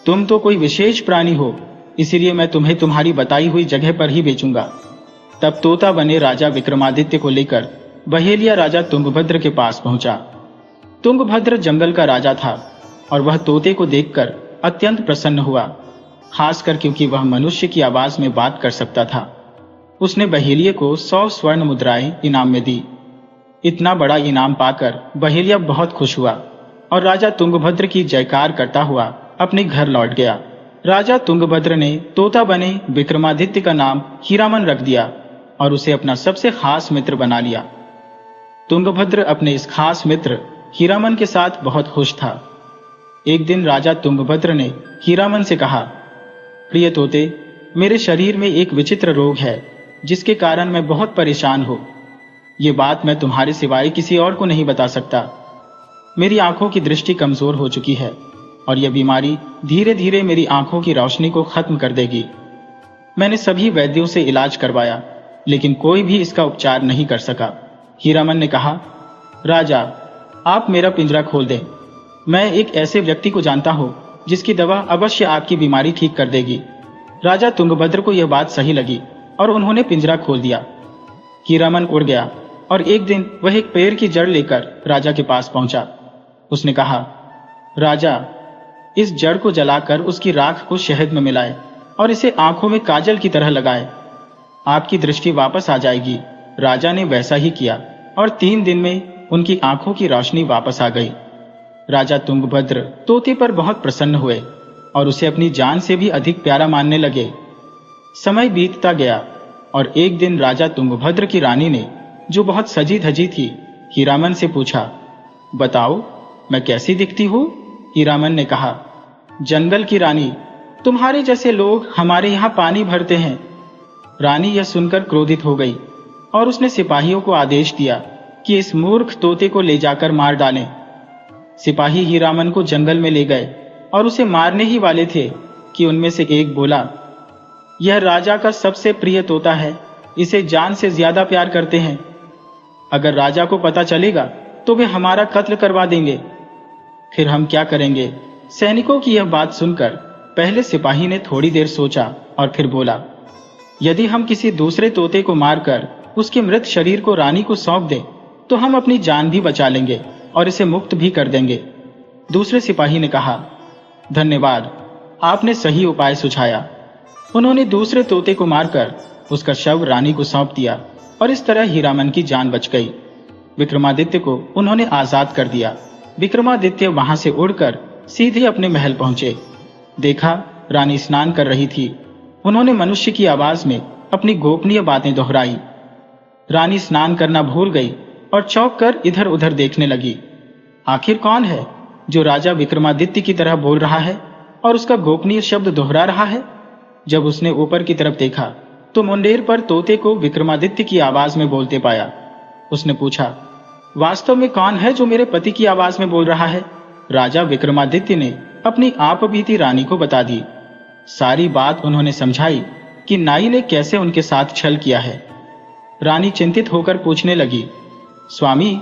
तुम तो कोई विशेष प्राणी हो, इसीलिए मैं तुम्हें तुम्हारी बताई हुई जगह पर ही बेचूंगा। तब तोता बने राजा विक्रमादित्य को लेकर बहेलिया राजा तुंगभद्र के पास पहुंचा। तुंगभद्र जंगल का राजा था और वह तोते को देखकर अत्यंत प्रसन्न हुआ, खासकर क्योंकि वह मनुष्य की आवाज में बात कर सकता था। उसने बहेलिये को 100 स्वर्ण मुद्राएं इनाम में दी। इतना बड़ा इनाम पाकर बहेलिया बहुत खुश हुआ और राजा तुंगभद्र की जयकार करता हुआ अपने घर लौट गया। राजा तुंगभद्र ने तोता बने विक्रमादित्य का नाम हीरामन रख दिया और उसे अपना सबसे खास मित्र बना लिया। तुंगभद्र अपने इस खास मित्र हीरामन के साथ बहुत खुश था। एक दिन राजा तुंगभद्र ने हीरामन से कहा, प्रिय तोते, मेरे शरीर में एक विचित्र रोग है जिसके कारण मैं बहुत परेशान हूं। ये बात मैं तुम्हारे सिवाय किसी और को नहीं बता सकता। मेरी आंखों की दृष्टि कमजोर हो चुकी है और यह बीमारी धीरे धीरे मेरी आंखों की रोशनी को खत्म कर देगी। मैंने सभी वैद्यों से इलाज करवाया, लेकिन कोई भी इसका उपचार नहीं कर सका। हीरामन ने कहा, राजा, आप मेरा पिंजरा खोल दें। मैं एक ऐसे व्यक्ति को जानता हूं जिसकी दवा अवश्य आपकी बीमारी ठीक कर देगी। राजा तुंगभद्र को यह बात सही लगी और उन्होंने पिंजरा खोल दिया। हीरामन उड़ गया और एक दिन वह एक पेड़ की जड़ लेकर राजा के पास पहुंचा। उसने कहा, राजा, इस जड़ को जलाकर उसकी राख को शहद में मिलाए और इसे आंखों में काजल की तरह लगाए। आपकी दृष्टि वापस आ जाएगी। राजा ने वैसा ही किया और 3 दिन में उनकी आंखों की रोशनी वापस आ गई। राजा तुंगभद्र तोते पर बहुत प्रसन्न हुए और उसे अपनी जान से भी अधिक प्यारा मानने लगे। समय बीतता गया और एक दिन राजा तुंगभद्र की रानी ने, जो बहुत सजी धजी थी, हीरामन से पूछा, बताओ, मैं कैसी दिखती हूँ? हीरामन ने कहा, जंगल की रानी, तुम्हारे जैसे लोग हमारे यहाँ पानी भरते हैं। रानी यह सुनकर क्रोधित हो गई और उसने सिपाहियों को आदेश दिया कि इस मूर्ख तोते को ले जाकर मार डालें। सिपाही हीरामन को जंगल में ले गए और उसे मारने ही वाले थे कि उनमें से एक बोला, यह राजा का सबसे प्रिय तोता है, इसे जान से ज्यादा प्यार करते हैं। अगर राजा को पता चलेगा तो वे हमारा कत्ल करवा देंगे। फिर हम क्या करेंगे? सैनिकों की यह बात सुनकर पहले सिपाही ने थोड़ी देर सोचा और फिर बोला, यदि हम किसी दूसरे तोते को मारकर उसके मृत शरीर को रानी को सौंप दें तो हम अपनी जान भी बचा लेंगे और इसे मुक्त भी कर देंगे। दूसरे सिपाही ने कहा, धन्यवाद, आपने सही उपाय सुझाया। उन्होंने दूसरे तोते को मारकर उसका शव रानी को सौंप दिया और इस तरह हीरामन की जान बच गई। विक्रमादित्य को उन्होंने आजाद कर दिया। विक्रमादित्य वहां से उड़कर सीधे अपने महल पहुंचे। देखा, रानी स्नान कर रही थी। उन्होंने मनुष्य की आवाज में अपनी गोपनीय बातें दोहराई। रानी स्नान करना भूल गई और चौंक कर इधर उधर देखने लगी। आखिर कौन है जो राजा विक्रमादित्य की तरह बोल रहा है और उसका गोपनीय शब्द दोहरा रहा है? जब उसने ऊपर की तरफ देखा तो मुंडेर पर तोते को विक्रमादित्य की आवाज में बोलते पाया। उसने पूछा, वास्तव में कौन है जो मेरे पति की आवाज में बोल रहा है? राजा विक्रमादित्य ने अपनी आप बीती रानी को बता दी। सारी बात उन्होंने समझाई कि नाई ने कैसे उनके साथ छल किया है। रानी चिंतित होकर पूछने लगी, स्वामी,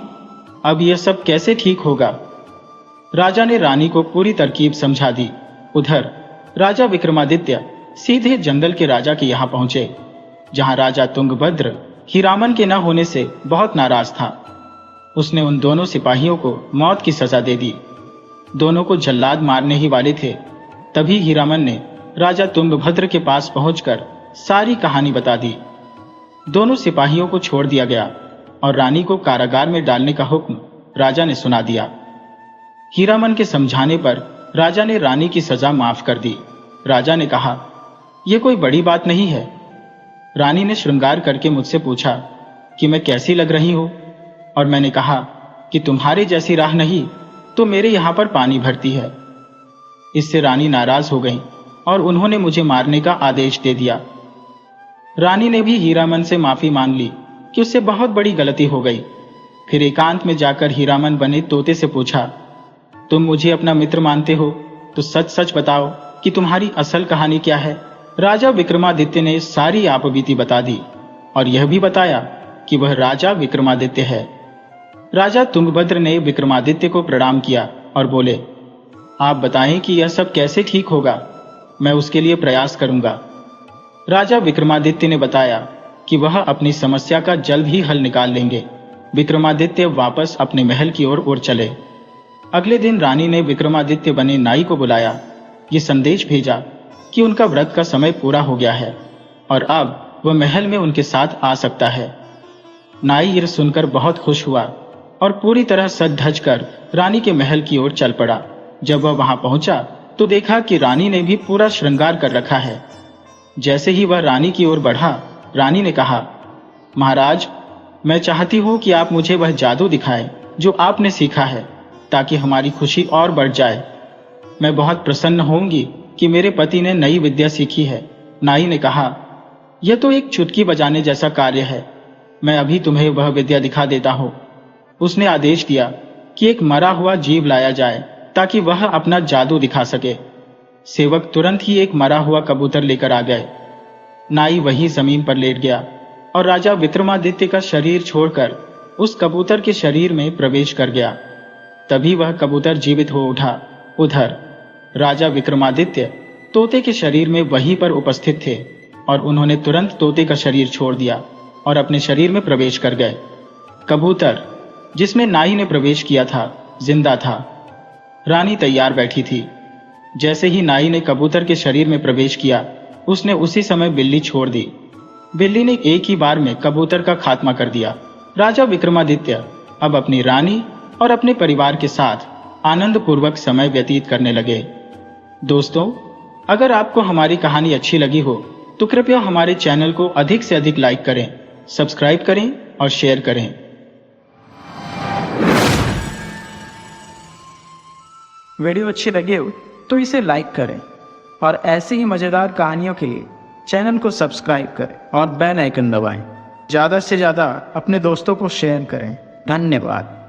अब यह सब कैसे ठीक होगा? राजा ने रानी को पूरी तरकीब समझा दी। उधर राजा विक्रमादित्य सीधे जंगल के राजा के यहाँ पहुंचे, जहां राजा तुंगभद्र हीरामन के न होने से बहुत नाराज था। उसने उन दोनों सिपाहियों को मौत की सजा दे दी। दोनों को जल्लाद मारने ही वाले थे। तभी हीरामन ने राजा तुंगभद्र के पास पहुंचकर सारी कहानी बता दी। दोनों सिपाहियों को छोड़ दिया गया और रानी को कारागार में डालने का हुक्म राजा ने सुना दिया। हीरामन के समझाने पर राजा ने रानी की सजा माफ कर दी। राजा ने कहा, यह कोई बड़ी बात नहीं है। रानी ने श्रृंगार करके मुझसे पूछा कि मैं कैसी लग रही हूं, और मैंने कहा कि तुम्हारे जैसी राह नहीं तो मेरे यहां पर पानी भरती है। इससे रानी नाराज हो गई और उन्होंने मुझे मारने का आदेश दे दिया। रानी ने भी हीरामन से माफी मांग ली कि उससे बहुत बड़ी गलती हो गई। फिर एकांत में जाकर हीरामन बने तोते से पूछा, तुम मुझे अपना मित्र मानते हो तो सच सच बताओ कि तुम्हारी असल कहानी क्या है? राजा विक्रमादित्य ने सारी आपबीती बता दी और यह भी बताया कि वह राजा विक्रमादित्य है। राजा तुंगभद्र ने विक्रमादित्य को प्रणाम किया और बोले, आप बताएं कि यह सब कैसे ठीक होगा, मैं उसके लिए प्रयास करूंगा। राजा विक्रमादित्य ने बताया कि वह अपनी समस्या का जल्द ही हल निकाल लेंगे। विक्रमादित्य वापस अपने महल की ओर उड़ चले। अगले दिन रानी ने विक्रमादित्य बने नाई को बुलाया, ये संदेश भेजा कि उनका व्रत का समय पूरा हो गया है और अब वह महल में उनके साथ आ सकता है। नाई यह सुनकर बहुत खुश हुआ और पूरी तरह सज धज कर रानी के महल की ओर चल पड़ा। जब वह वहां पहुंचा तो देखा कि रानी ने भी पूरा श्रृंगार कर रखा है। जैसे ही वह रानी की ओर बढ़ा, रानी ने कहा, महाराज, मैं चाहती हूं कि आप मुझे वह जादू दिखाएं जो आपने सीखा है, ताकि हमारी खुशी और बढ़ जाए। मैं बहुत प्रसन्न होंगी कि मेरे पति ने नई विद्या सीखी है। नाई ने कहा, यह तो एक चुटकी बजाने जैसा कार्य है, मैं अभी तुम्हें वह विद्या दिखा देता हूं। उसने आदेश दिया कि एक मरा हुआ जीव लाया जाए ताकि वह अपना जादू दिखा सके। सेवक तुरंत ही एक मरा हुआ कबूतर लेकर आ गए। नाई वहीं जमीन पर लेट गया और राजा विक्रमादित्य का शरीर छोड़कर उस कबूतर के शरीर में प्रवेश कर गया। तभी वह कबूतर जीवित हो उठा। उधर राजा विक्रमादित्य तोते के शरीर में वहीं पर उपस्थित थे और उन्होंने तुरंत तोते का शरीर छोड़ दिया और अपने शरीर में प्रवेश कर गए। कबूतर जिसमें नाई ने प्रवेश किया था जिंदा था। रानी तैयार बैठी थी। जैसे ही नाई ने कबूतर के शरीर में प्रवेश किया, उसने उसी समय बिल्ली छोड़ दी। बिल्ली ने एक ही बार में कबूतर का खात्मा कर दिया। राजा विक्रमादित्य अब अपनी रानी और अपने परिवार के साथ आनंद पूर्वक समय व्यतीत करने लगे। दोस्तों, अगर आपको हमारी कहानी अच्छी लगी हो तो कृपया हमारे चैनल को अधिक से अधिक लाइक करें, सब्सक्राइब करें और शेयर करें। वीडियो अच्छी लगी हो तो इसे लाइक करें और ऐसी ही मज़ेदार कहानियों के लिए चैनल को सब्सक्राइब करें और बेल आइकन दबाएं। ज़्यादा से ज़्यादा अपने दोस्तों को शेयर करें। धन्यवाद।